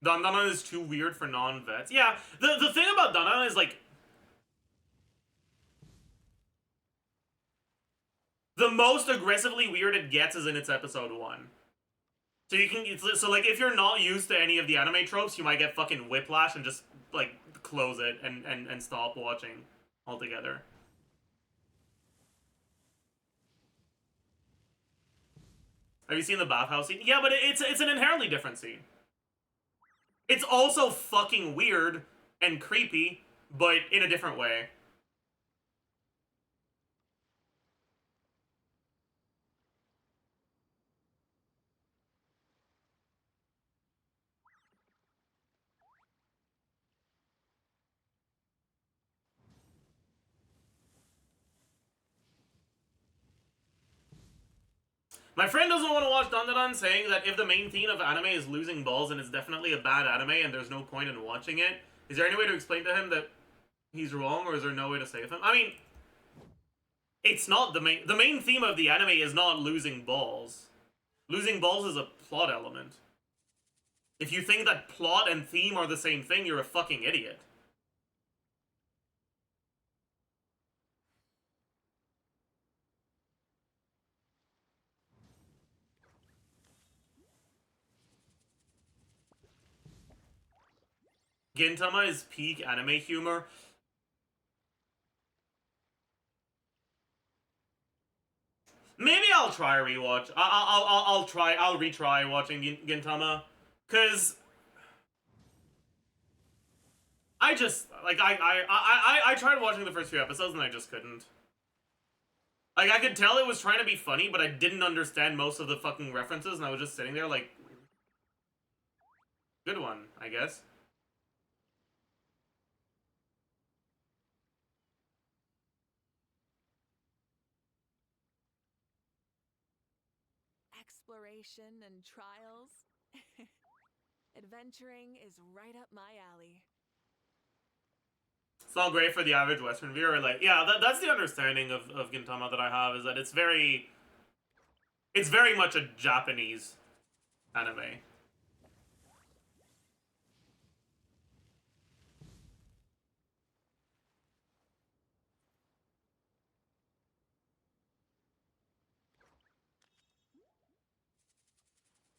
Dandadan is too weird for non-vets. Yeah, the thing about Dandadan is, like... The most aggressively weird it gets is in its episode 1. So you can... So, like, if you're not used to any of the anime tropes, you might get fucking whiplash and just, like, close it and stop watching altogether. Have you seen the bathhouse scene? Yeah, but it's an inherently different scene. It's also fucking weird and creepy, but in a different way. My friend doesn't want to watch Dandadan, saying that if the main theme of anime is losing balls and it's definitely a bad anime and there's no point in watching it, is there any way to explain to him that he's wrong, or is there no way to save him? I mean, it's not the main theme of the anime is not losing balls. Losing balls is a plot element. If you think that plot and theme are the same thing, you're a fucking idiot. Gintama is peak anime humor. Maybe I'll try a rewatch. I'll retry watching Gintama, cause I just like I tried watching the first few episodes and I just couldn't. Like, I could tell it was trying to be funny, but I didn't understand most of the fucking references, and I was just sitting there like, good one, I guess. Exploration and trials. Adventuring is right up my alley. It's not great for the average Western viewer. Like, yeah, that's the understanding of Gintama that I have, is that it's very much a Japanese anime.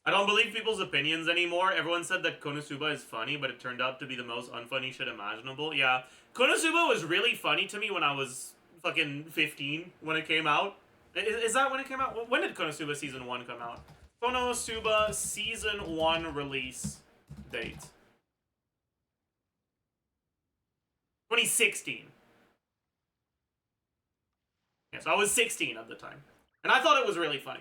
I don't believe people's opinions anymore. Everyone said that Konosuba is funny, but it turned out to be the most unfunny shit imaginable. Yeah, Konosuba was really funny to me when I was fucking 15 when it came out. Is that when it came out? When did Konosuba Season 1 come out? Konosuba Season 1 release date. 2016. Yeah, so I was 16 at the time. And I thought it was really funny.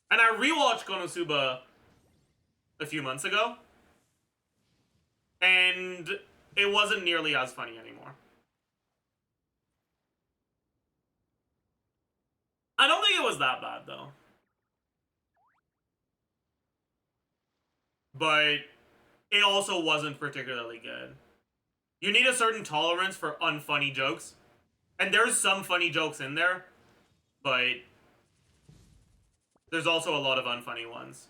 And I rewatched Konosuba a few months ago, and it wasn't nearly as funny anymore. I don't think it was that bad, though. But it also wasn't particularly good. You need a certain tolerance for unfunny jokes, and there's some funny jokes in there, but there's also a lot of unfunny ones.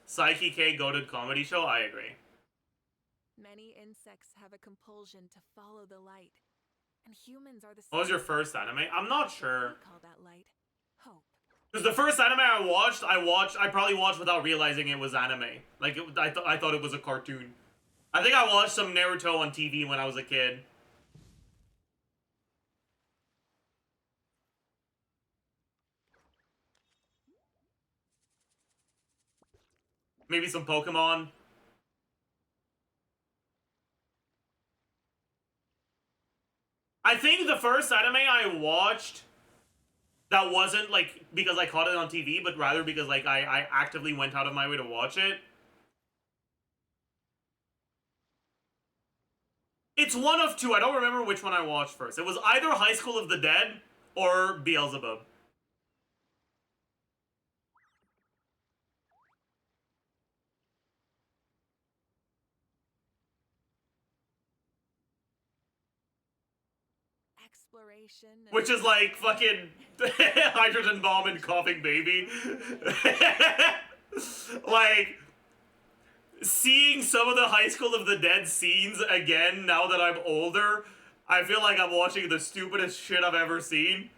Psyche K goated comedy show? I agree. Many insects have a compulsion to follow the light, and humans are the same. What was your first anime? I'm not sure. We call that light hope. Because the first anime I probably watched without realizing it was anime. Like, I thought it was a cartoon. I think I watched some Naruto on TV when I was a kid. Maybe some Pokemon. I think the first anime I watched that wasn't, like, because I caught it on TV, but rather because, like, I actively went out of my way to watch it. It's one of two. I don't remember which one I watched first. It was either High School of the Dead or Beelzebub. Exploration. Which is like fucking hydrogen bomb and coughing baby. Like, seeing some of the High School of the Dead scenes again now that I'm older, I feel like I'm watching the stupidest shit I've ever seen.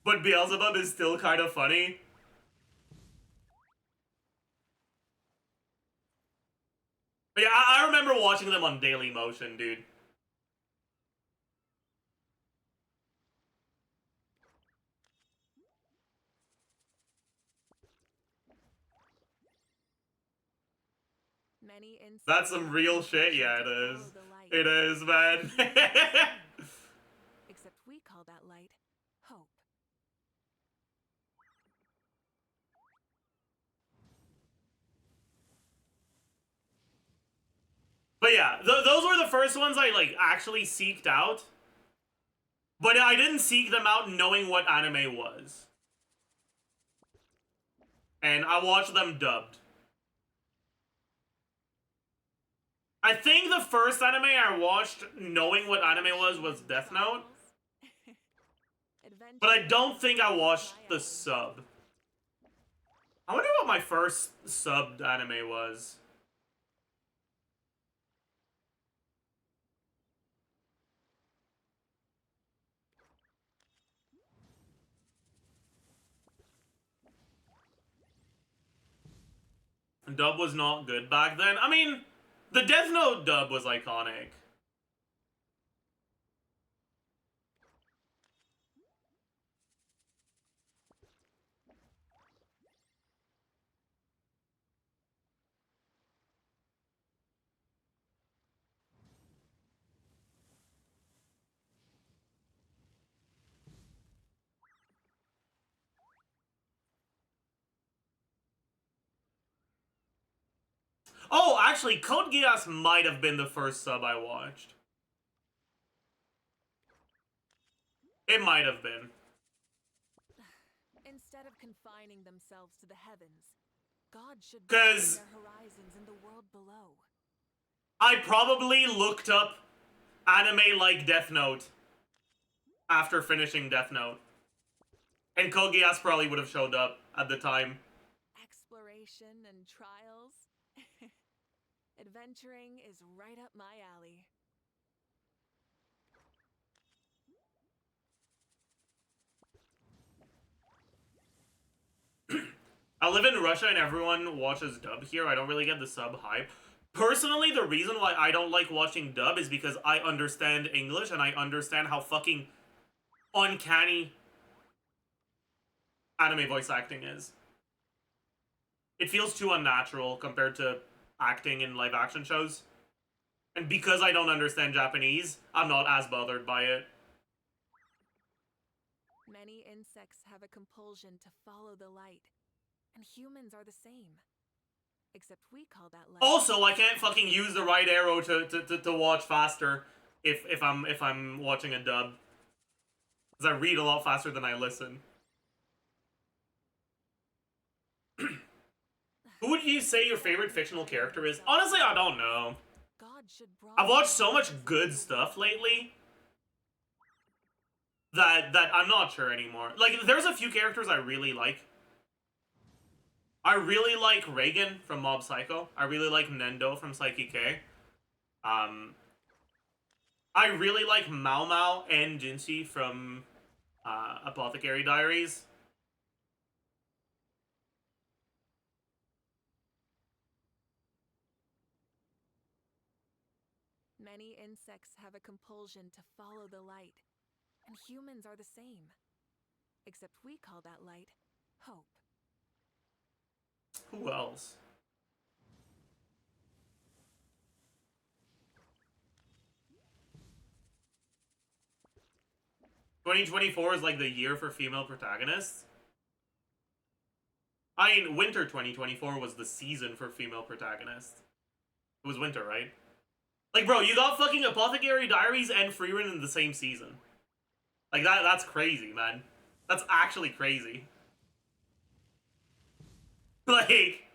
But Beelzebub is still kind of funny. But yeah, I remember watching them on Daily Motion, dude. Many insects. That's some real shit. Yeah, it is. Follow the light. It is, man. Except we call that light hope. But yeah, those were the first ones I like actually seeked out. But I didn't seek them out knowing what anime was. And I watched them dubbed. I think the first anime I watched knowing what anime was Death Note. But I don't think I watched the sub. I wonder what my first subbed anime was. Dub was not good back then. I mean, the Death Note dub was iconic. Oh, actually, Code Geass might have been the first sub I watched. It might have been. Instead of confining themselves to the heavens, God should Because their horizons in the world below. I probably looked up anime like Death Note after finishing Death Note. And Code Geass probably would have showed up at the time. Exploration and trials. Adventuring is right up my alley. I live in Russia and everyone watches dub here. I don't really get the sub hype. Personally, the reason why I don't like watching dub is because I understand English and I understand how fucking uncanny anime voice acting is. It feels too unnatural compared to acting in live action shows. And because I don't understand Japanese, I'm not as bothered by it. Many insects have a compulsion to follow the light, and humans are the same. Except we call that light. Also, I can't fucking use the right arrow to watch faster if I'm watching a dub. Because I read a lot faster than I listen. Who would you say your favorite fictional character is? Honestly, I don't know. God should I've watched so much good stuff lately that I'm not sure anymore. Like, there's a few characters I really like. I really like Reagan from Mob Psycho. I really like Nendo from Psyche K. I really like Mao Mao and Jinxie from Apothecary Diaries. Many insects have a compulsion to follow the light, and humans are the same. Except we call that light hope. Who else? "2024 is like the year for female protagonists." I mean, winter 2024 was the season for female protagonists. It was winter, right? Like, bro, you got fucking Apothecary Diaries and Freerun in the same season. Like, that's crazy, man. That's actually crazy. Like...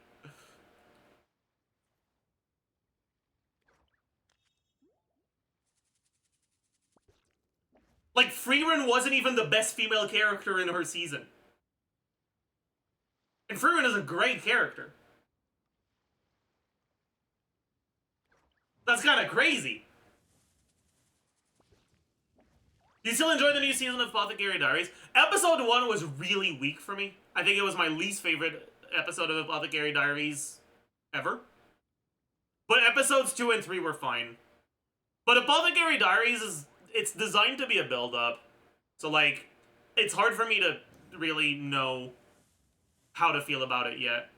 Like, Freerun wasn't even the best female character in her season. And Freerun is a great character. That's kind of crazy. Do you still enjoy the new season of Apothecary Diaries? Episode 1 was really weak for me. I think it was my least favorite episode of Apothecary Diaries ever. But episodes 2 and 3 were fine. But Apothecary Diaries it's designed to be a build-up. So, like, it's hard for me to really know how to feel about it yet.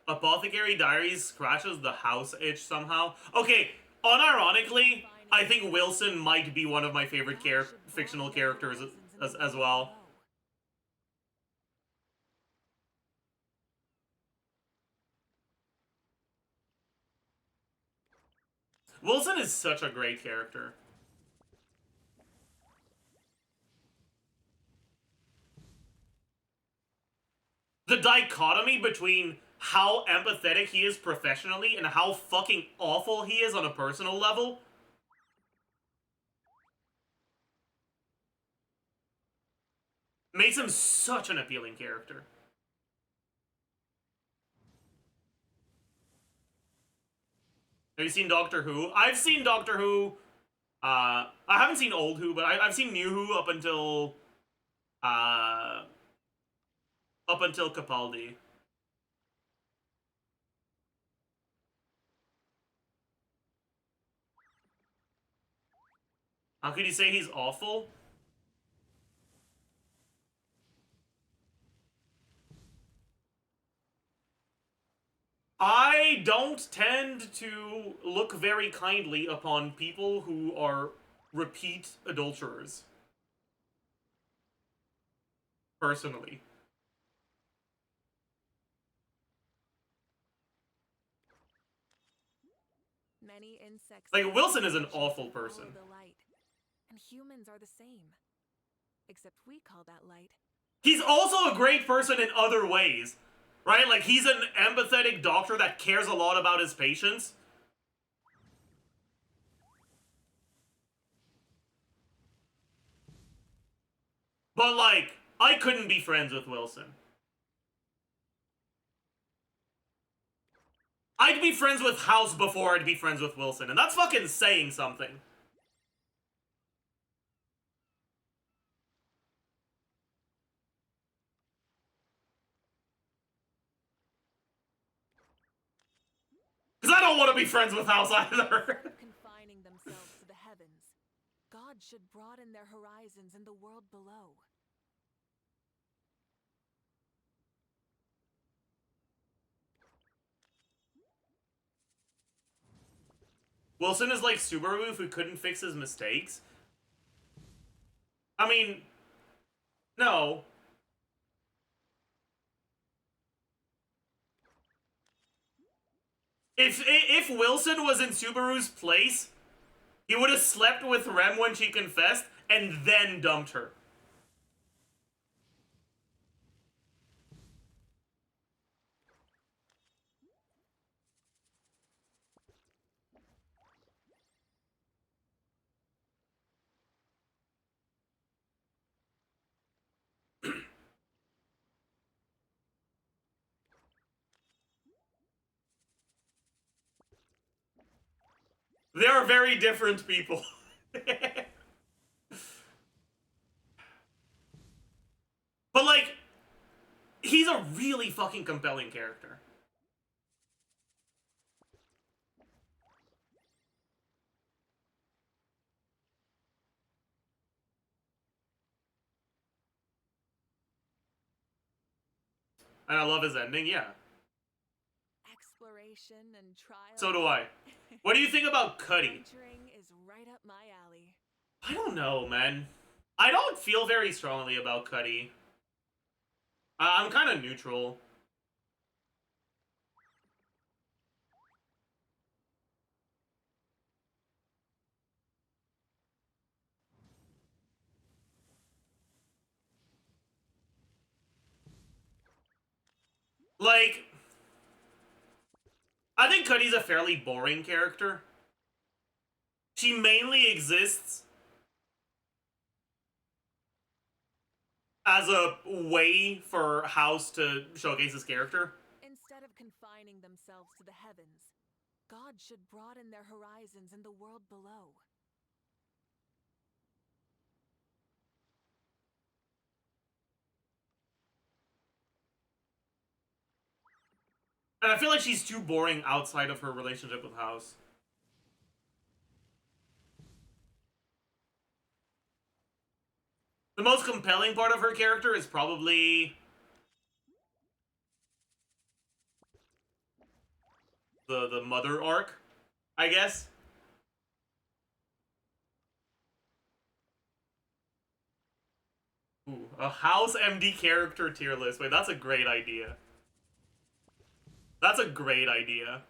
Apothecary Diaries scratches the house itch somehow. Okay, unironically, I think Wilson might be one of my favorite fictional characters as well. Wilson is such a great character. The dichotomy between how empathetic he is professionally and how fucking awful he is on a personal level makes him such an appealing character. Have you seen Doctor Who? I've seen Doctor Who. I haven't seen Old Who, but I've seen New Who up until Capaldi. How could you say he's awful? I don't tend to look very kindly upon people who are repeat adulterers. Personally. Many insects Like, have Wilson is an compulsion to awful follow person. the light, and humans are the same. Except we call that light. He's also a great person in other ways. Right? Like, he's an empathetic doctor that cares a lot about his patients. But, like, I couldn't be friends with Wilson. I'd be friends with House before I'd be friends with Wilson, and that's fucking saying something. Because I don't want to be friends with House either. Confining themselves to the heavens, God should broaden their horizons in the world below. Wilson is like Subaru who couldn't fix his mistakes. I mean, no. If Wilson was in Subaru's place, he would have slept with Rem when she confessed and then dumped her. They are very different people. But, like, he's a really fucking compelling character. And I love his ending, yeah. Exploration and trial. So do I. What do you think about Cuddy? Adventuring is right up my alley. I don't know, man. I don't feel very strongly about Cuddy. I'm kind of neutral. Like, I think Cuddy's a fairly boring character. She mainly exists as a way for House to showcase his character. Instead of confining themselves to the heavens, God should broaden their horizons in the world below. And I feel like she's too boring outside of her relationship with House. The most compelling part of her character is probably the mother arc, I guess. Ooh, a House MD character tier list. Wait, that's a great idea. That's a great idea.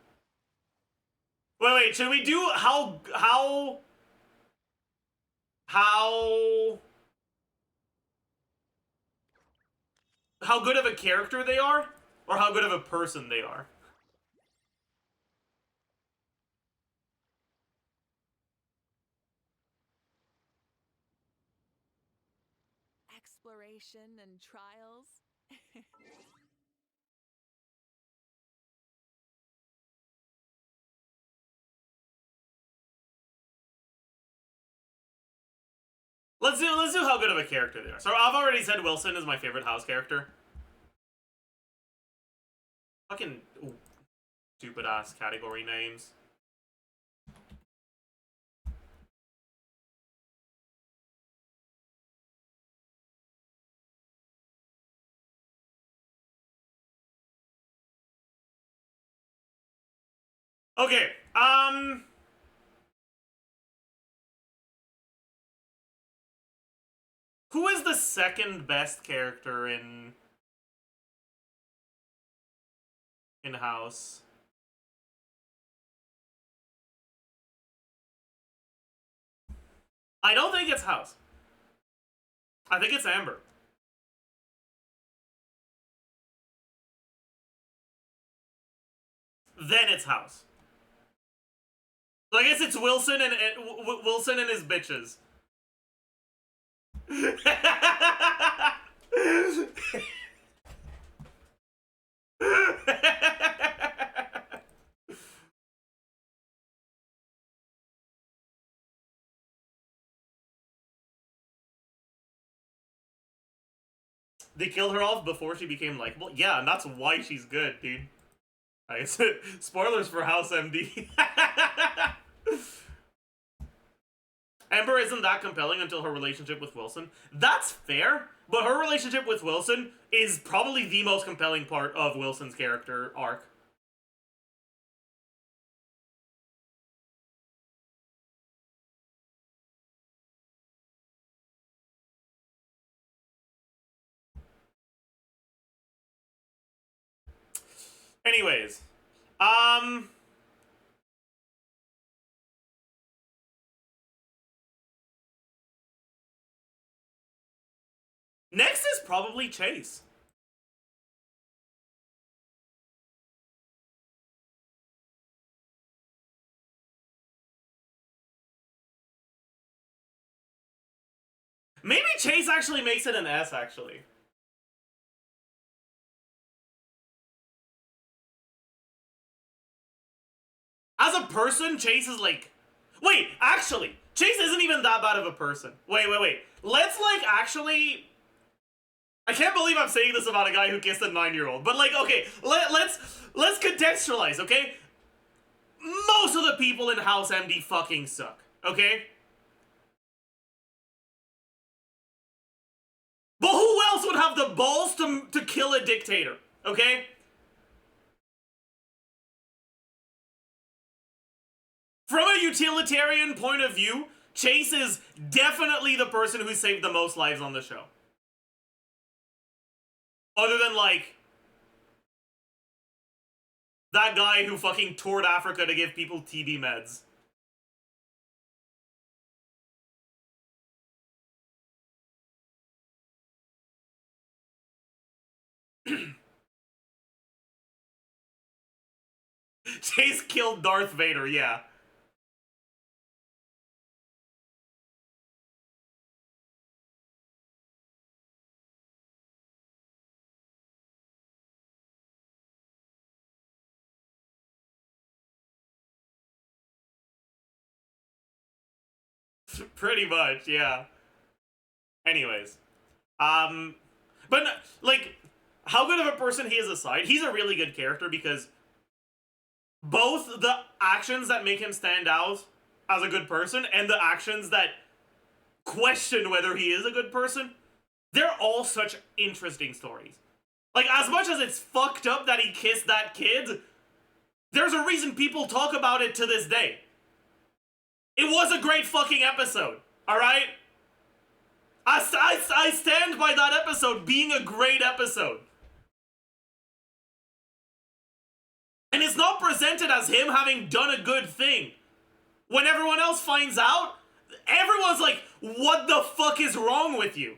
Wait, should we do how good of a character they are? Or how good of a person they are? Exploration and trials. Let's do how good of a character they are. So I've already said Wilson is my favorite House character. Fucking stupid ass category names. Okay, who is the second best character in House? I don't think it's House. I think it's Amber. Then it's House. So I guess it's Wilson and Wilson and his bitches. They killed her off before she became likable? Yeah, and that's why she's good, dude. I guess spoilers for House MD. Amber isn't that compelling until her relationship with Wilson. That's fair, but her relationship with Wilson is probably the most compelling part of Wilson's character arc. Anyways, next is probably Chase. Maybe Chase actually makes it an S, actually. As a person, Chase is like... Wait, actually, Chase isn't even that bad of a person. Wait. Let's, like, actually... I can't believe I'm saying this about a guy who kissed a 9-year-old. But, like, okay, let's contextualize, okay? Most of the people in House MD fucking suck, okay? But who else would have the balls to kill a dictator, okay? From a utilitarian point of view, Chase is definitely the person who saved the most lives on the show. Other than, like, that guy who fucking toured Africa to give people TB meds. Chase killed Darth Vader, yeah. Pretty much, yeah. Anyways. But, like, how good of a person he is aside, he's a really good character because both the actions that make him stand out as a good person and the actions that question whether he is a good person, they're all such interesting stories. Like, as much as it's fucked up that he kissed that kid, there's a reason people talk about it to this day. It was a great fucking episode, alright? I stand by that episode being a great episode. And it's not presented as him having done a good thing. When everyone else finds out, everyone's like, what the fuck is wrong with you?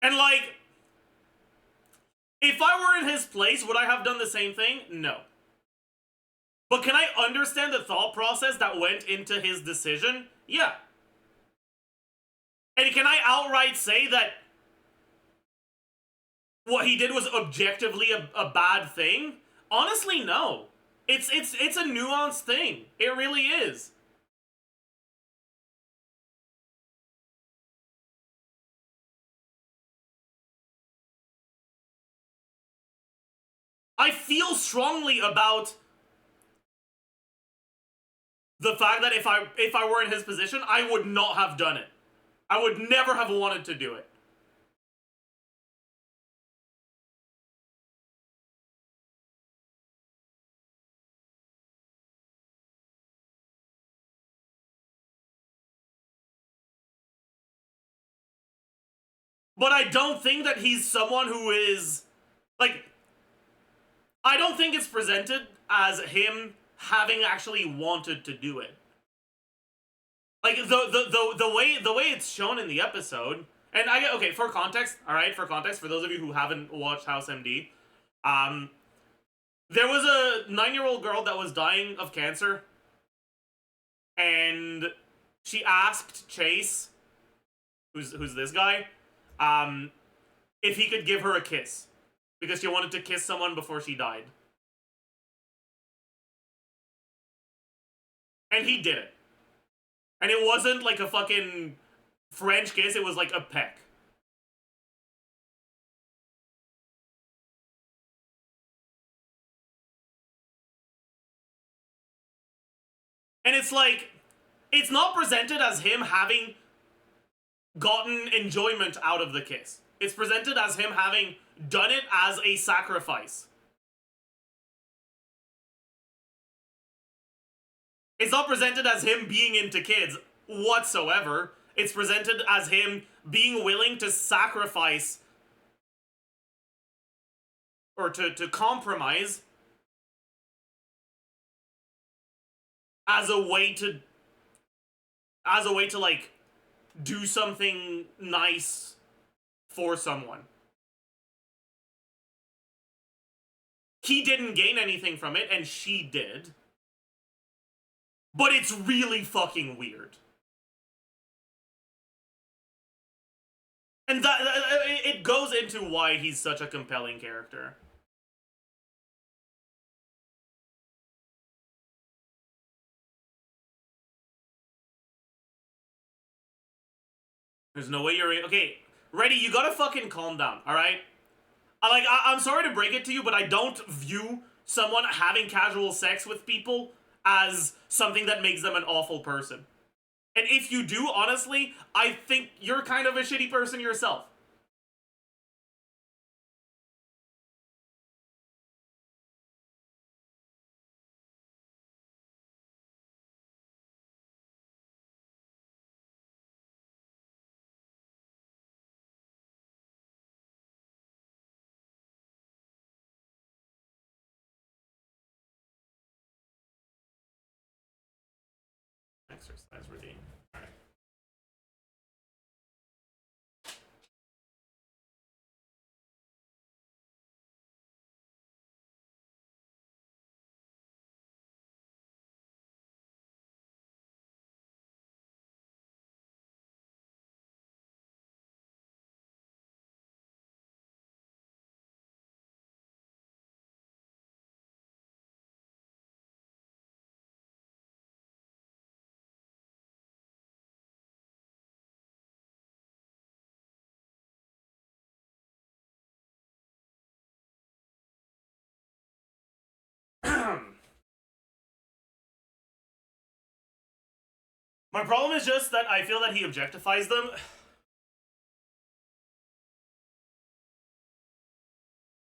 And like, if I were in his place, would I have done the same thing? No. But can I understand the thought process that went into his decision? Yeah. And can I outright say that what he did was objectively a bad thing? Honestly, no. It's a nuanced thing. It really is. I feel strongly about the fact that if I were in his position, I would not have done it. I would never have wanted to do it. But I don't think that he's someone who is, like, I don't think it's presented as him having actually wanted to do it. Like, the way it's shown in the episode, and okay, for context, alright, for those of you who haven't watched House MD, there was a 9-year-old girl that was dying of cancer, and she asked Chase, who's this guy, if he could give her a kiss, because she wanted to kiss someone before she died. And he did it. And it wasn't like a fucking French kiss, it was like a peck. And it's like, it's not presented as him having gotten enjoyment out of the kiss. It's presented as him having done it as a sacrifice. It's not presented as him being into kids whatsoever. It's presented as him being willing to sacrifice or to compromise as a way to like do something nice for someone. He didn't gain anything from it, and she did. But it's really fucking weird. And that it goes into why he's such a compelling character. There's no way you're... Okay, Reddy, you gotta fucking calm down, alright? I'm sorry to break it to you, but I don't view someone having casual sex with people as something that makes them an awful person. And if you do, honestly, I think you're kind of a shitty person yourself. Exercise routine. Alright. My problem is just that I feel that he objectifies them.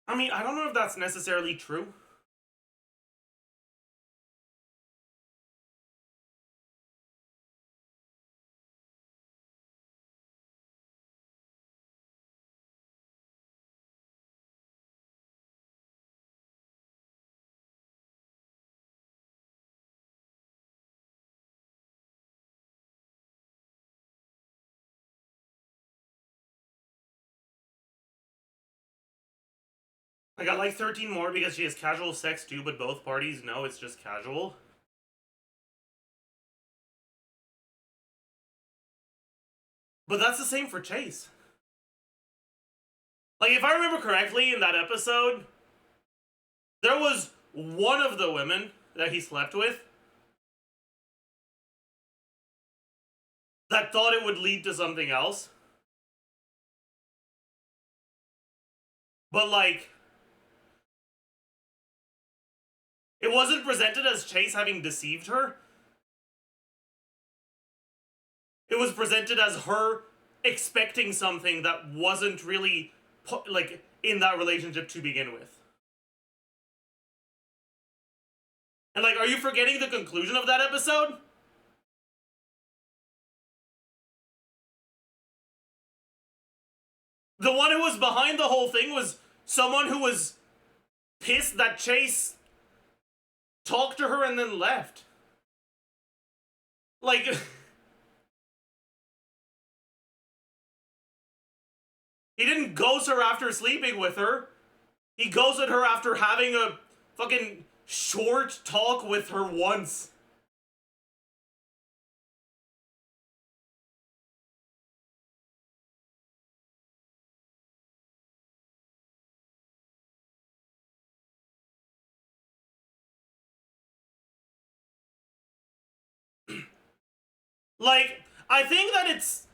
I mean, I don't know if that's necessarily true. I got like 13 more because she has casual sex too, but both parties know it's just casual. But that's the same for Chase. Like, if I remember correctly in that episode, there was one of the women that he slept with that thought it would lead to something else. But, like, it wasn't presented as Chase having deceived her. It was presented as her expecting something that wasn't really, like, in that relationship to begin with. And, like, are you forgetting the conclusion of that episode? The one who was behind the whole thing was someone who was pissed that Chase talked to her and then left. Like, he didn't ghost her after sleeping with her. He ghosted her after having a fucking short talk with her once. Like, I think that it's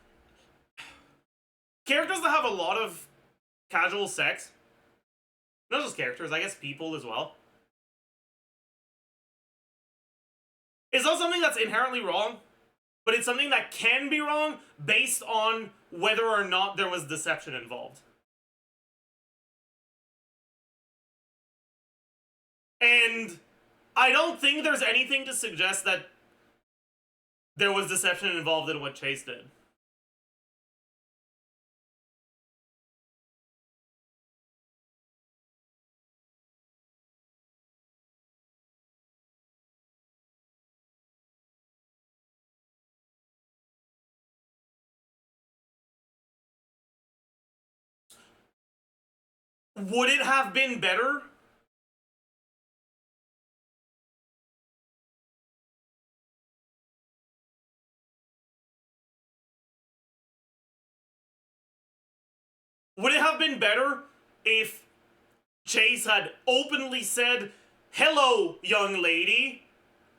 characters that have a lot of casual sex, not just characters, I guess people as well. It's not something that's inherently wrong, but it's something that can be wrong based on whether or not there was deception involved. And I don't think there's anything to suggest that there was deception involved in what Chase did. Would it have been better? Would it have been better if Chase had openly said, "Hello, young lady.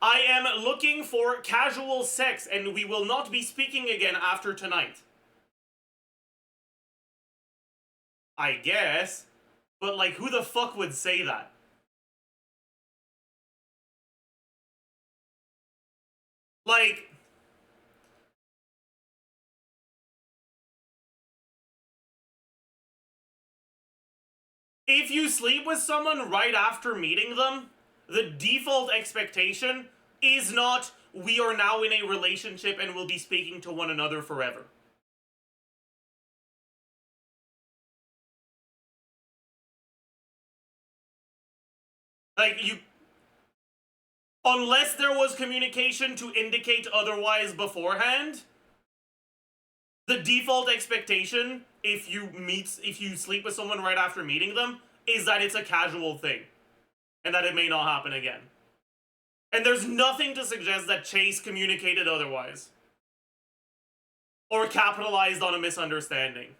I am looking for casual sex and we will not be speaking again after tonight"? I guess. But, like, who the fuck would say that? Like, if you sleep with someone right after meeting them, the default expectation is not, we are now in a relationship and will be speaking to one another forever. Like, unless there was communication to indicate otherwise beforehand, the default expectation, if you sleep with someone right after meeting them, is that it's a casual thing. And that it may not happen again. And there's nothing to suggest that Chase communicated otherwise. Or capitalized on a misunderstanding.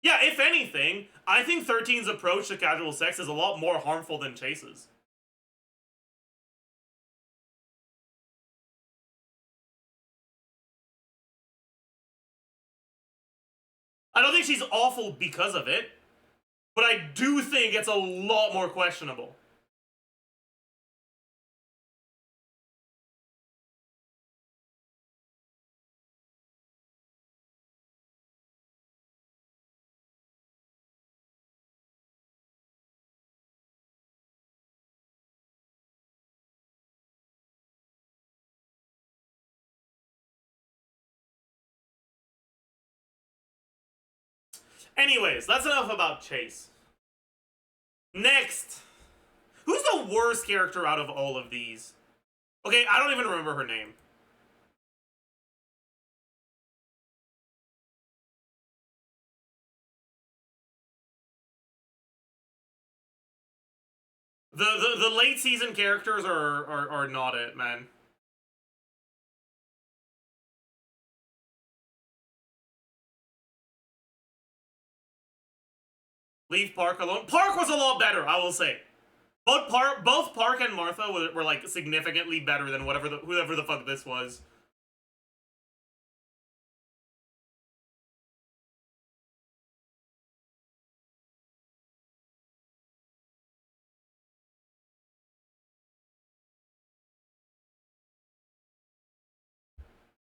Yeah, if anything, I think 13's approach to casual sex is a lot more harmful than Chase's. I don't think she's awful because of it. but I do think it's a lot more questionable. Anyways, that's enough about Chase. Next. Who's the worst character out of all of these? Okay, I don't even remember her name. The late season characters are not it, man. Leave Park alone. Park was a lot better, I will say. Both Park and Martha were like significantly better than whoever the fuck this was.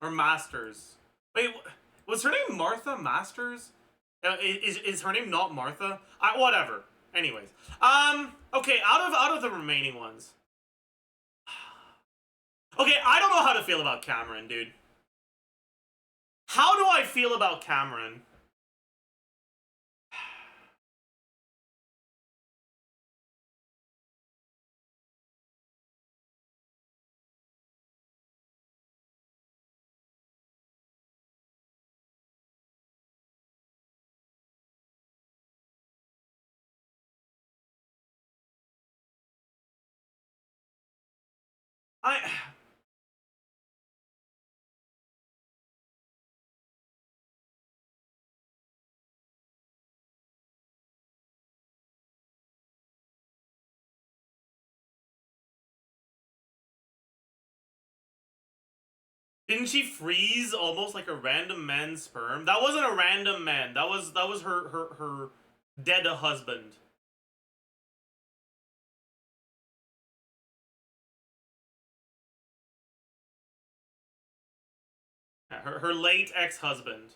Or Masters. Wait, was her name Martha Masters? Is her name not Martha? Whatever. Anyways, okay. Out of the remaining ones, okay. I don't know how to feel about Cameron, dude. How do I feel about Cameron? Didn't she freeze almost like a random man's sperm? That wasn't a random man. That was her dead husband. Yeah, her late ex-husband.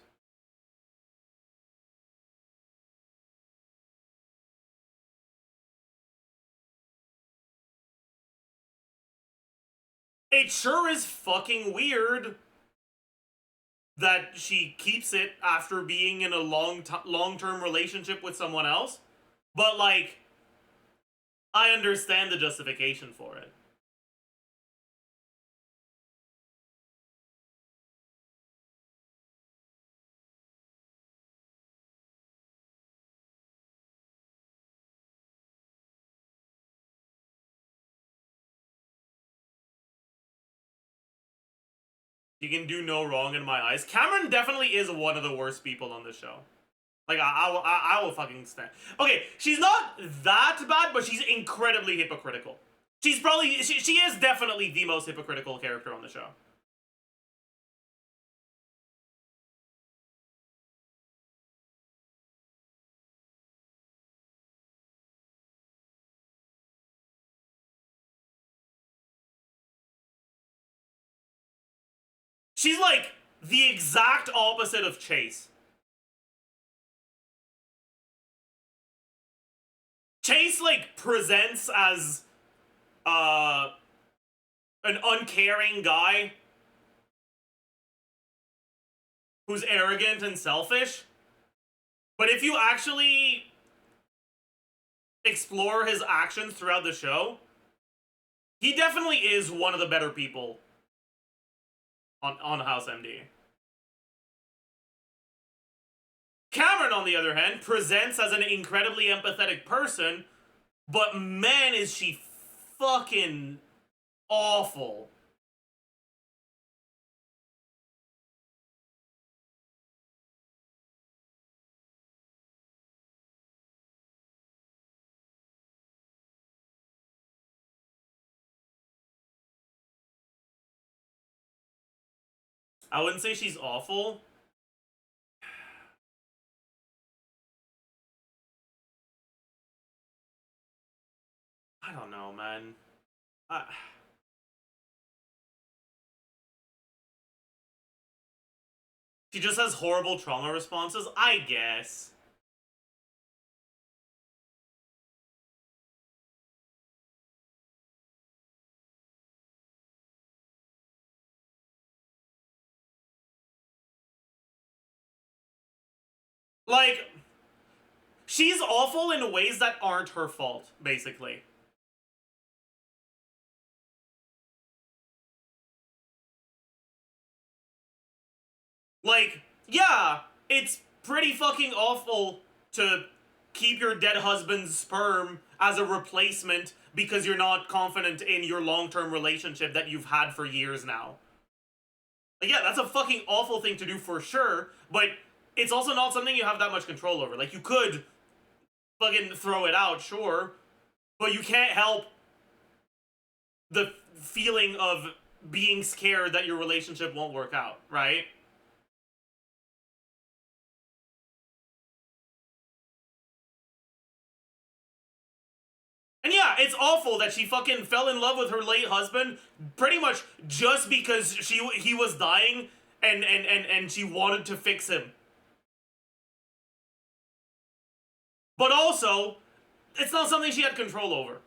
It sure is fucking weird that she keeps it after being in a long-term relationship with someone else. But, like, I understand the justification for it. You can do no wrong in my eyes. Cameron definitely is one of the worst people on the show. Like, I will fucking stand. Okay, she's not that bad, but she's incredibly hypocritical. She's probably, she is definitely the most hypocritical character on the show. She's like the exact opposite of Chase. Chase, like, presents as an uncaring guy who's arrogant and selfish. But if you actually explore his actions throughout the show, he definitely is one of the better people on House MD. Cameron, on the other hand, presents as an incredibly empathetic person, but man, is she fucking awful. I wouldn't say she's awful. don't know, man. She just has horrible trauma responses, I guess. Like, she's awful in ways that aren't her fault, basically. Like, yeah, it's pretty fucking awful to keep your dead husband's sperm as a replacement because you're not confident in your long-term relationship that you've had for years now. Like, yeah, that's a fucking awful thing to do for sure, but it's also not something you have that much control over. Like, you could fucking throw it out, sure, but you can't help the feeling of being scared that your relationship won't work out, right? And yeah, it's awful that she fucking fell in love with her late husband pretty much just because he was dying and she wanted to fix him. But also, it's not something she had control over.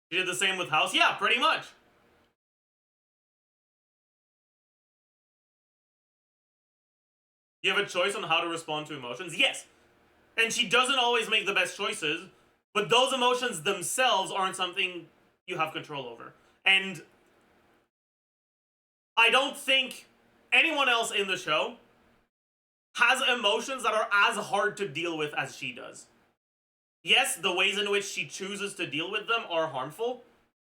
She did the same with House? Yeah, pretty much. You have a choice on how to respond to emotions? Yes. And she doesn't always make the best choices, but those emotions themselves aren't something you have control over. And I don't think anyone else in the show has emotions that are as hard to deal with as she does. Yes, the ways in which she chooses to deal with them are harmful,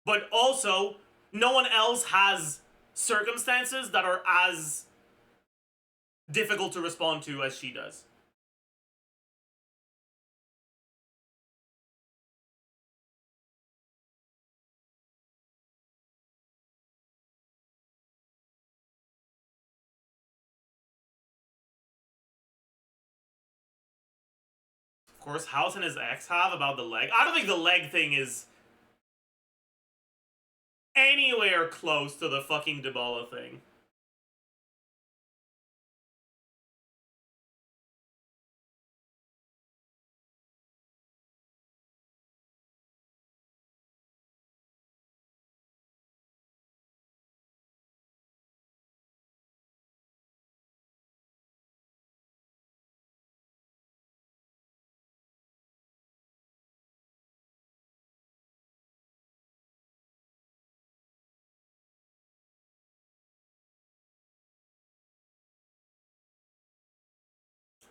but also, no one else has circumstances that are as difficult to respond to as she does. Of course, House and his ex have about the leg. I don't think the leg thing is anywhere close to the fucking Dybala thing.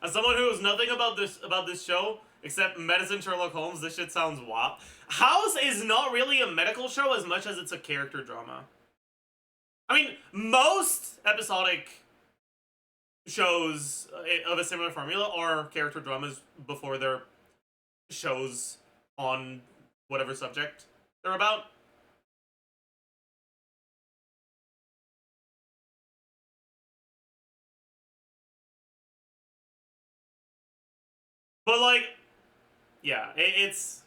As someone who knows nothing about this show except medicine Sherlock Holmes, this shit sounds wop. House is not really a medical show as much as it's a character drama. I mean, most episodic shows of a similar formula are character dramas before they're shows on whatever subject they're about. But like, yeah, it's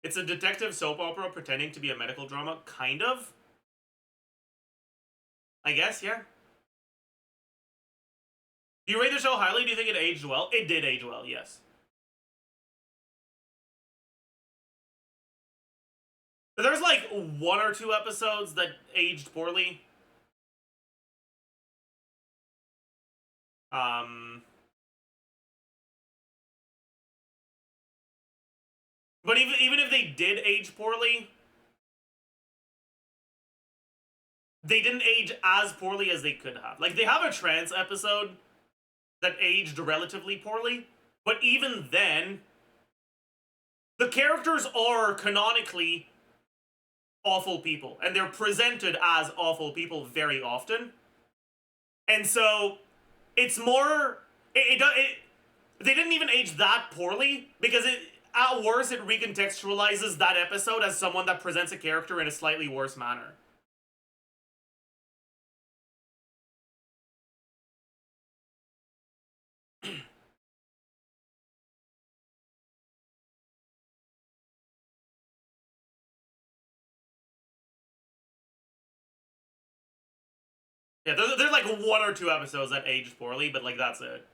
a detective soap opera pretending to be a medical drama, kind of. I guess, yeah. Do you rate the show highly? Do you think it aged well? It did age well, yes. But there's like 1 or 2 episodes that aged poorly. But even if they did age poorly, they didn't age as poorly as they could have. Like, they have a trance episode that aged relatively poorly, but even then, the characters are canonically awful people, and they're presented as awful people very often. And so, it's more... they didn't even age that poorly, because at worst, it recontextualizes that episode as someone that presents a character in a slightly worse manner. Yeah, there's like 1 or 2 episodes that aged poorly, but like that's it.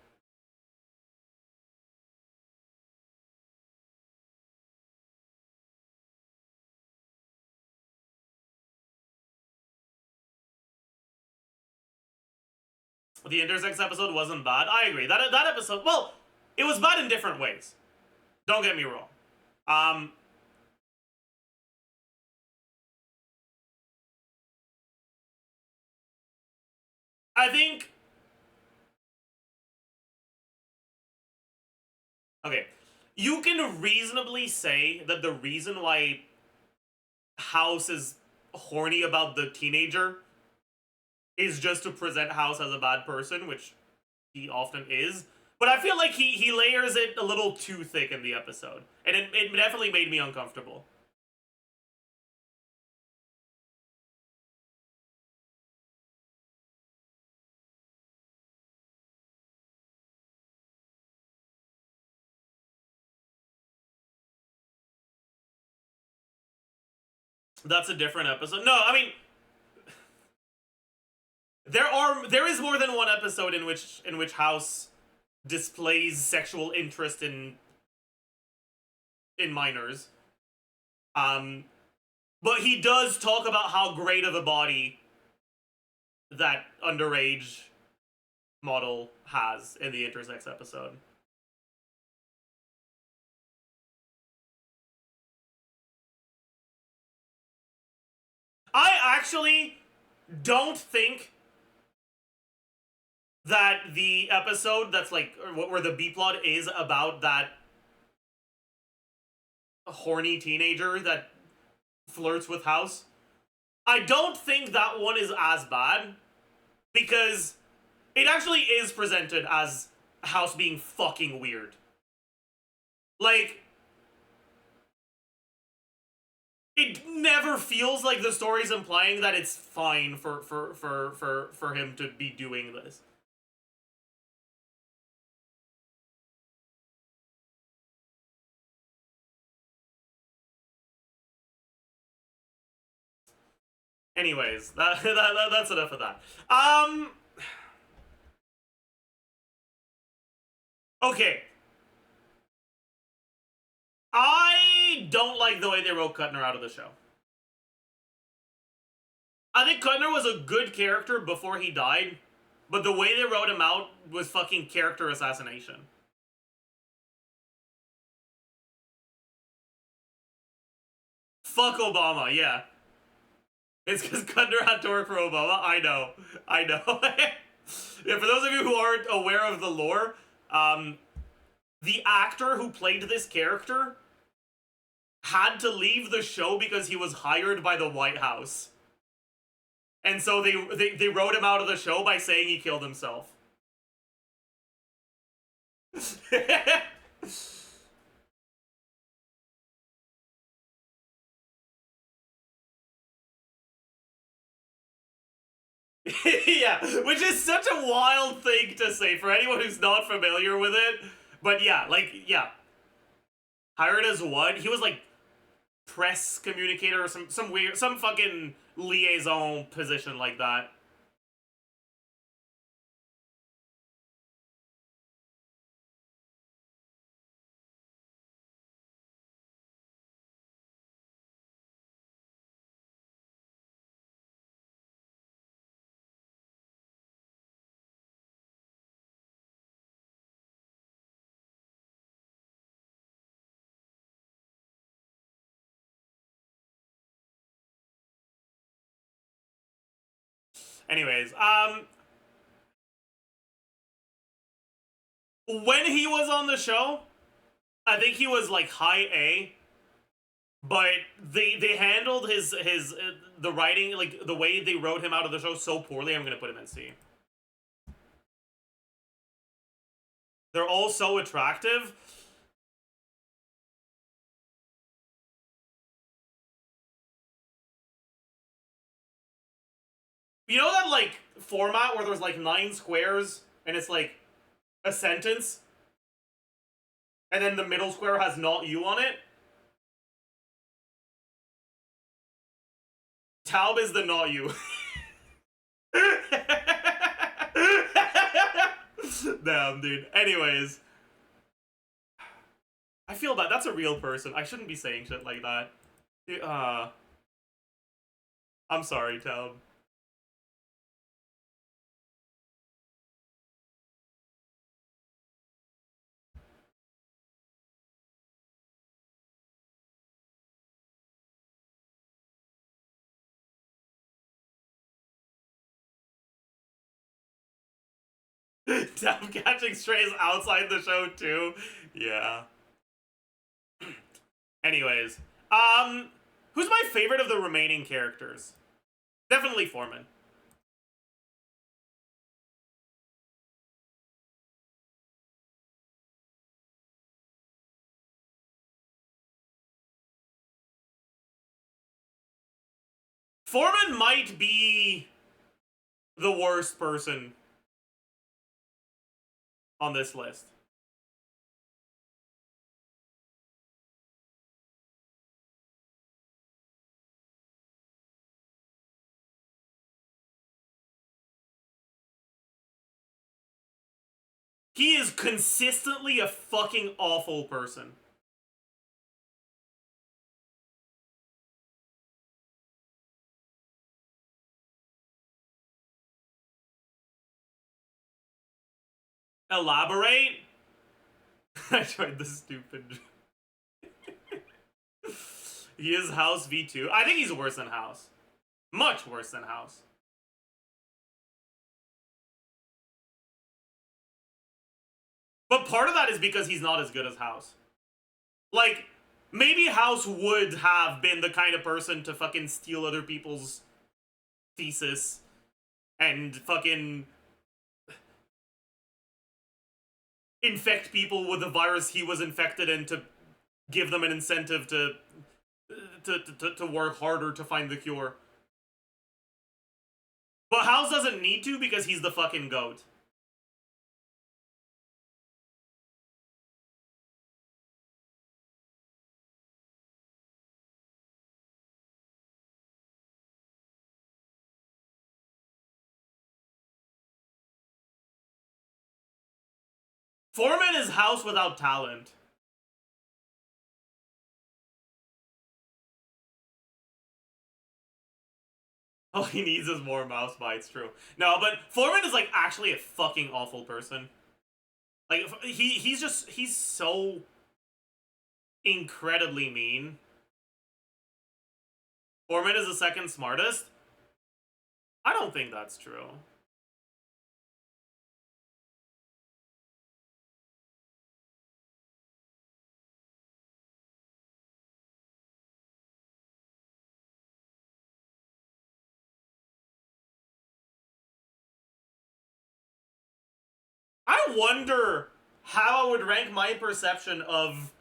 The intersex episode wasn't bad. I agree. That episode, well, it was bad in different ways. Don't get me wrong. I think. Okay, you can reasonably say that the reason why House is horny about the teenager is just to present House as a bad person, which he often is. But I feel like he layers it a little too thick in the episode. And it definitely made me uncomfortable. That's a different episode. No, I mean, there is more than one episode in which House displays sexual interest in minors. But he does talk about how great of a body that underage model has in the intersex episode. I actually don't think that the episode that's like where the B plot is about that horny teenager that flirts with House. I don't think that one is as bad because it actually is presented as House being fucking weird. Like, it never feels like the story's implying that it's fine for him to be doing this. Anyways, that's enough of that. Okay. I don't like the way they wrote Kuttner out of the show. I think Kuttner was a good character before he died, but the way they wrote him out was fucking character assassination. Fuck Obama, yeah. It's because Kuttner had to work for Obama? I know. Yeah, for those of you who aren't aware of the lore, the actor who played this character had to leave the show because he was hired by the White House. And so they wrote him out of the show by saying he killed himself. Yeah, which is such a wild thing to say for anyone who's not familiar with it. But yeah, like, yeah. Hired as what? He was like press communicator or some weird, some fucking liaison position like that. Anyways, when he was on the show, I think he was like high A, but they handled his the writing, like the way they wrote him out of the show so poorly. I'm gonna put him in C. They're all so attractive. You know that, like, format where there's, like, 9 squares, and it's, like, a sentence? And then the middle square has not you on it? Taub is the not you. Damn, dude. Anyways. I feel bad. That's a real person. I shouldn't be saying shit like that. I'm sorry, Taub. Taub catching strays outside the show, too. Yeah. Anyways. Who's my favorite of the remaining characters? Definitely Foreman. Foreman might be the worst person on this list. He is consistently a fucking awful person. Elaborate? I tried the stupid. He is House V2. I think he's worse than House. Much worse than House. But part of that is because he's not as good as House. Like, maybe House would have been the kind of person to fucking steal other people's thesis and fucking infect people with the virus he was infected in to give them an incentive to work harder to find the cure. But House doesn't need to because he's the fucking GOAT. Foreman is House without talent. All he needs is more mouse bites, true. No, but Foreman is, like, actually a fucking awful person. Like, he's so incredibly mean. Foreman is the second smartest? I don't think that's true. I wonder how I would rank my perception of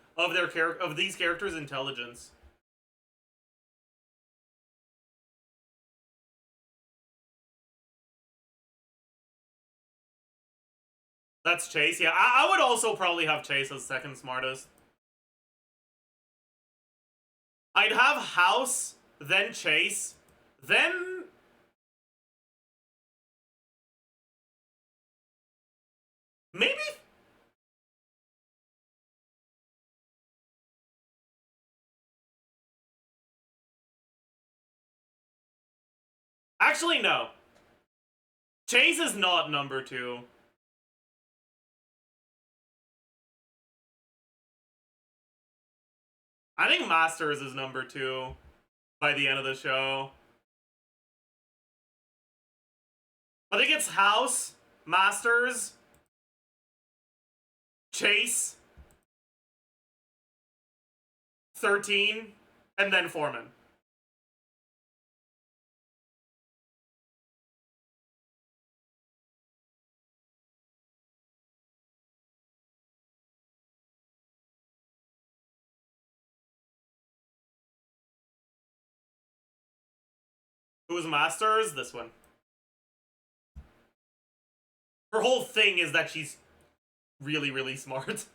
these characters' intelligence. That's Chase. Yeah, I would also probably have Chase as second smartest. I'd have House, then Chase, then... maybe... actually, no. Chase is not number 2. I think Masters is number 2 by the end of the show. I think it's House, Masters, Chase, 13, and then Foreman. Who's Masters? This one. her whole thing is that she's really, really smart.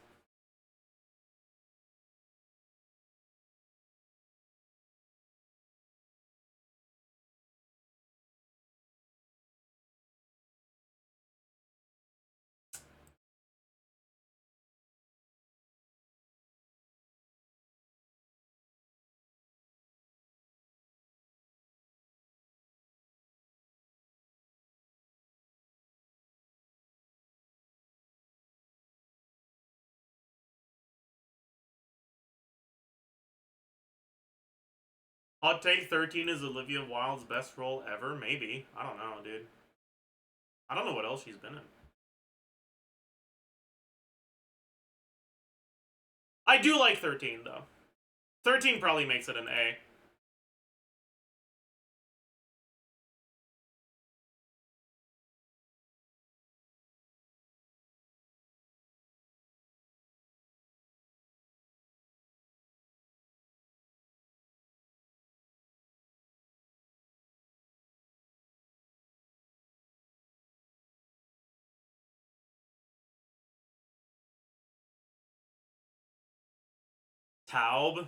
Hot take 13 is Olivia Wilde's best role ever? Maybe. I don't know, dude. I don't know what else she's been in. I do like 13, though. 13 probably makes it an A. Taub.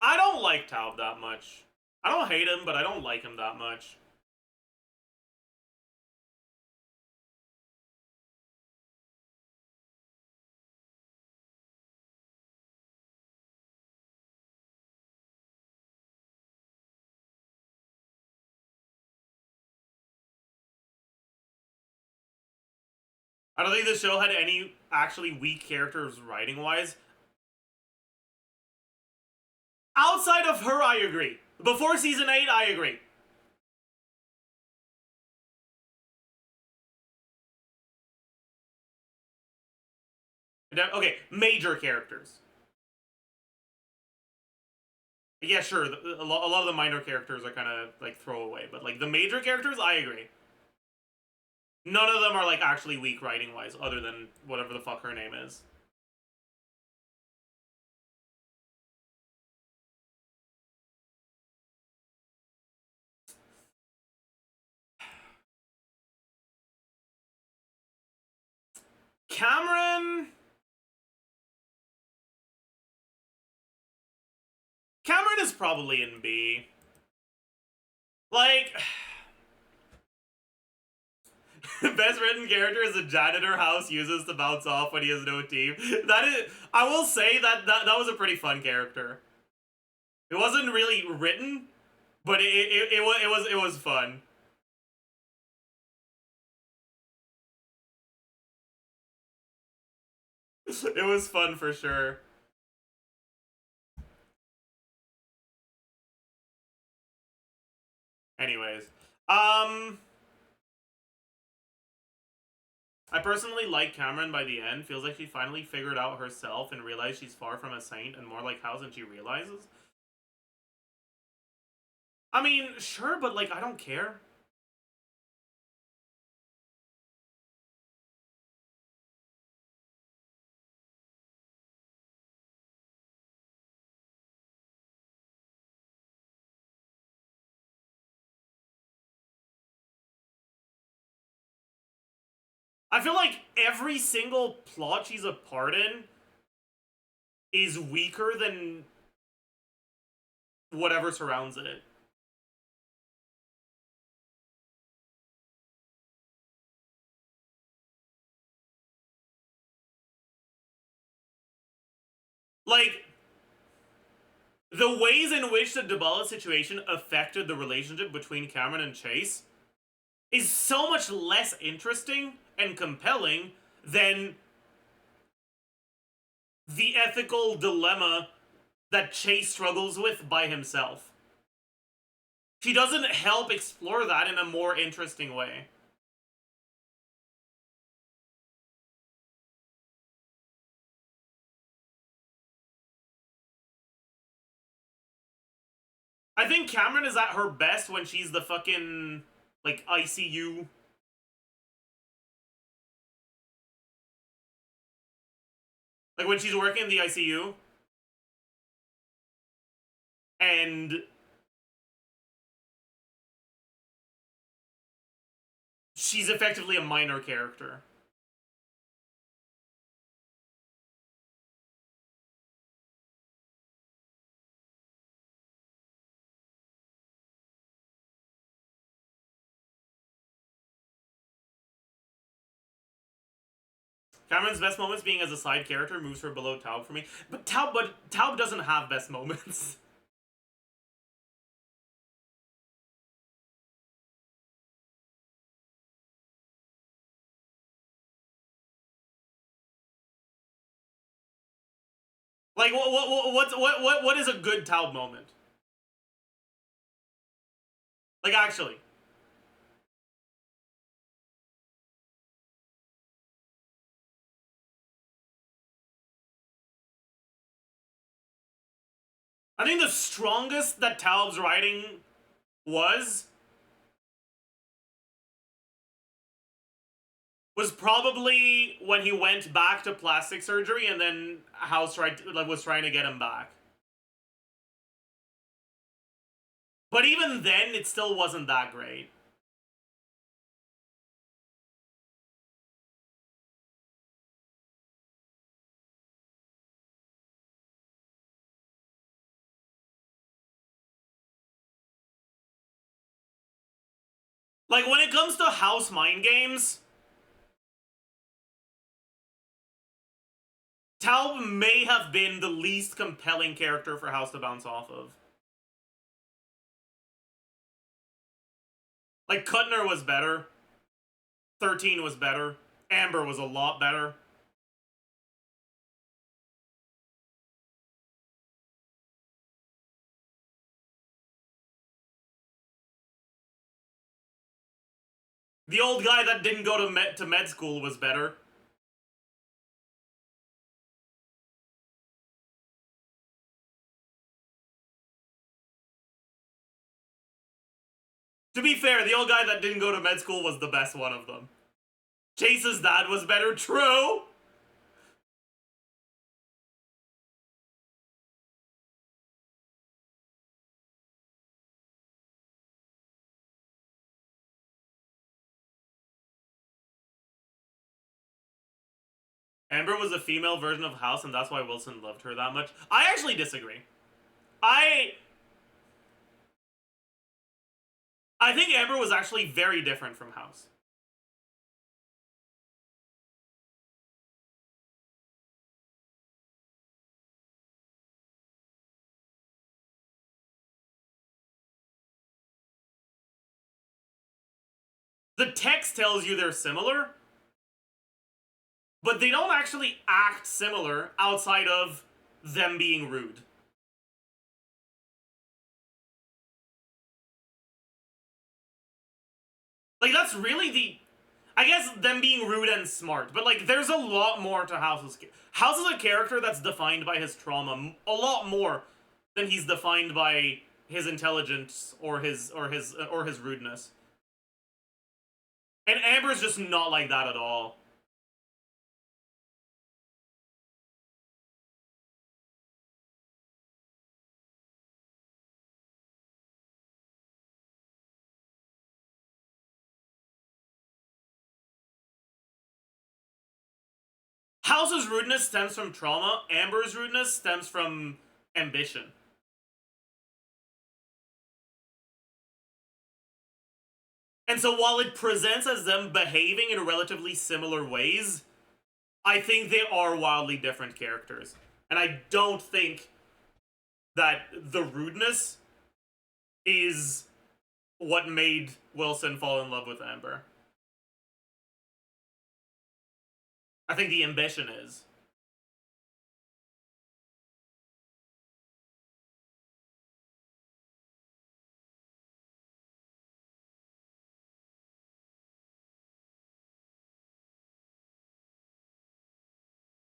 I don't like Taub that much. I don't hate him, but I don't like him that much. I don't think the show had any actually weak characters writing-wise. Outside of her, I agree. Before season 8, I agree. Okay, major characters. Yeah, sure, a lot of the minor characters are kind of, like, throwaway. But, like, the major characters, I agree. None of them are, like, actually weak writing-wise, other than whatever the fuck her name is. Cameron is probably in B. Like, best written character is a janitor House uses to bounce off when he has no team. That is, I will say that was a pretty fun character. It wasn't really written, but it was fun. It was fun for sure. Anyways, I personally like Cameron by the end. Feels like she finally figured out herself and realized she's far from a saint and more like House than she realizes. I mean, sure, but like, I don't care. I feel like every single plot she's a part in is weaker than whatever surrounds it. Like, the ways in which the Dubala situation affected the relationship between Cameron and Chase is so much less interesting and compelling than the ethical dilemma that Chase struggles with by himself. She doesn't help explore that in a more interesting way. I think Cameron is at her best when she's the fucking, like, ICU. Like, when she's working in the ICU. And she's effectively a minor character. Cameron's best moments being as a side character moves her below Taub for me. But Taub doesn't have best moments. Like what is a good Taub moment? Like actually. I think the strongest that Taub's writing was probably when he went back to plastic surgery and then House was trying to get him back. But even then, it still wasn't that great. Like, when it comes to House mind games, Taub may have been the least compelling character for House to bounce off of. Like, Kuttner was better. 13 was better. Amber was a lot better. The old guy that didn't go to med school was better. To be fair, the old guy that didn't go to med school was the best one of them. Chase's dad was better, true! Amber was a female version of House, and that's why Wilson loved her that much. I actually disagree. I think Amber was actually very different from House. The text tells you they're similar, but they don't actually act similar outside of them being rude. Like, that's really I guess them being rude and smart, but like, there's a lot more to House. House is a character that's defined by his trauma a lot more than he's defined by his intelligence or his rudeness. And Amber's just not like that at all. House's rudeness stems from trauma. Amber's rudeness stems from ambition. And so while it presents as them behaving in relatively similar ways, I think they are wildly different characters. And I don't think that the rudeness is what made Wilson fall in love with Amber. I think the ambition is.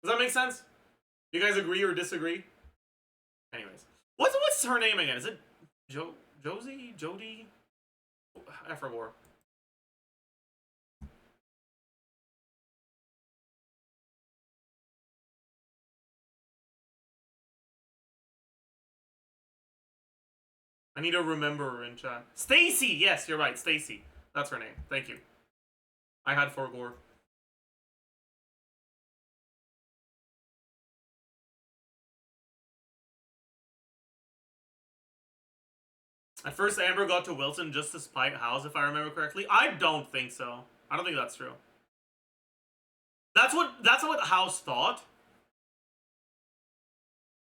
Does that make sense? You guys agree or disagree? Anyways. What's her name again? Is it Josie? Jody? I forgot. I need to remember her in chat. Stacy! Yes, you're right, Stacy. That's her name. Thank you. I had 4 gore. At first, Amber got to Wilson just to spite House, if I remember correctly. I don't think so. I don't think that's true. That's what House thought.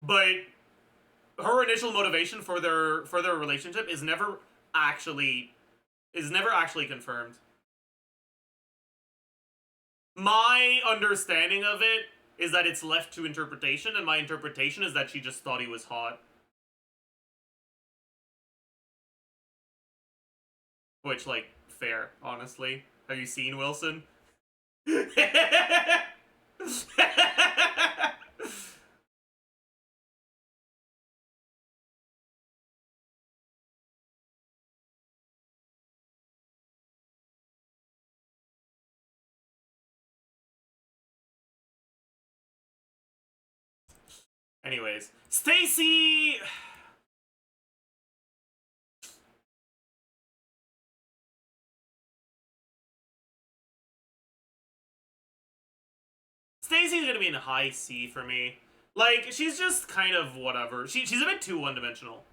But her initial motivation for their relationship is never actually confirmed. My understanding of it is that it's left to interpretation, and my interpretation is that she just thought he was hot. Which, like, fair, honestly. Have you seen Wilson? Anyways, Stacy. Stacy's gonna be in high C for me. Like, she's just kind of whatever. She's a bit too one-dimensional.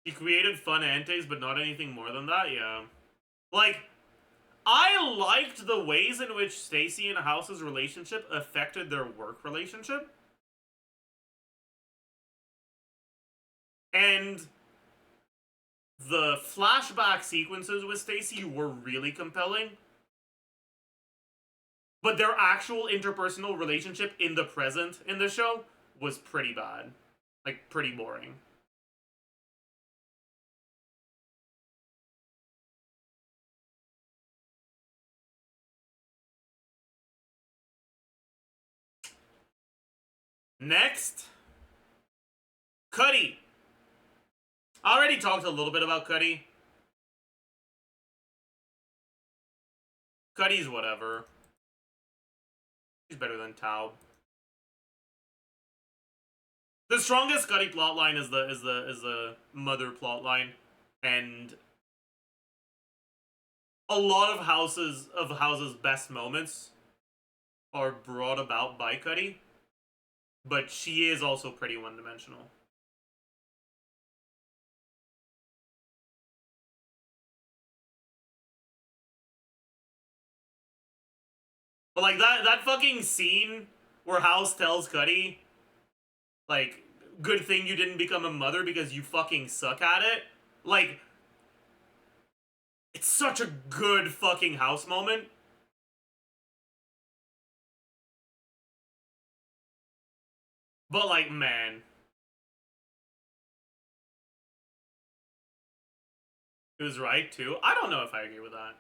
He created fun antics, but not anything more than that, yeah. Like, I liked the ways in which Stacy and House's relationship affected their work relationship. And the flashback sequences with Stacy were really compelling. But their actual interpersonal relationship in the present in the show was pretty bad. Like, pretty boring. Next, Cuddy. I already talked a little bit about Cuddy. Cuddy's whatever. He's better than Taub. The strongest Cuddy plotline is the mother plotline, and a lot of House's best moments are brought about by Cuddy. But she is also pretty one-dimensional. But, like, that fucking scene where House tells Cuddy, like, good thing you didn't become a mother because you fucking suck at it. Like, it's such a good fucking House moment. But, like, man. He was right, too. I don't know if I agree with that.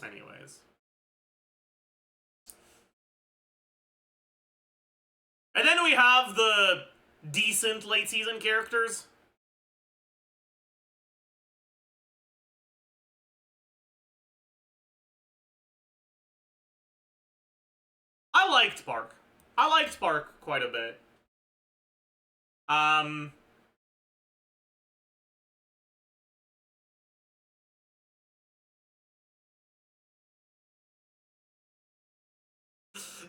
Anyways. And then we have the decent late season characters. I liked Park. I liked Park quite a bit.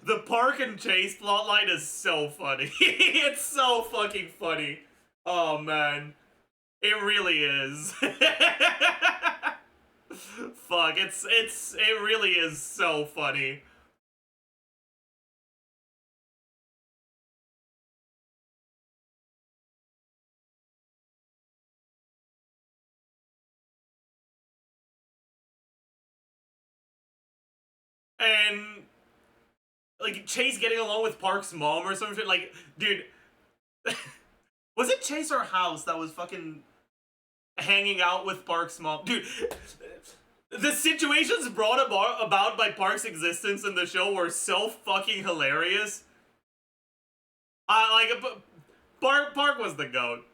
The Park and Chase plotline is so funny. It's so fucking funny. Oh, man. It really is. Fuck, it really is so funny. And, like, Chase getting along with Park's mom or some shit. Like, dude, Was it Chase or House that was fucking hanging out with Park's mom? Dude, the situations brought about by Park's existence in the show were so fucking hilarious. Park was the GOAT.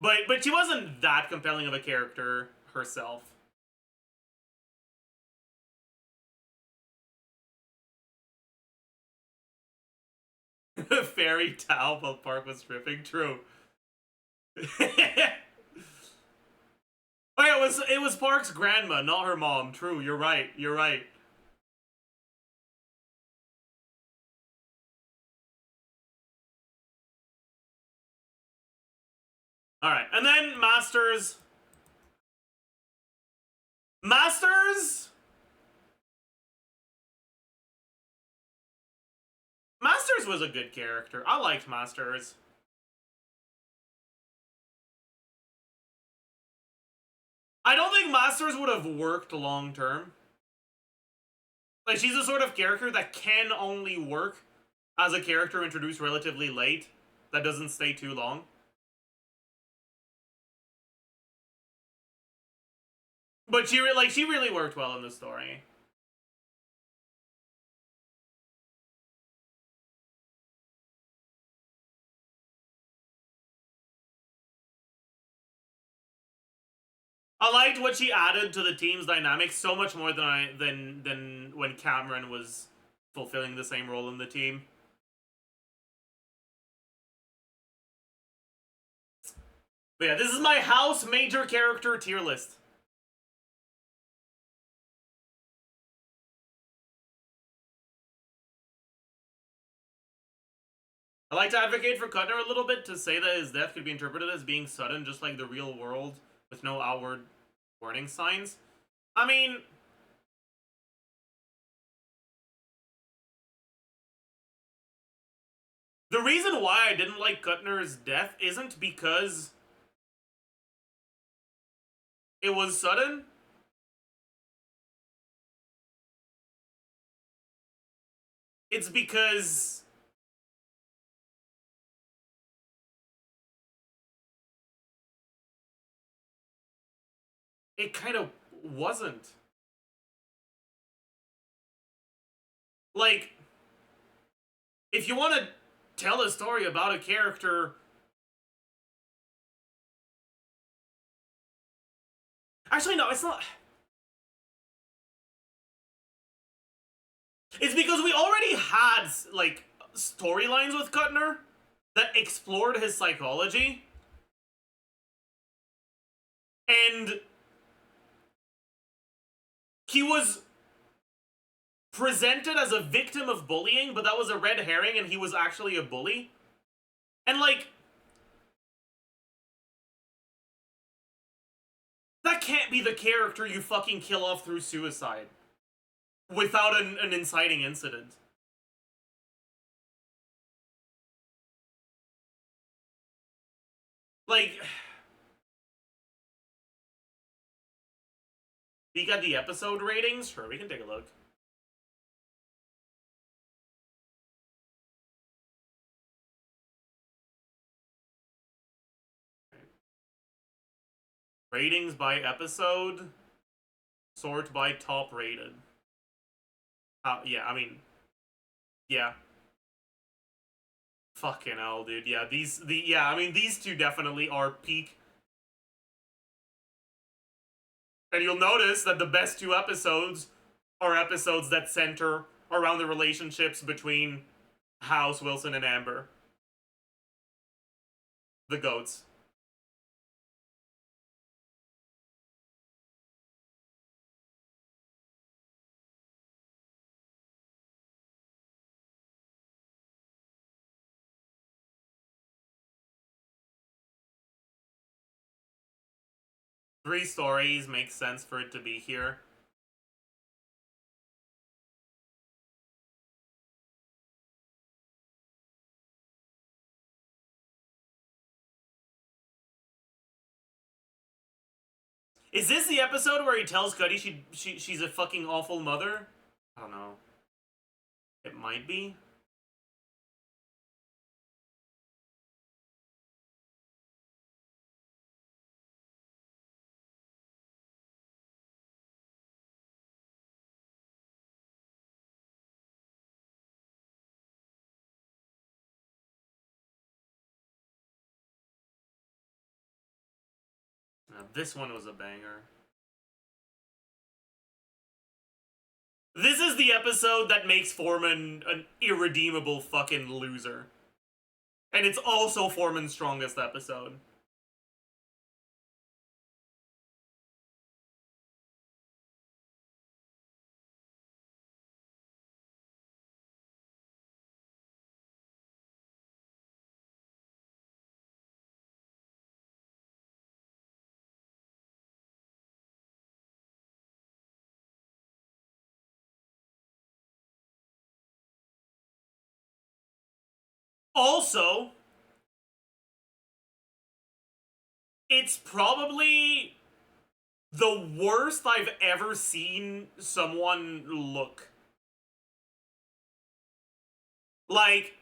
But she wasn't that compelling of a character herself. Fairy towel while Park was stripping. True. Oh, it was Park's grandma, not her mom. True, you're right. You're right. All right, and then Masters. Masters was a good character. I liked Masters. I don't think Masters would have worked long term. Like, she's the sort of character that can only work as a character introduced relatively late, that doesn't stay too long. But she really worked well in the story. I liked what she added to the team's dynamics so much more than when Cameron was fulfilling the same role in the team. But yeah, this is my house major character tier list. I like to advocate for Cutner a little bit, to say that his death could be interpreted as being sudden, just like the real world, with no outward warning signs. I mean, the reason why I didn't like Cutner's death isn't because it was sudden. It's because it kind of wasn't. Like, if you want to tell a story about a character... Actually, no, it's not... It's because we already had, like, storylines with Cutner that explored his psychology. And he was presented as a victim of bullying, but that was a red herring and he was actually a bully. And, like, that can't be the character you fucking kill off through suicide without an inciting incident. Like, we got the episode ratings? Sure, we can take a look. Ratings by episode, sort by top rated. Yeah, I mean, yeah. Fucking hell, dude. Yeah, these two definitely are peak. And you'll notice that the best two episodes are episodes that center around the relationships between House, Wilson, and Amber. The GOATs. Three stories makes sense for it to be here. Is this the episode where he tells Cuddy she's a fucking awful mother? I don't know. It might be. This one was a banger. This is the episode that makes Foreman an irredeemable fucking loser. And it's also Foreman's strongest episode. Also, it's probably the worst I've ever seen someone look. Like,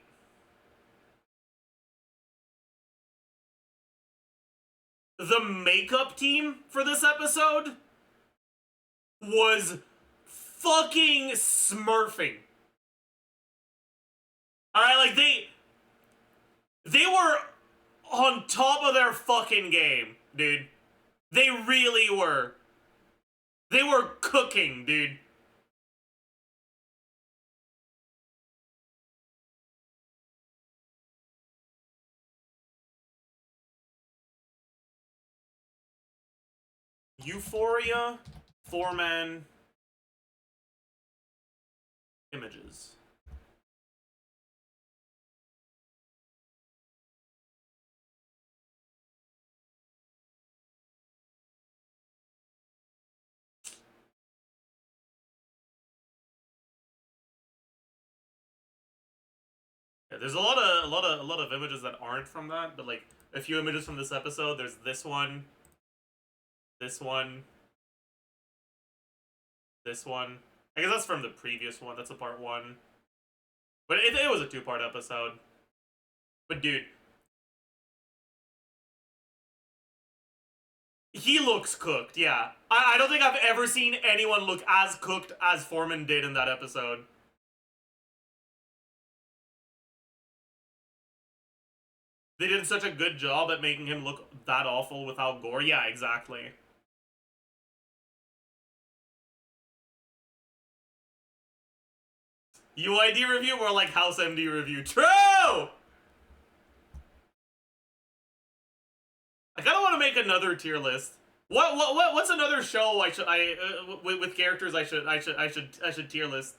the makeup team for this episode was fucking smurfing. Alright, like, they were on top of their fucking game, dude. They really were. They were cooking, dude. Euphoria, Foreman, images. Yeah, there's a lot of images that aren't from that, but like a few images from this episode. There's this one, this one, this one. I guess that's from the previous one. That's a part one. But it was a 2-part episode. But dude, he looks cooked. Yeah, I don't think I've ever seen anyone look as cooked as Foreman did in that episode. They did such a good job at making him look that awful without gore. Yeah, exactly. UID review more like House MD review. True! I kind of want to make another tier list. What's another show with characters I should tier list?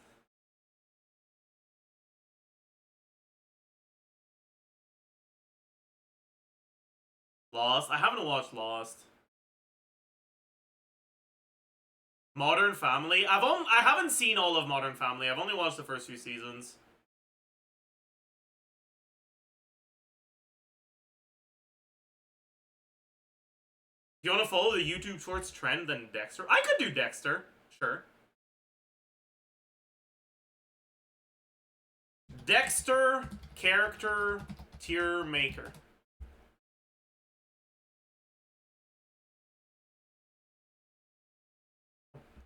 Lost? I haven't watched Lost. Modern Family? I haven't seen all of Modern Family. I've only watched the first few seasons. If you want to follow the YouTube Shorts trend, then Dexter. I could do Dexter. Sure. Dexter character tier maker.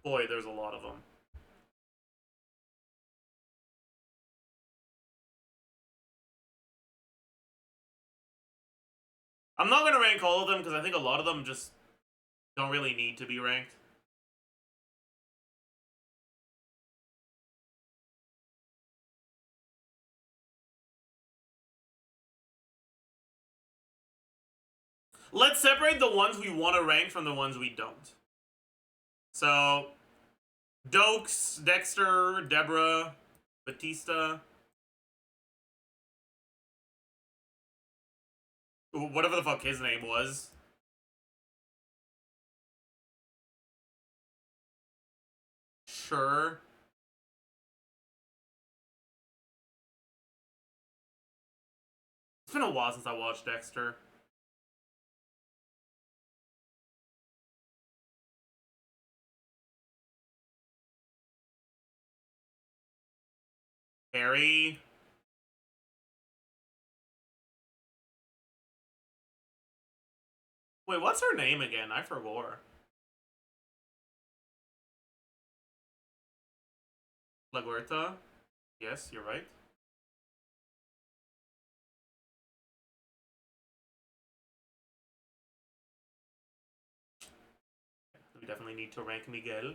Boy, there's a lot of them. I'm not going to rank all of them because I think a lot of them just don't really need to be ranked. Let's separate the ones we want to rank from the ones we don't. So, Dokes, Dexter, Deborah, Batista. Whatever the fuck his name was. Sure. It's been a while since I watched Dexter. Harry. Wait, what's her name again? I forgot. LaGuerta? Yes, you're right. definitely need to rank Miguel.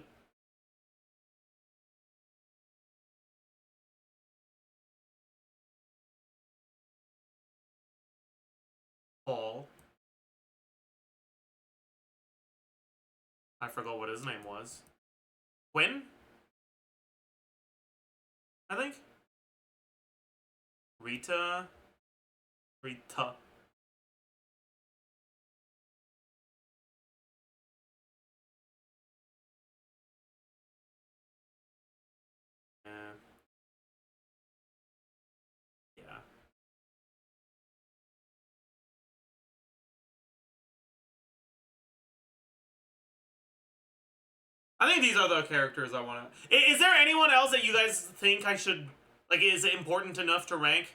Paul. I forgot what his name was. Quinn? I think? Rita? Rita. Yeah. Yeah. I think these are the characters I want to... Is there anyone else that you guys think I should... Like, is it important enough to rank?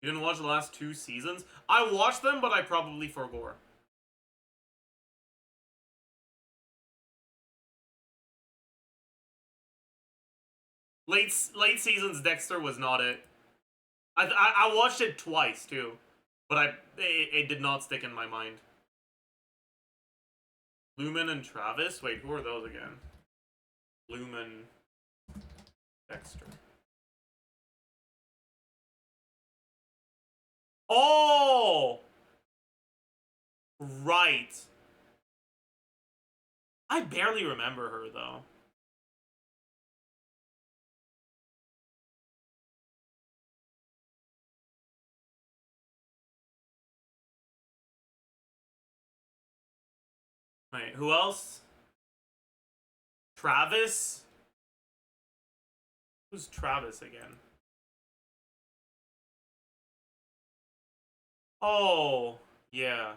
You didn't watch the last 2 seasons? I watched them, but I probably forgot. Late seasons Dexter was not it. I watched it twice too, but it did not stick in my mind. Lumen and Travis? Wait, who are those again? Lumen, Dexter. Oh! Right. I barely remember her though. Wait, who else? Travis? Who's Travis again? Oh, yeah.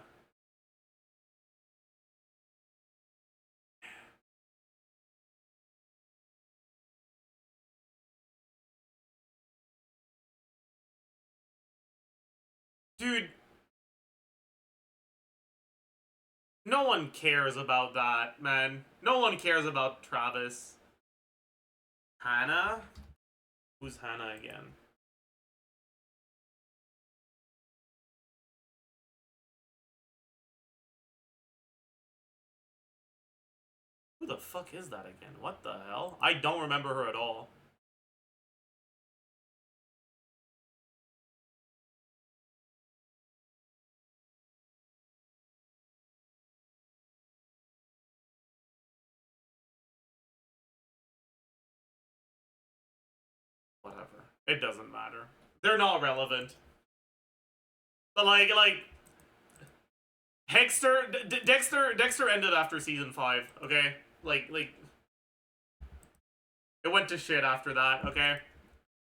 Dude. No one cares about that, man. No one cares about Travis. Hannah? Who's Hannah again? Who the fuck is that again? What the hell? I don't remember her at all. Whatever. It doesn't matter. They're not relevant. But like Dexter ended after season 5, okay? Like it went to shit after that, okay?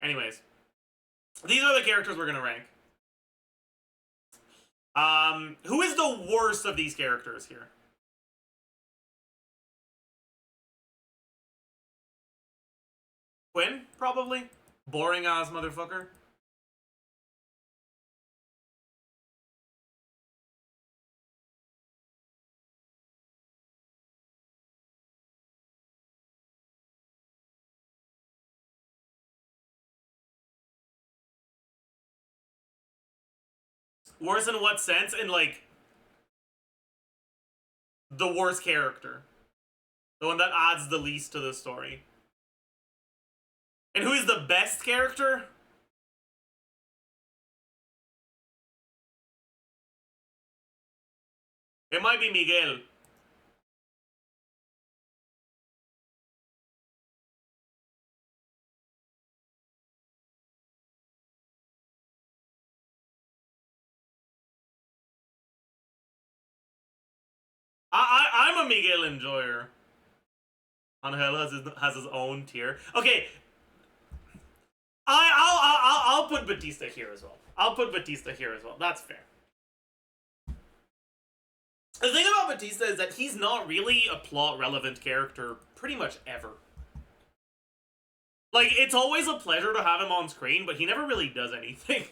Anyways. These are the characters we're gonna rank. Who is the worst of these characters here? Quinn, probably. Boring ass motherfucker. Worse in what sense? In like the worst character. The one that adds the least to the story. And who is the best character? It might be Miguel. I'm a Miguel enjoyer. Angel has his own tier. Okay, I'll put Batista here as well. I'll put Batista here as well. That's fair. The thing about Batista is that he's not really a plot relevant character pretty much ever. Like, it's always a pleasure to have him on screen, but he never really does anything.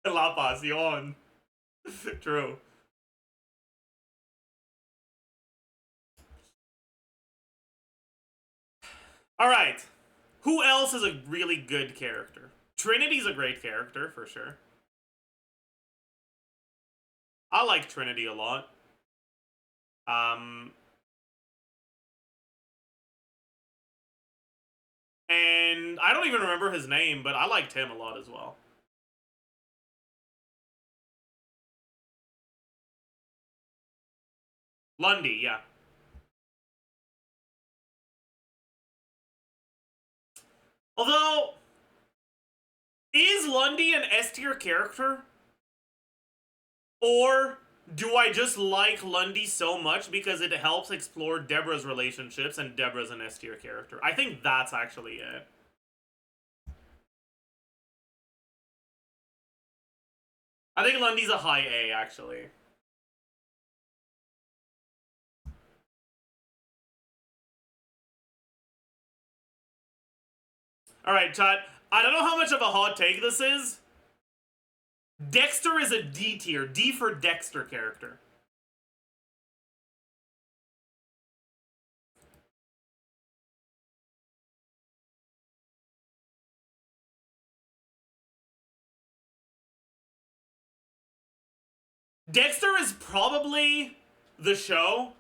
La Pasión. True. Alright. Who else is a really good character? Trinity's a great character, for sure. I like Trinity a lot. And I don't even remember his name, but I liked him a lot as well. Lundy, yeah. Although, is Lundy an S tier character? Or do I just like Lundy so much because it helps explore Deborah's relationships and Deborah's an S tier character? I think that's actually it. I think Lundy's a high A, actually. Alright, chat. I don't know how much of a hot take this is. Dexter is a D tier. D for Dexter character. Dexter is probably the show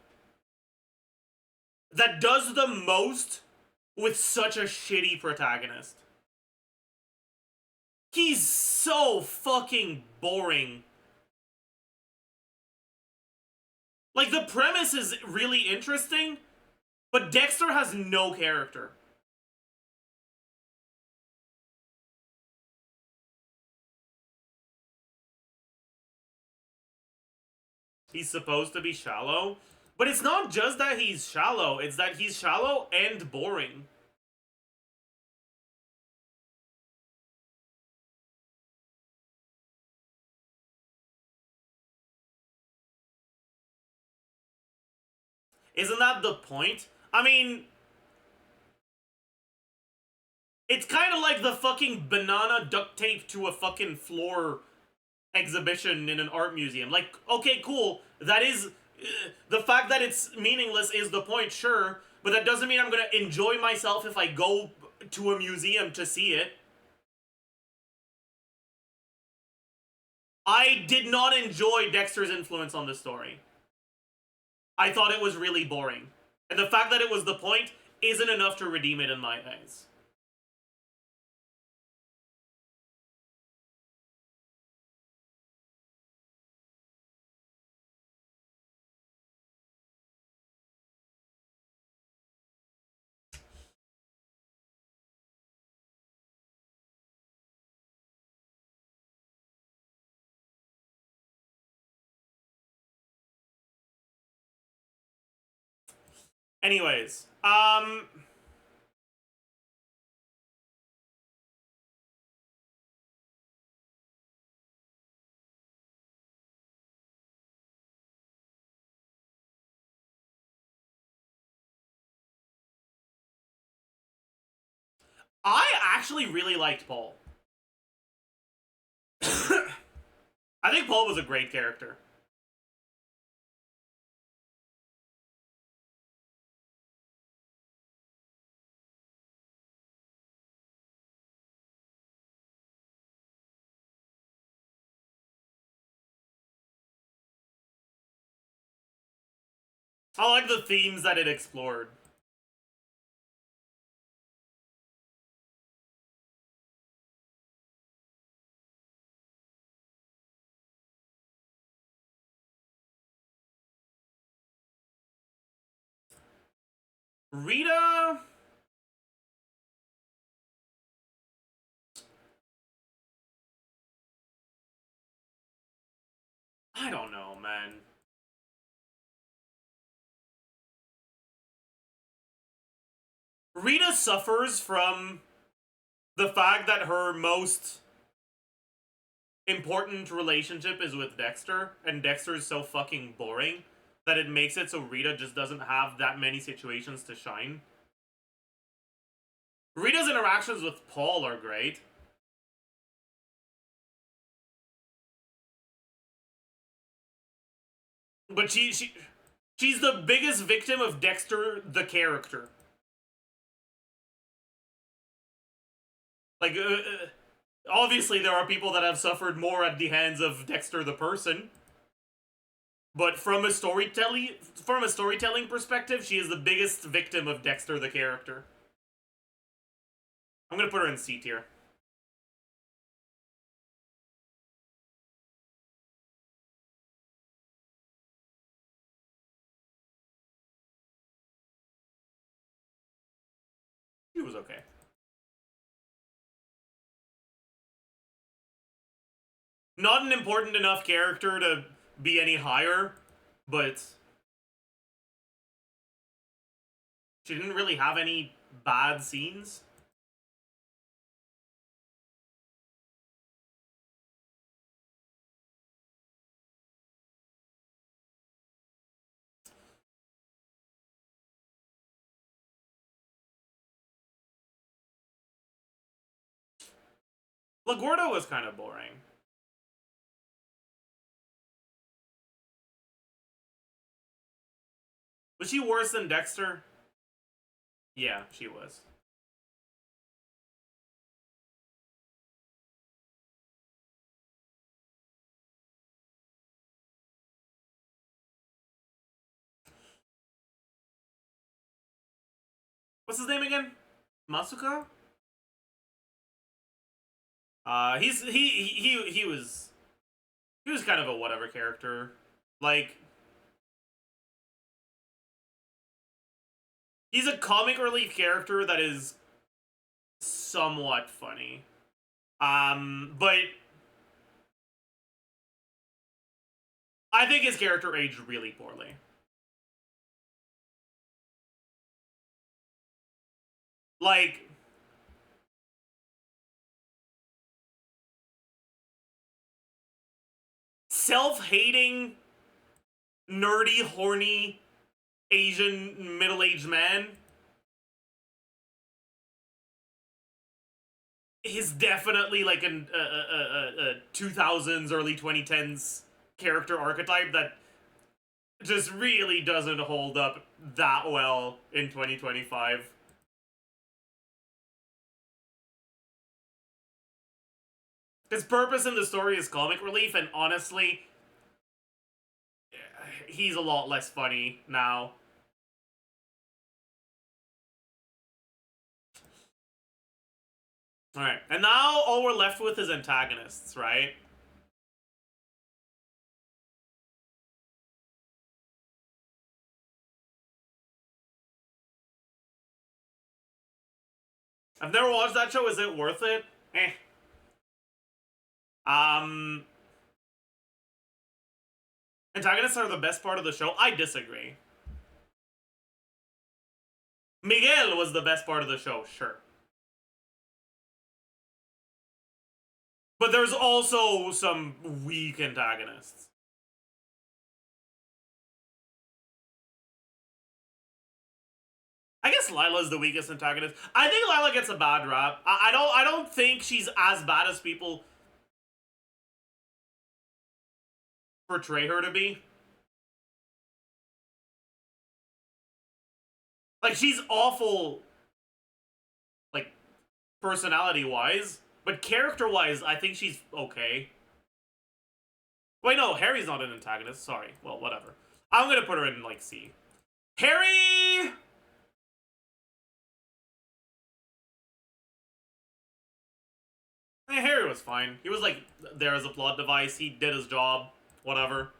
that does the most with such a shitty protagonist. He's so fucking boring. Like, the premise is really interesting, but Dexter has no character. He's supposed to be shallow, but it's not just that he's shallow, it's that he's shallow and boring. Isn't that the point? I mean, it's kind of like the fucking banana duct tape to a fucking floor exhibition in an art museum. Like, okay, cool, that is... the fact that it's meaningless is the point, sure, but that doesn't mean I'm gonna enjoy myself if I go to a museum to see it. I did not enjoy Dexter's influence on this story. I thought it was really boring. And the fact that it was the point isn't enough to redeem it in my eyes. Anyways, I actually really liked Paul. I think Paul was a great character. I like the themes that it explored. Rita... I don't know, man. Rita suffers from the fact that her most important relationship is with Dexter, and Dexter is so fucking boring that it makes it so Rita just doesn't have that many situations to shine. Rita's interactions with Paul are great. But she's the biggest victim of Dexter, the character. Like, obviously there are people that have suffered more at the hands of Dexter the person. But from a storytelling perspective, she is the biggest victim of Dexter the character. I'm gonna put her in C tier. She was okay. Not an important enough character to be any higher, but she didn't really have any bad scenes. LaGuardia was kind of boring. Was she worse than Dexter? Yeah, she was. What's his name again? Masuka? He was kind of a whatever character. Like, he's a comic relief character that is somewhat funny. But I think his character aged really poorly. Like, self-hating, nerdy, horny, Asian middle-aged man is definitely like a 2000s, early 2010s character archetype that just really doesn't hold up that well in 2025. His purpose in the story is comic relief, and honestly, he's a lot less funny now. Alright, and now all we're left with is antagonists, right? I've never watched that show. Is it worth it? Eh. Antagonists are the best part of the show? I disagree. Miguel was the best part of the show, sure. But there's also some weak antagonists. I guess Lila's the weakest antagonist. I think Lila gets a bad rap. I don't think she's as bad as people portray her to be. Like, she's awful, like, personality-wise, but character-wise, I think she's okay. Wait, no, Harry's not an antagonist. Sorry. Well, whatever. I'm gonna put her in, like, C. Harry! Harry was fine. He was, like, there as a plot device. He did his job. Whatever.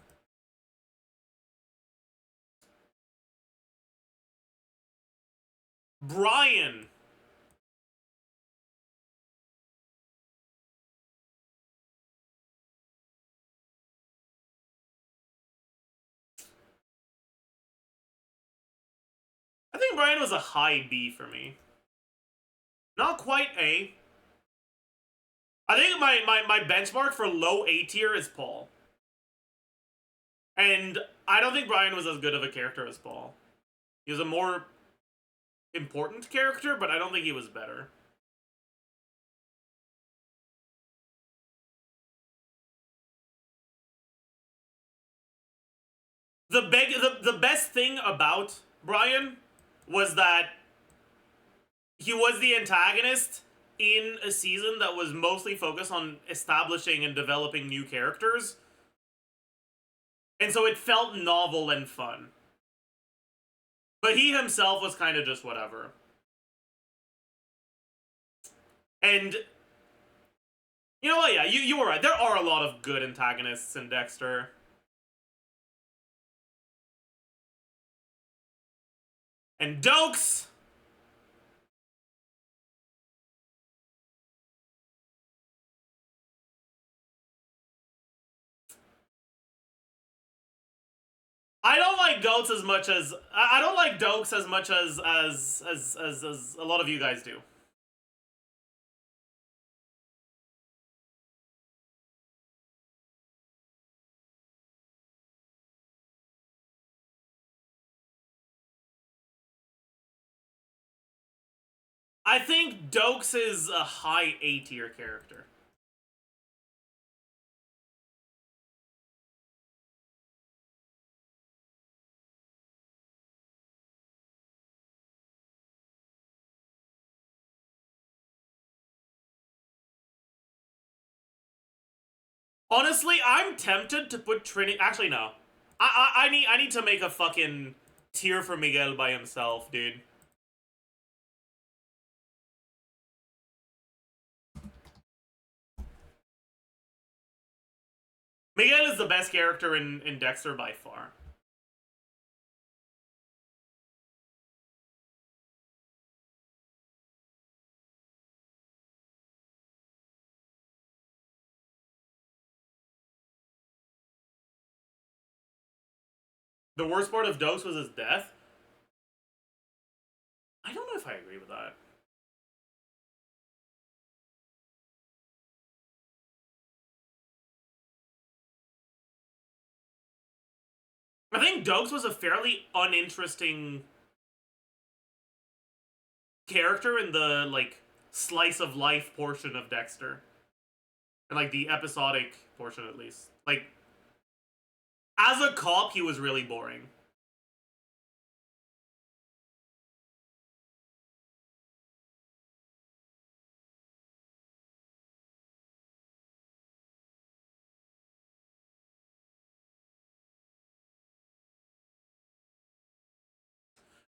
Brian. I think Brian was a high B for me. Not quite A. I think my benchmark for low A tier is Paul. And I don't think Brian was as good of a character as Paul. He was a more important character, but I don't think he was better. The best thing about Brian was that he was the antagonist, in a season that was mostly focused on establishing and developing new characters. And so it felt novel and fun. But he himself was kind of just whatever. And you know what, yeah, you were right. There are a lot of good antagonists in Dexter. And Dokes! I don't like goats as much as I don't like Dokes as much as a lot of you guys do. I think Dokes is a high A tier character. Honestly, I'm tempted to put Trinity. Actually, no. I need to make a fucking tier for Miguel by himself, dude. Miguel is the best character in Dexter by far. The worst part of Dokes was his death. I don't know if I agree with that. I think Dokes was a fairly uninteresting character in the, like, slice of life portion of Dexter. And, like, the episodic portion, at least. Like, as a cop, he was really boring.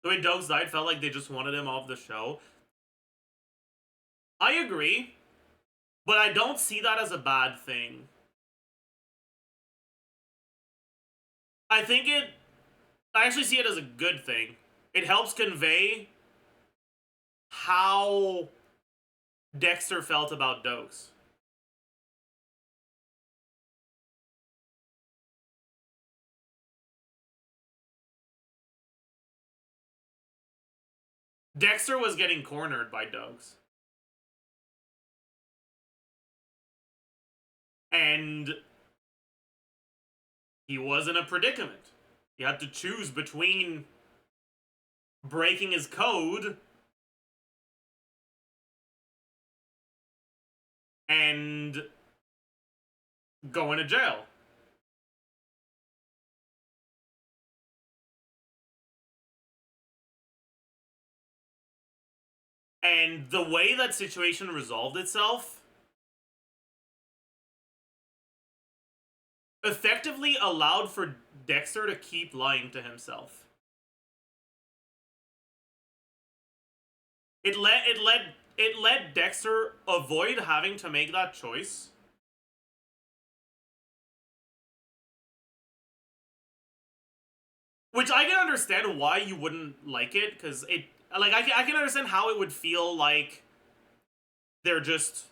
The way Dokes died felt like they just wanted him off the show. I agree, but I don't see that as a bad thing. I actually see it as a good thing. It helps convey how Dexter felt about Dokes. Dexter was getting cornered by Dokes. And he was in a predicament. He had to choose between breaking his code and going to jail. And the way that situation resolved itself effectively allowed for Dexter to keep lying to himself. It let Dexter avoid having to make that choice. Which I can understand why you wouldn't like it, because it, like, I can understand how it would feel like they're just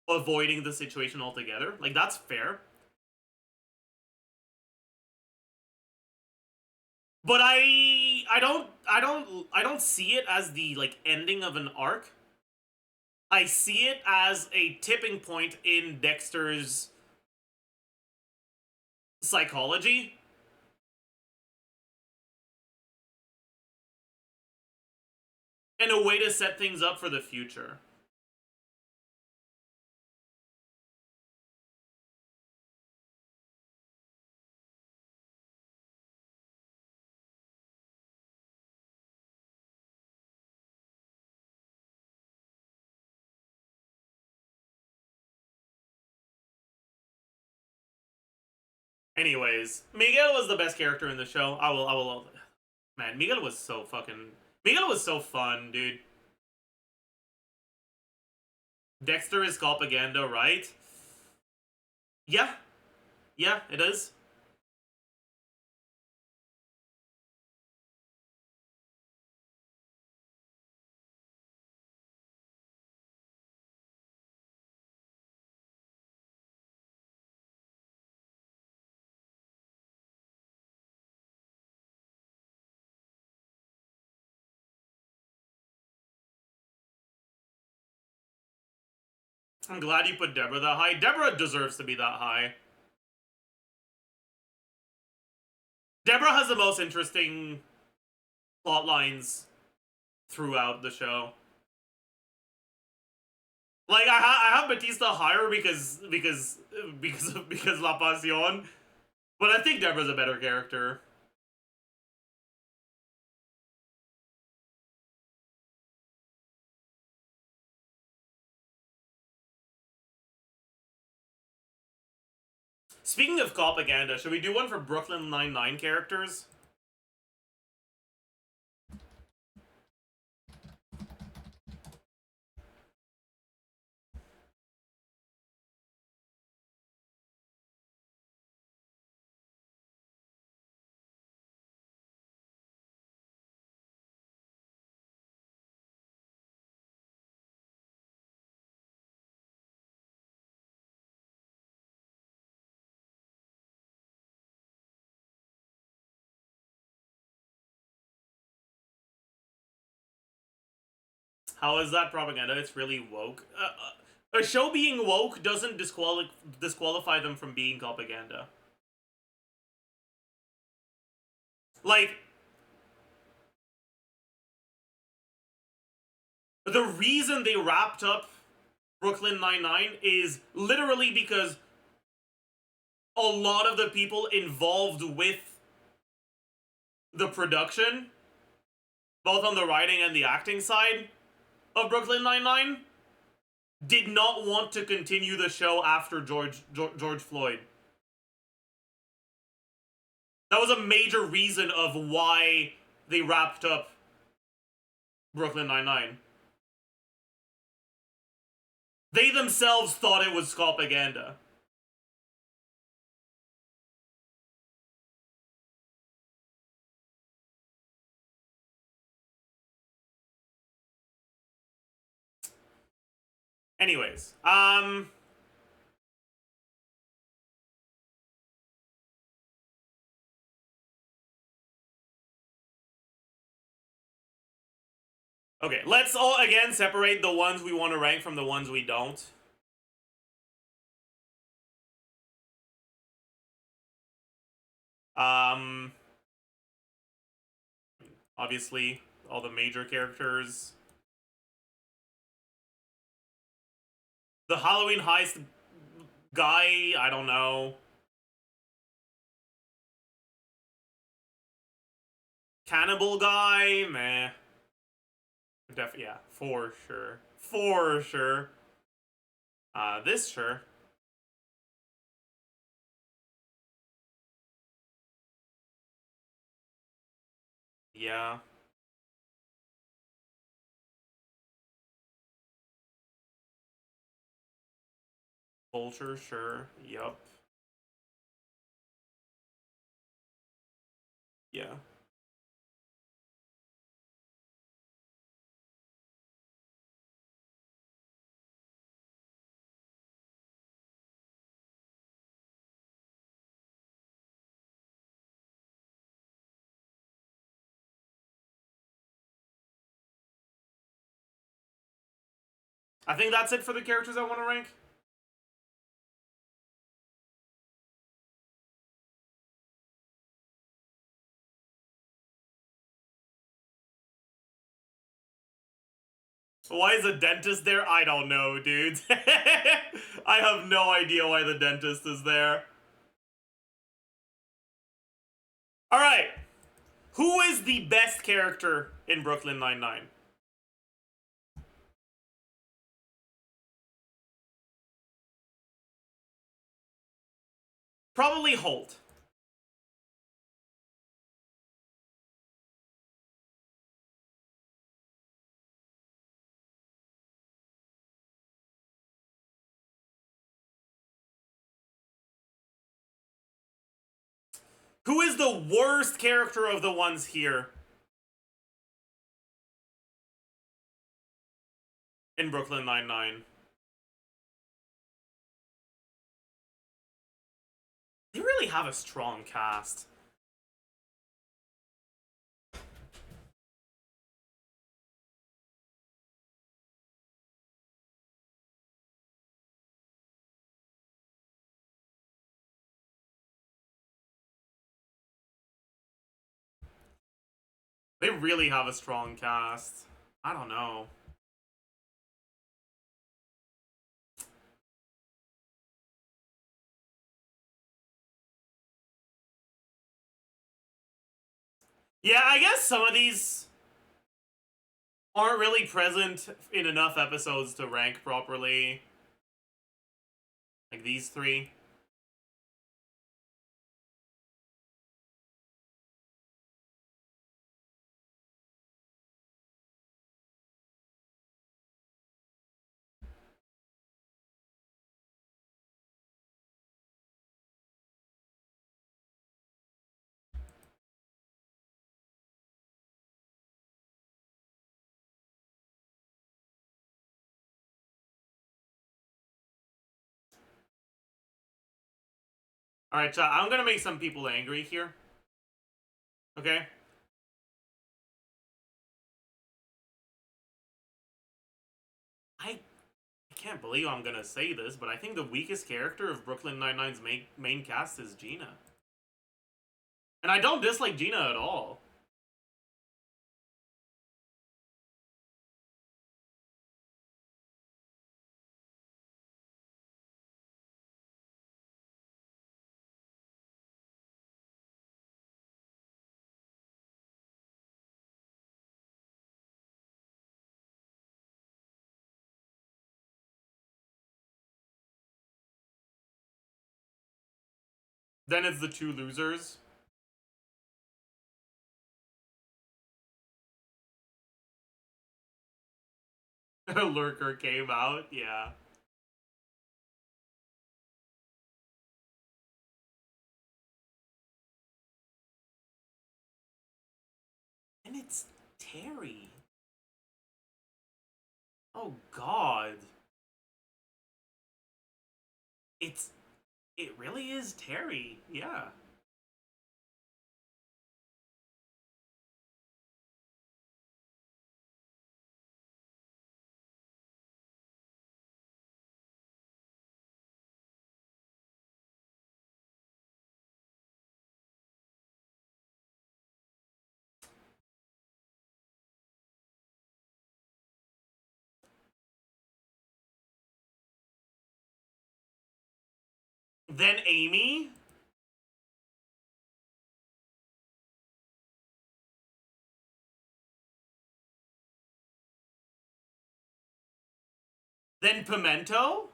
avoiding the situation altogether. Like, that's fair. But I don't see it as the, like, ending of an arc. I see it as a tipping point in Dexter's psychology. And a way to set things up for the future. Anyways, Miguel was the best character in the show. I will. Man, Miguel was so fun, dude. Dexter is propaganda, right? Yeah. Yeah, it is. I'm glad you put Deborah that high. Deborah deserves to be that high. Deborah has the most interesting plot lines throughout the show. Like I have Batista higher because La Pasión, but I think Deborah's a better character. Speaking of propaganda, should we do one for Brooklyn Nine-Nine characters? How is that propaganda? It's really woke. A show being woke doesn't disqualify them from being propaganda. Like, the reason they wrapped up Brooklyn Nine-Nine is literally because a lot of the people involved with the production, both on the writing and the acting side of Brooklyn Nine-Nine, did not want to continue the show after George Floyd. That was a major reason of why they wrapped up Brooklyn Nine-Nine. They themselves thought it was propaganda. Anyways, okay, let's all again separate the ones we want to rank from the ones we don't. Obviously, all the major characters. The Halloween heist guy, I don't know. Cannibal guy, meh. Yeah, for sure. For sure. This, sure. Yeah. Vulture, sure. Yup. Yeah. I think that's it for the characters I want to rank. Why is a dentist there? I don't know, dude. I have no idea why the dentist is there. Alright. Who is the best character in Brooklyn Nine-Nine? Probably Holt. Who is the worst character of the ones here? In Brooklyn Nine-Nine. They really have a strong cast. They really have a strong cast. I don't know. Yeah, I guess some of these aren't really present in enough episodes to rank properly. Like these three. Alright, chat, I'm gonna make some people angry here. Okay? I can't believe I'm gonna say this, but I think the weakest character of Brooklyn Nine-Nine's main cast is Gina. And I don't dislike Gina at all. Then it's the two losers. Lurker came out, yeah. And it's Terry. Oh god. It really is Terry, yeah. Then Amy? Then Pimento?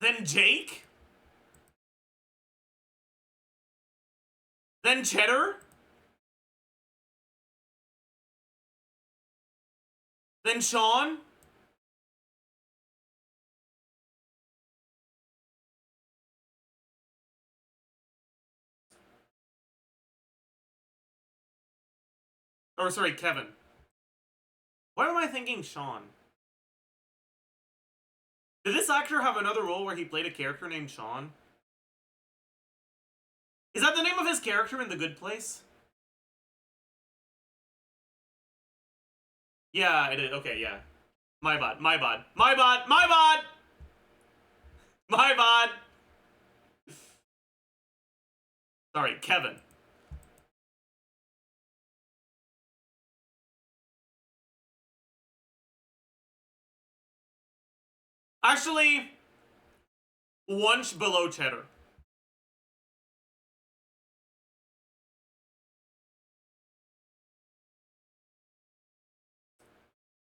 Then Jake? Then Cheddar? Then Sean? Or sorry, Kevin. Why am I thinking Sean? Did this actor have another role where he played a character named Sean? Is that the name of his character in The Good Place? Yeah, it is. Okay, yeah. My bad, my bad, my bad, my bad! My bad! Sorry, Kevin. Actually, once below Cheddar.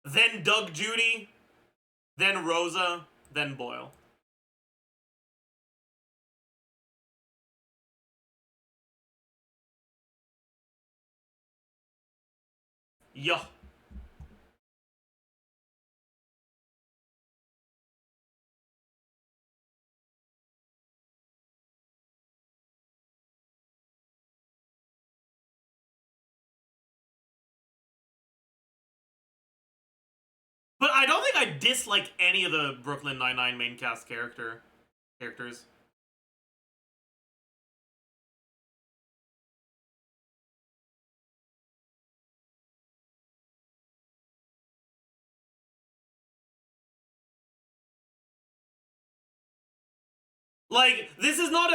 Then Doug Judy, then Rosa, then Boyle. Yeah. But I don't think I dislike any of the Brooklyn Nine-Nine main cast characters. Like, this is not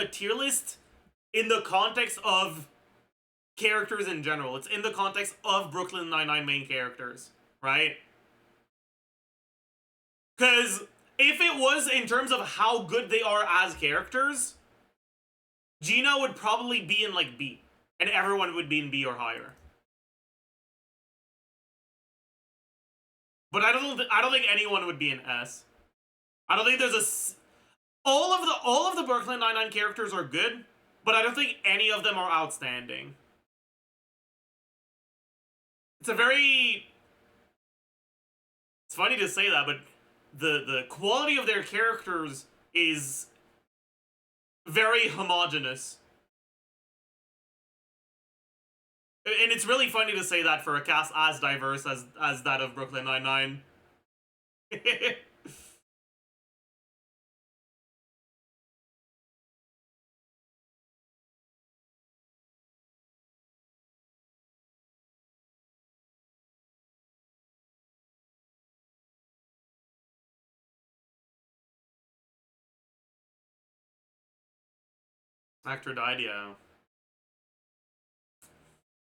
a tier list in the context of characters in general. It's in the context of Brooklyn Nine-Nine main characters, right? Because if it was in terms of how good they are as characters, Gina would probably be in, like, B. And everyone would be in B or higher. But I don't think anyone would be in S. I don't think there's a... All of the Brooklyn Nine-Nine characters are good, but I don't think any of them are outstanding. It's a very... It's funny to say that, but the quality of their characters is very homogenous. And it's really funny to say that for a cast as diverse as that of Brooklyn Nine-Nine. Actor died, yeah.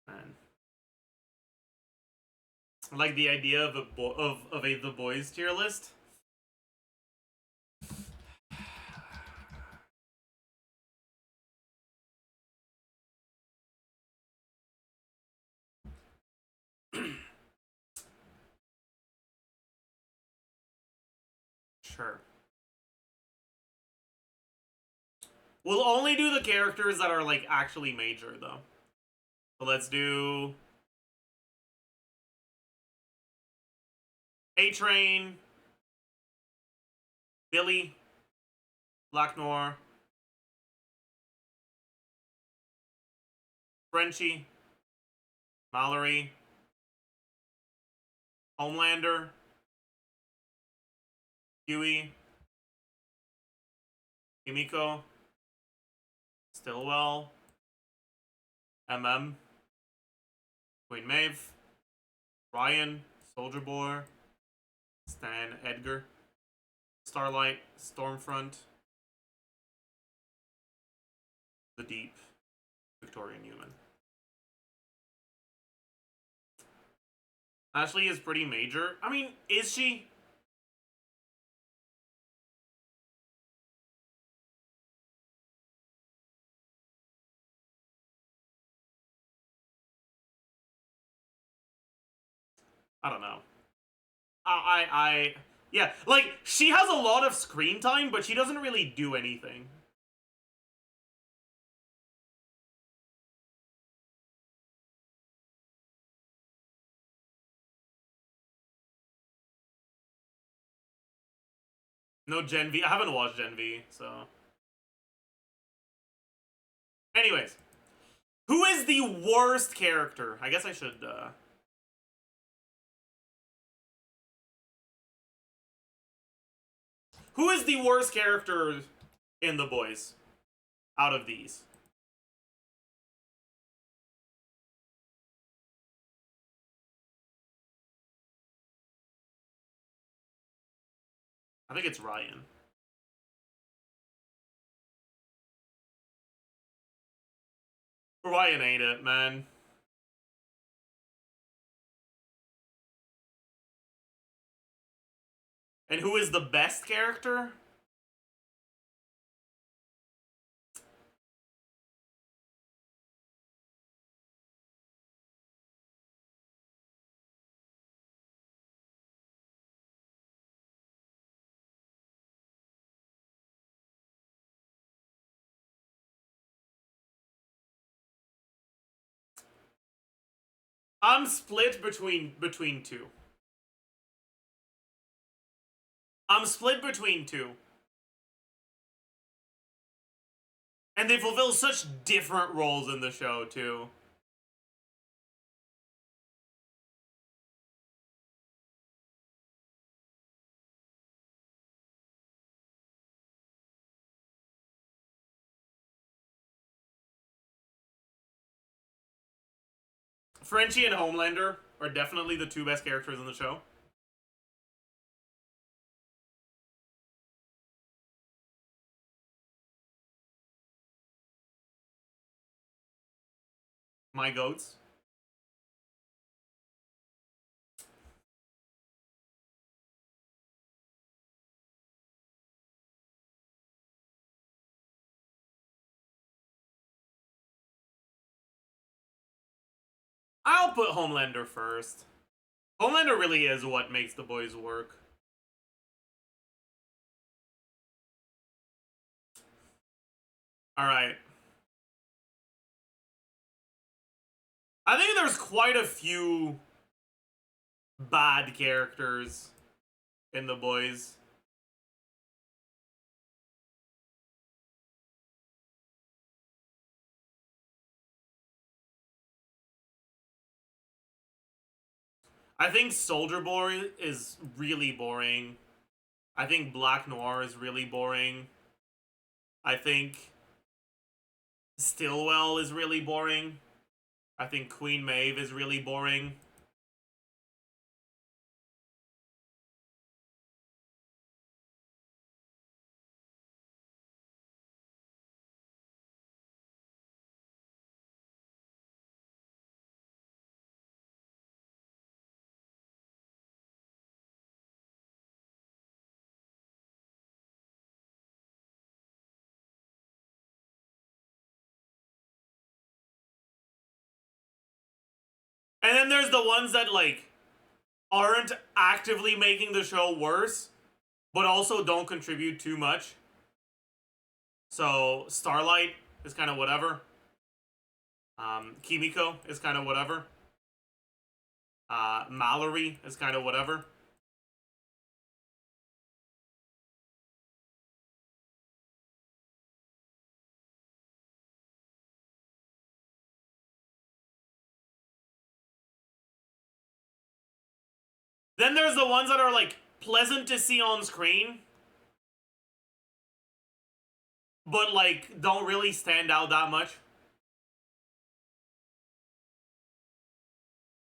Man. I like the idea of a The Boys tier list. Sure. We'll only do the characters that are, like, actually major, though. So let's do... A-Train, Billy, Black Noir, Frenchie, Mallory, Homelander, Huey, Kimiko, Stillwell, MM, Queen Maeve, Ryan, Soldier Boy, Stan, Edgar, Starlight, Stormfront, The Deep, Victorian Human. Ashley is pretty major. I mean, is she? I don't know. Yeah, like, she has a lot of screen time, but she doesn't really do anything. No Gen V. I haven't watched Gen V, so... Anyways. Who is the worst character? I guess I should, Who is the worst character in The Boys? Out of these? I think it's Ryan. Ryan ain't it, man. And who is the best character? I'm split between two. I'm split between two. And they fulfill such different roles in the show, too. Frenchie and Homelander are definitely the two best characters in the show. My goats. I'll put Homelander first. Homelander really is what makes the boys work. Alright. I think there's quite a few bad characters in the boys. I think Soldier Boy is really boring. I think Black Noir is really boring. I think Stillwell is really boring. I think Queen Maeve is really boring. And then there's the ones that, like, aren't actively making the show worse, but also don't contribute too much. So, Starlight is kind of whatever. Kimiko is kind of whatever. Mallory is kind of whatever. Then there's the ones that are, like, pleasant to see on screen, but, like, don't really stand out that much.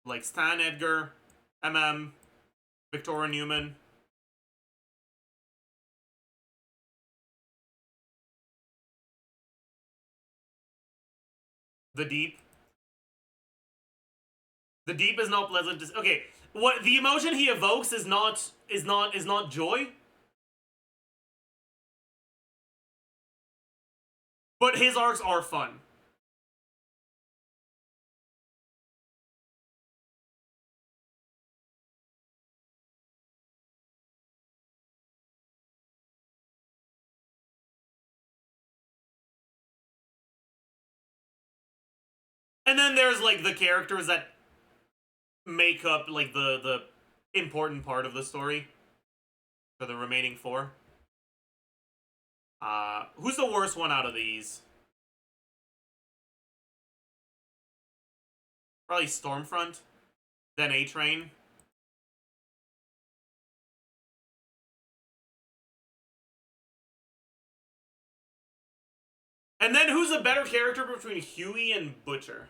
Like Stan Edgar, Victoria Newman. The Deep. The Deep is not pleasant to... Okay, what the emotion he evokes is not joy. But his arcs are fun. And then there's, like, the characters that make up, like, the important part of the story for the remaining four. Who's the worst one out of these? Probably Stormfront, then A-Train. And then who's a better character between Huey and Butcher?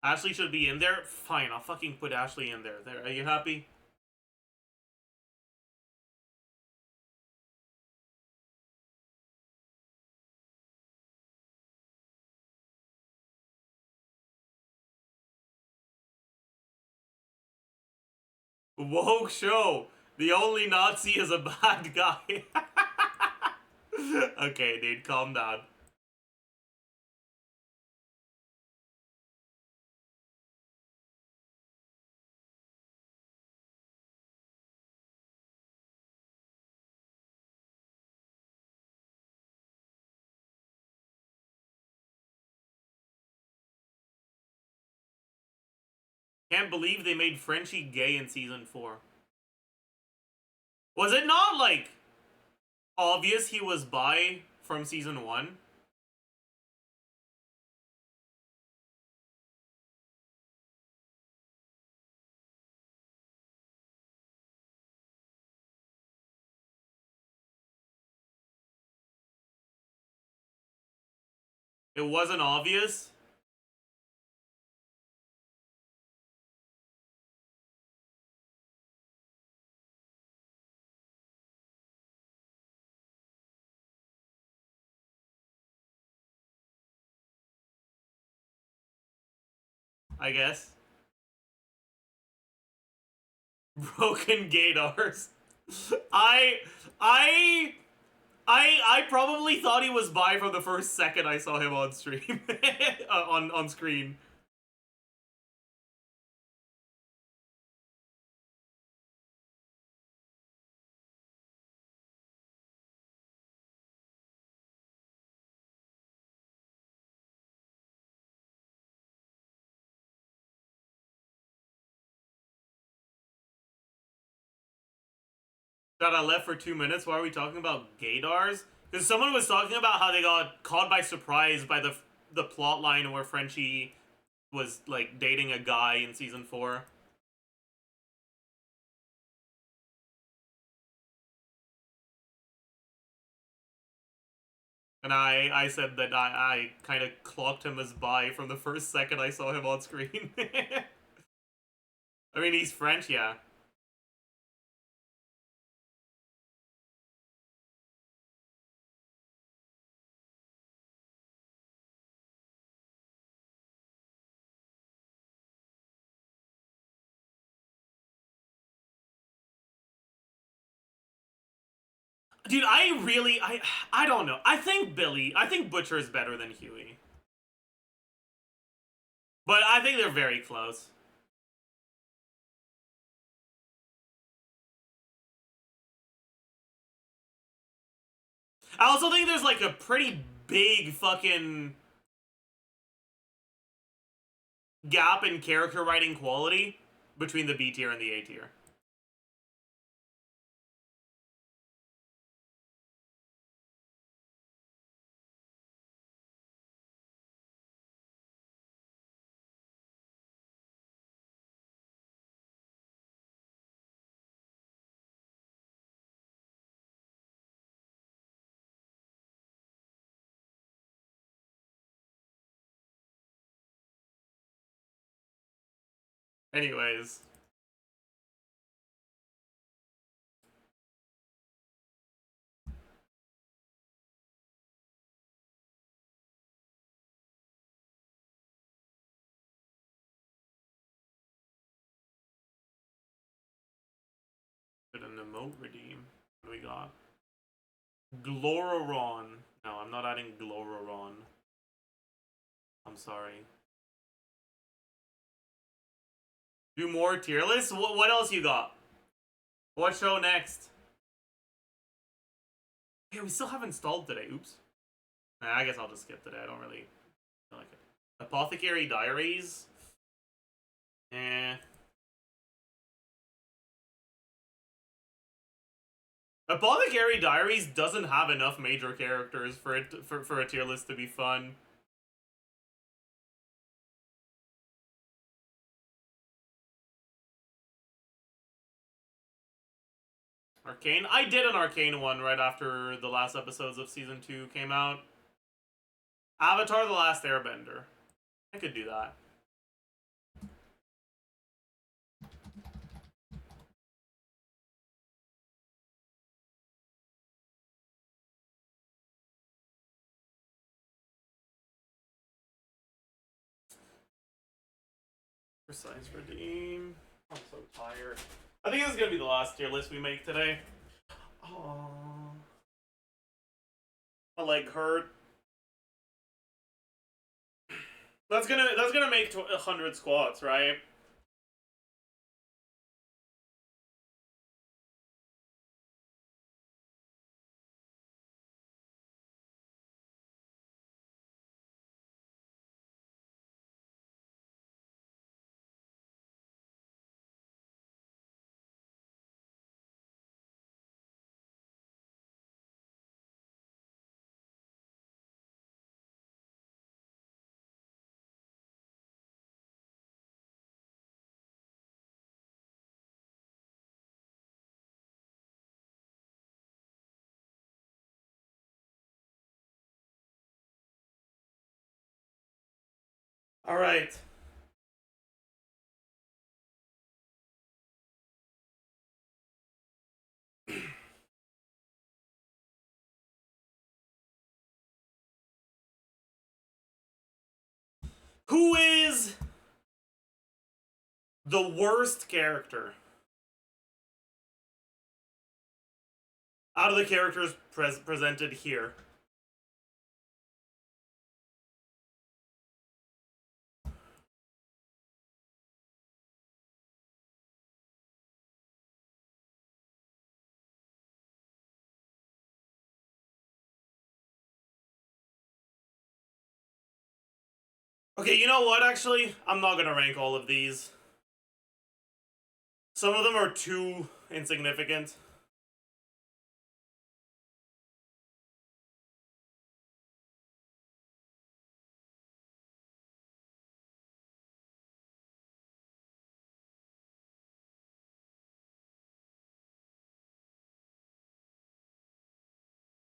Ashley should be in there? Fine, I'll fucking put Ashley in there. There, are you happy? Woke show. The only Nazi is a bad guy. Okay, dude, calm down. Can't believe they made Frenchie gay in season 4. Was it not, like, obvious he was bi from season 1? It wasn't obvious? I guess. Broken gaydars. I I I probably thought he was bi from the first second I saw him on stream. on screen. That I left for 2 minutes. Why are we talking about gaydars? Because someone was talking about how they got caught by surprise by the plot line where Frenchie was like dating a guy in season 4. And I said that I kind of clocked him as bi from the first second I saw him on screen. I mean, he's French, yeah. Dude, I don't know. I think Butcher is better than Huey. But I think they're very close. I also think there's like a pretty big fucking gap in character writing quality between the B tier and the A tier. Anyways. Did an emote redeem? What do we got? Gloraron. No, I'm not adding Gloraron. I'm sorry. Do more tier lists? What else you got? What show next? Hey, we still haven't installed today. Oops. Nah, I guess I'll just skip today. I don't really like it. Apothecary Diaries? Eh. Apothecary Diaries doesn't have enough major characters for it for a tier list to be fun. Arcane? I did an Arcane one right after the last episodes of Season 2 came out. Avatar The Last Airbender. I could do that. Precise redeem. I'm so tired. I think this is gonna be the last tier list we make today. Aww. My leg hurt. That's gonna make 100 squats, right? All right. Who is The worst character out of the characters presented here. Okay, you know what, actually? I'm not gonna rank all of these. Some of them are too insignificant.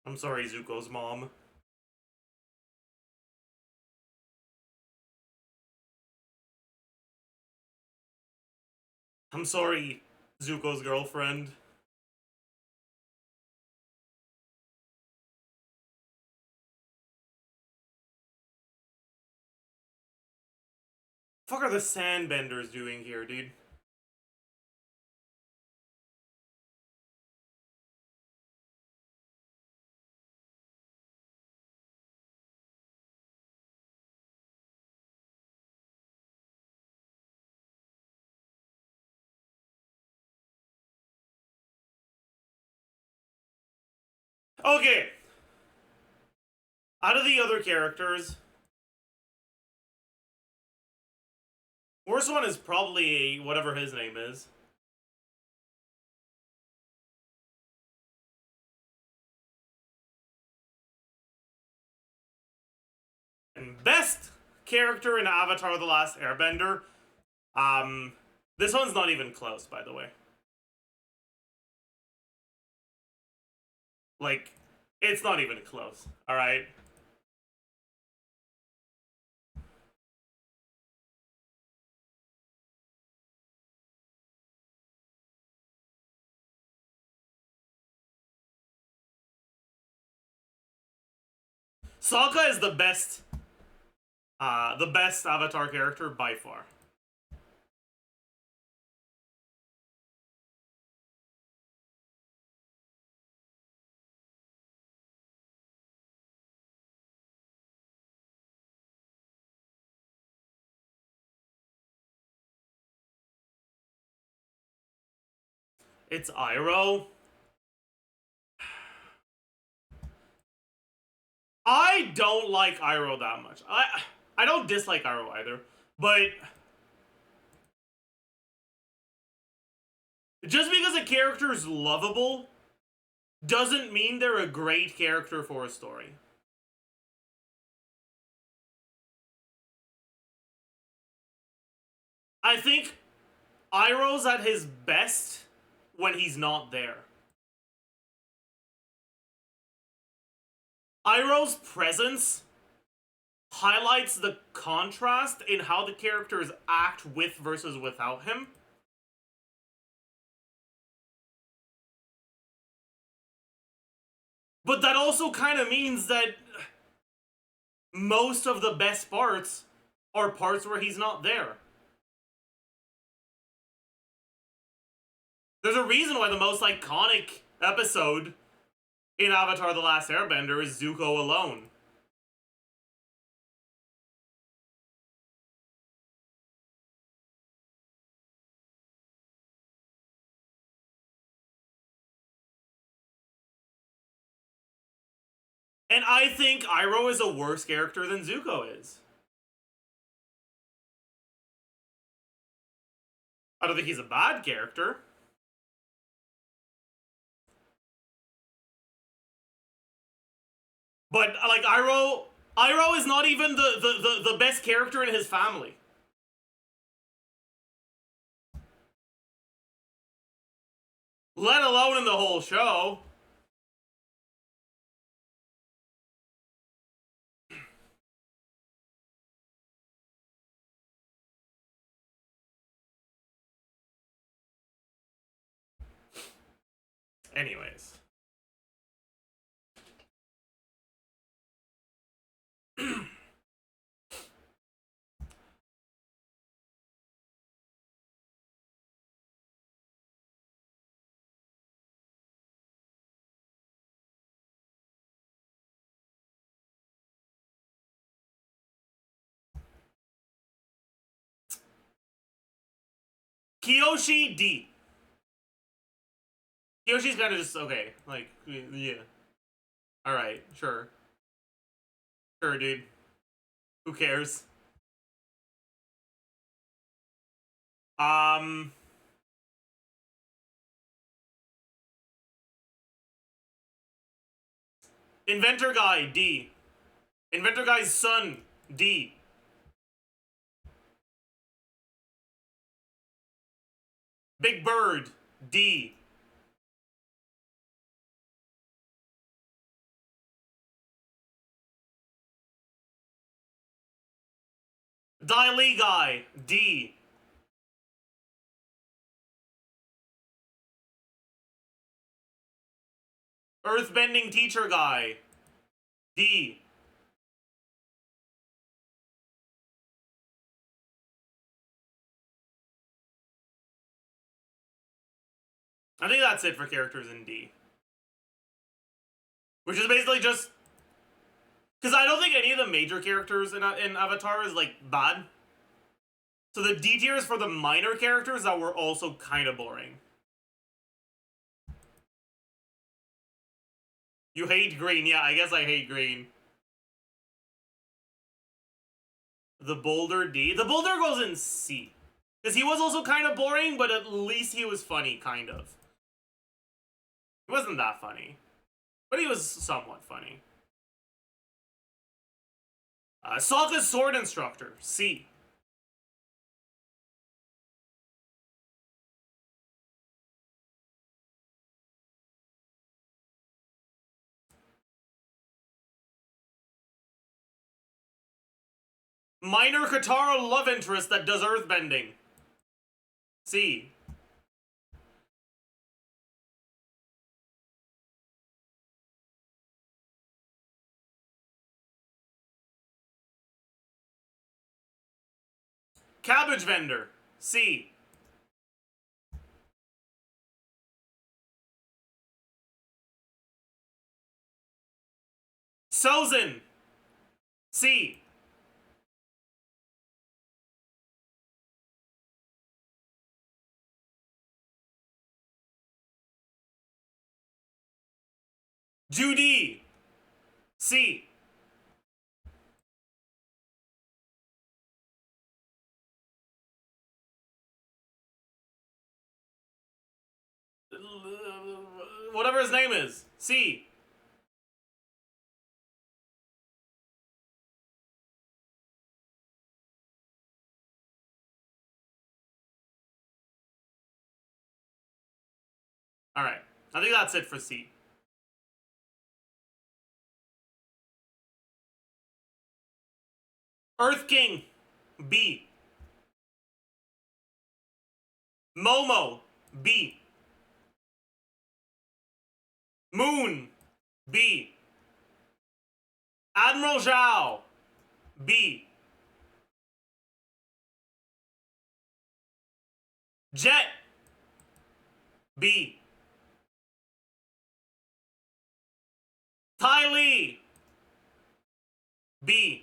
I'm sorry, Zuko's mom. I'm sorry, Zuko's girlfriend. Fuck are the sandbenders doing here, dude? Okay. Out of the other characters, worst one is probably whatever his name is. And best character in Avatar: The Last Airbender, this one's not even close, by the way. Like, it's not even close, alright? Sokka is the best Avatar character by far. It's Iroh. I don't like Iroh that much. I don't dislike Iroh either, but just because a character is lovable doesn't mean they're a great character for a story. I think Iroh's at his best when he's not there. Iroh's presence highlights the contrast in how the characters act with versus without him. But that also kind of means that most of the best parts are parts where he's not there. There's a reason why the most iconic episode in Avatar: The Last Airbender is Zuko alone. And I think Iroh is a worse character than Zuko is. I don't think he's a bad character. But, like, Iroh is not even the best character in his family. Let alone in the whole show. Anyways. Kiyoshi, D. Kiyoshi's kind of just okay. Like, yeah. Alright, sure. Sure, dude. Who cares? Inventor Guy, D. Inventor Guy's son, D. Big Bird, D. Daily Guy, D. Earthbending Teacher Guy, D. I think that's it for characters in D. Which is basically just... Because I don't think any of the major characters in Avatar is, like, bad. So the D tier is for the minor characters that were also kind of boring. You hate green. Yeah, I guess I hate green. The Boulder, D. The Boulder goes in C. Because he was also kind of boring, but at least he was funny, kind of. He wasn't that funny. But he was somewhat funny. Sokka's Sword Instructor, C. Minor Katara love interest that does earthbending, C. Cabbage Vendor, C. Sozin, C. Judy, C. Whatever his name is, C. Alright, I think that's it for C. Earth King, B. Momo, B. Moon, B. Admiral Zhao, B. Jet, B. Ty Lee, B.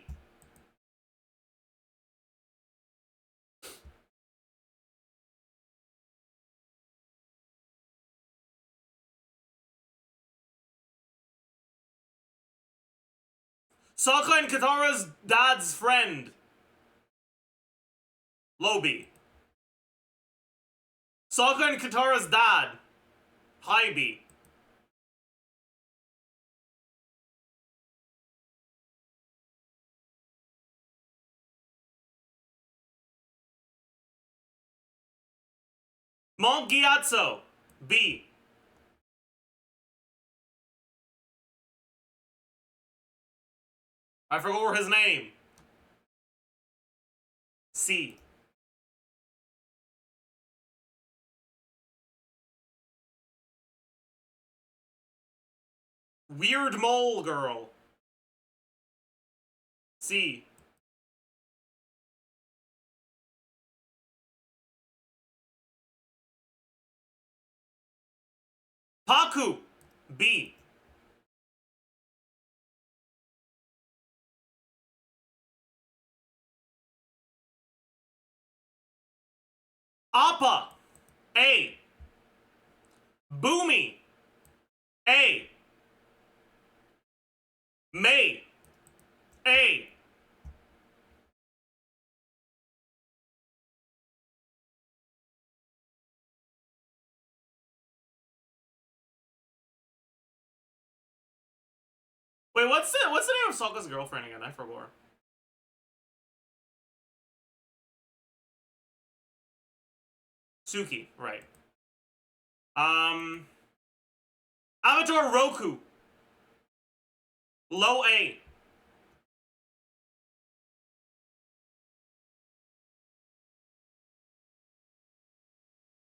Sokka and Katara's dad's friend, low B. Sokka and Katara's dad, high B. Monk Gyatso, B. I forgot his name. C. Weird Mole Girl, C. Paku, B. Appa, A. Boomy. A. May. A. Wait, what's the name of Sokka's girlfriend again? I forgot. Suki, right. Avatar Roku. Low A.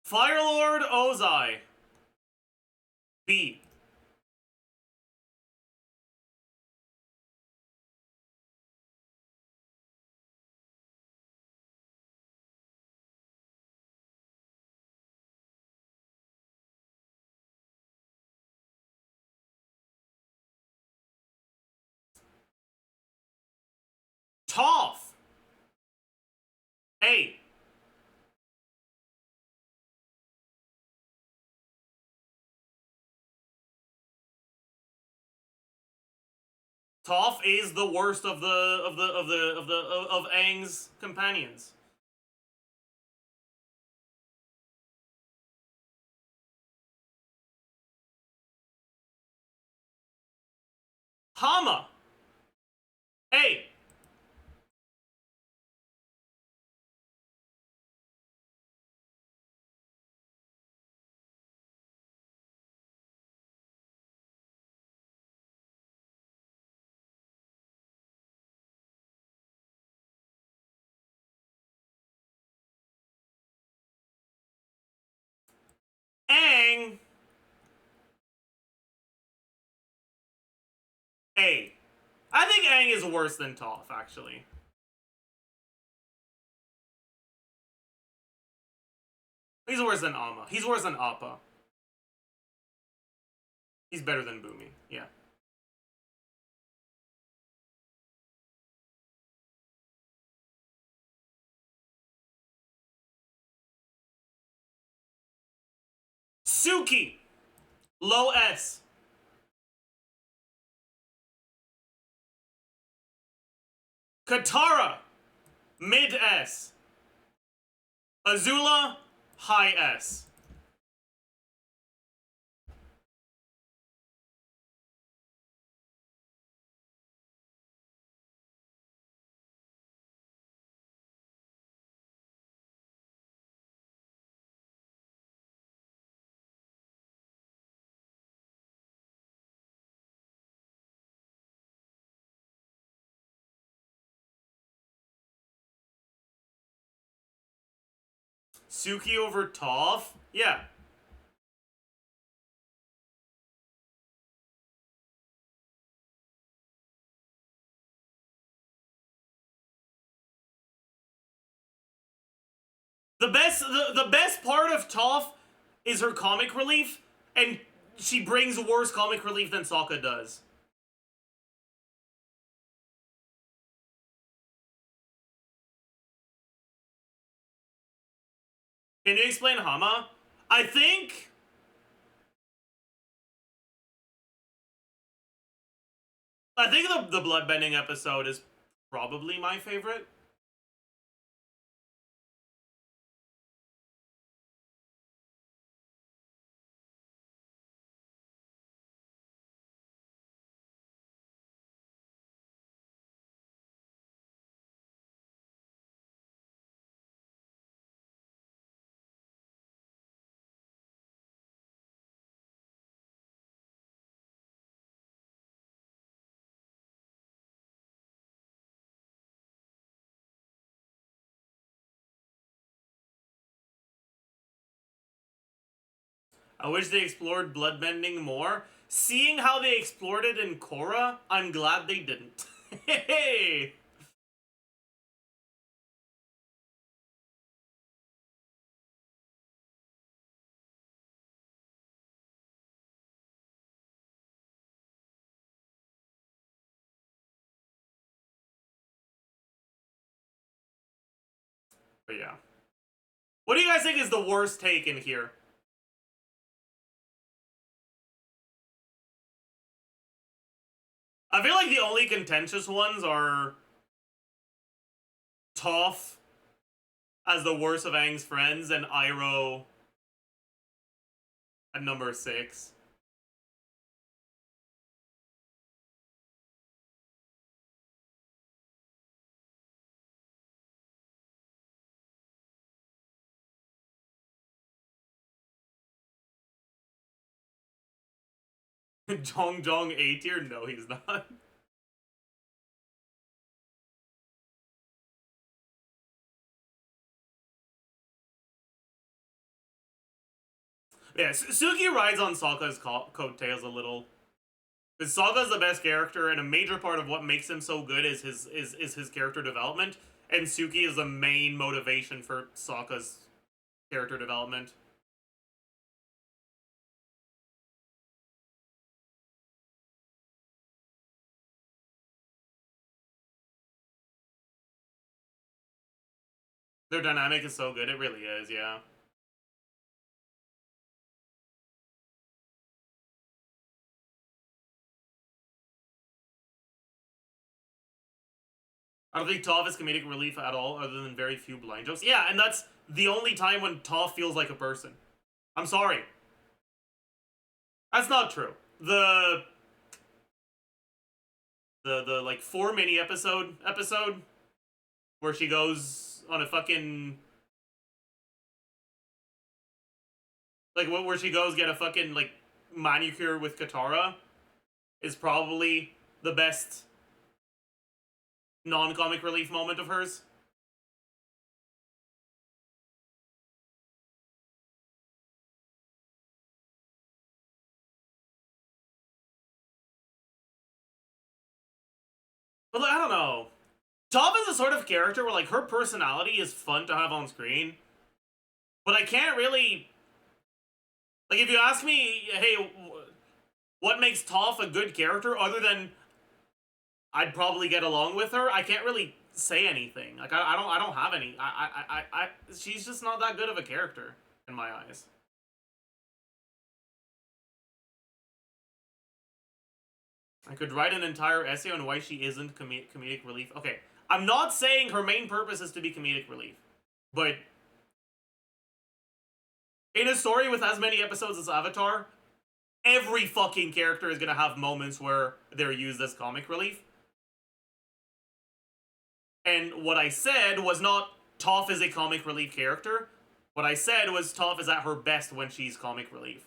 Firelord Ozai. B. Toph. A. Toph is the worst of Aang's companions. Hama. A. Aang. A. I think Aang is worse than Toph, actually. He's worse than Amma. He's worse than Appa. He's better than Boomy, yeah. Suki. Low S. Katara. Mid S. Azula. High S. Suki over Toph? Yeah. The best part of Toph is her comic relief, and she brings worse comic relief than Sokka does. Can you explain Hama? I think the bloodbending episode is probably my favorite. I wish they explored bloodbending more. Seeing how they explored it in Korra, I'm glad they didn't. Hey! But yeah. What do you guys think is the worst take in here? I feel like the only contentious ones are Toph as the worst of Aang's friends and Iroh at number 6. Jong A tier? No, he's not. Yeah, Suki rides on Sokka's coattails a little. Because Sokka's the best character, and a major part of what makes him so good is his character development. And Suki is the main motivation for Sokka's character development. Their dynamic is so good, it really is, yeah. I don't think Toph is comedic relief at all, other than very few blind jokes. Yeah, and that's the only time when Toph feels like a person. I'm sorry. That's not true. The like 4 mini episode where she goes on a fucking like where she goes get a fucking like manicure with Katara is probably the best non-comic relief moment of hers. But like, I don't know. Toph is the sort of character where like her personality is fun to have on screen, but I can't really like if you ask me, hey, what makes Toph a good character other than I'd probably get along with her, I can't really say anything. Like I don't have any. She's just not that good of a character in my eyes. I could write an entire essay on why she isn't comedic relief. Okay, I'm not saying her main purpose is to be comedic relief, but in a story with as many episodes as Avatar, every fucking character is gonna have moments where they're used as comic relief. And what I said was not Toph is a comic relief character. What I said was Toph is at her best when she's comic relief.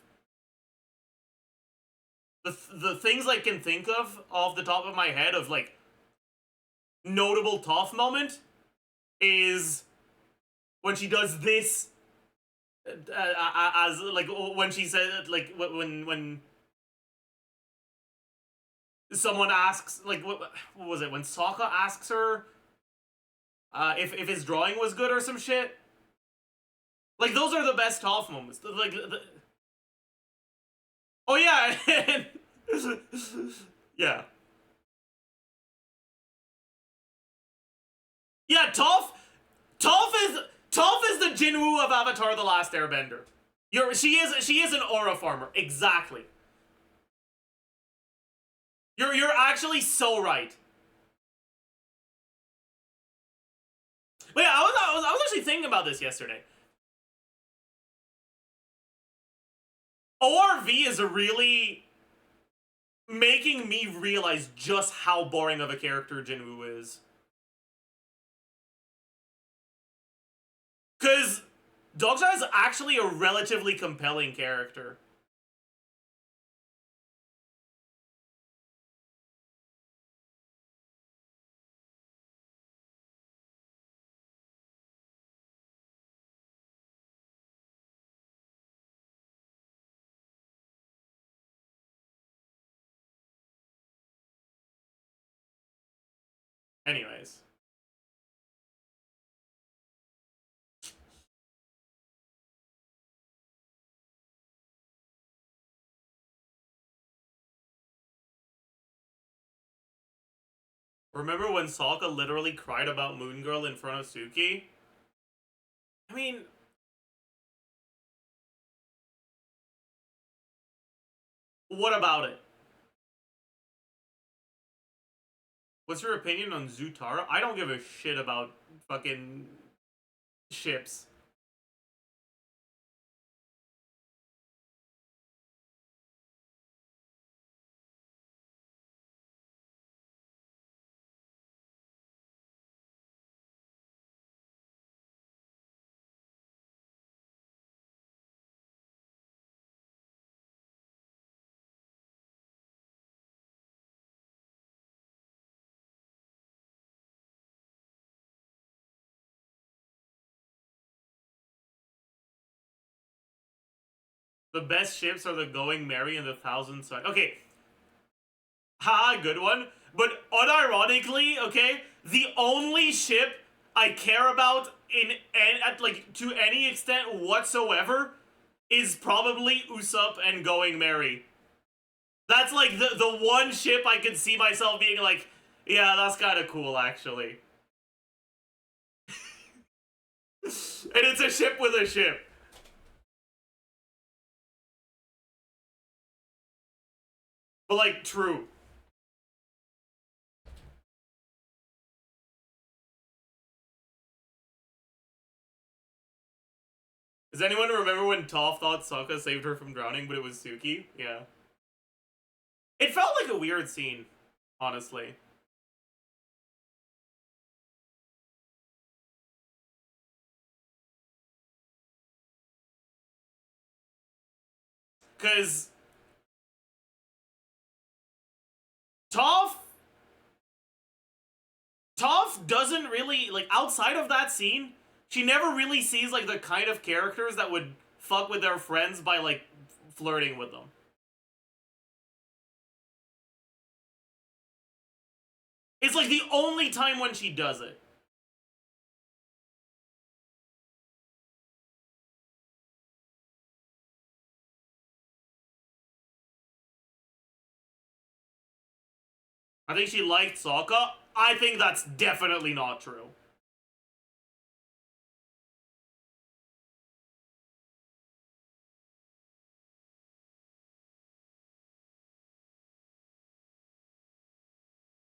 The things I can think of off the top of my head of like notable Toph moment is when she does this as like when she said like when someone asks like what was it when Sokka asks her if his drawing was good or some shit. Like those are the best Toph moments. Like oh yeah, yeah. Yeah, Toph is the Jinwoo of Avatar: The Last Airbender. She is an aura farmer, exactly. You're actually so right. But yeah, I was actually thinking about this yesterday. ORV is really making me realize just how boring of a character Jinwoo is. Because Dogsha is actually a relatively compelling character. Anyways. Remember when Sokka literally cried about Moon Girl in front of Suki? I mean, What about it? What's your opinion on Zutara? I don't give a shit about fucking ships. The best ships are the Going Merry and the Thousand Sun. Okay. Haha, good one. But unironically, okay, the only ship I care about to any extent whatsoever is probably Usopp and Going Merry. That's like the one ship I could see myself being like, yeah, that's kind of cool actually. And it's a ship with a ship. But like, true. Does anyone remember when Toph thought Sokka saved her from drowning, but it was Suki? Yeah. It felt like a weird scene, honestly. Because Toph doesn't really, like, outside of that scene, she never really sees, like, the kind of characters that would fuck with their friends by, like, flirting with them. It's, like, the only time when she does it. I think she liked Sokka. I think that's definitely not true.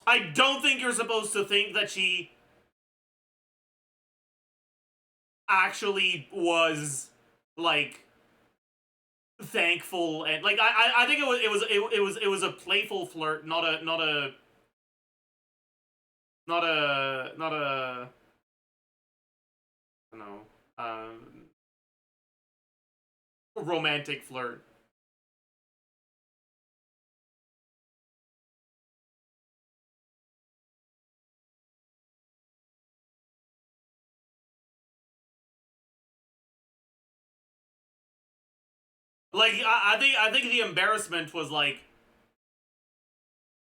I don't think you're supposed to think that she actually was, like, thankful and like I think it was a playful flirt, not a I don't know, romantic flirt. Like I think the embarrassment was like,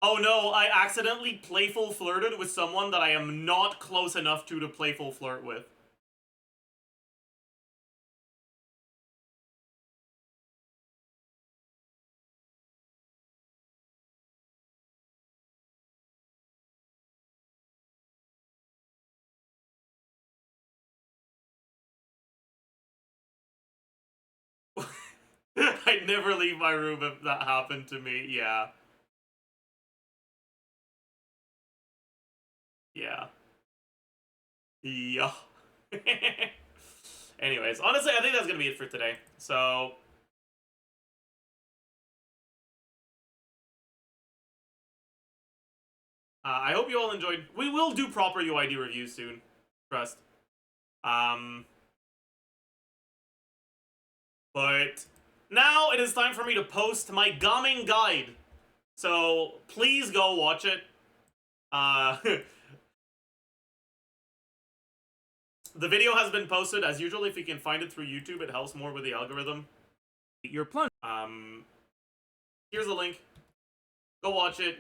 oh no, I accidentally playful flirted with someone that I am not close enough to playful flirt with. I'd never leave my room if that happened to me, yeah. Yeah. Yeah. Anyways, honestly, I think that's gonna be it for today. So, I hope you all enjoyed. We will do proper UID reviews soon. Trust. But now it is time for me to post my gaming guide. So please go watch it. The video has been posted as usual. If you can find it through YouTube, it helps more with the algorithm. Your plunge. Here's the link. Go watch it.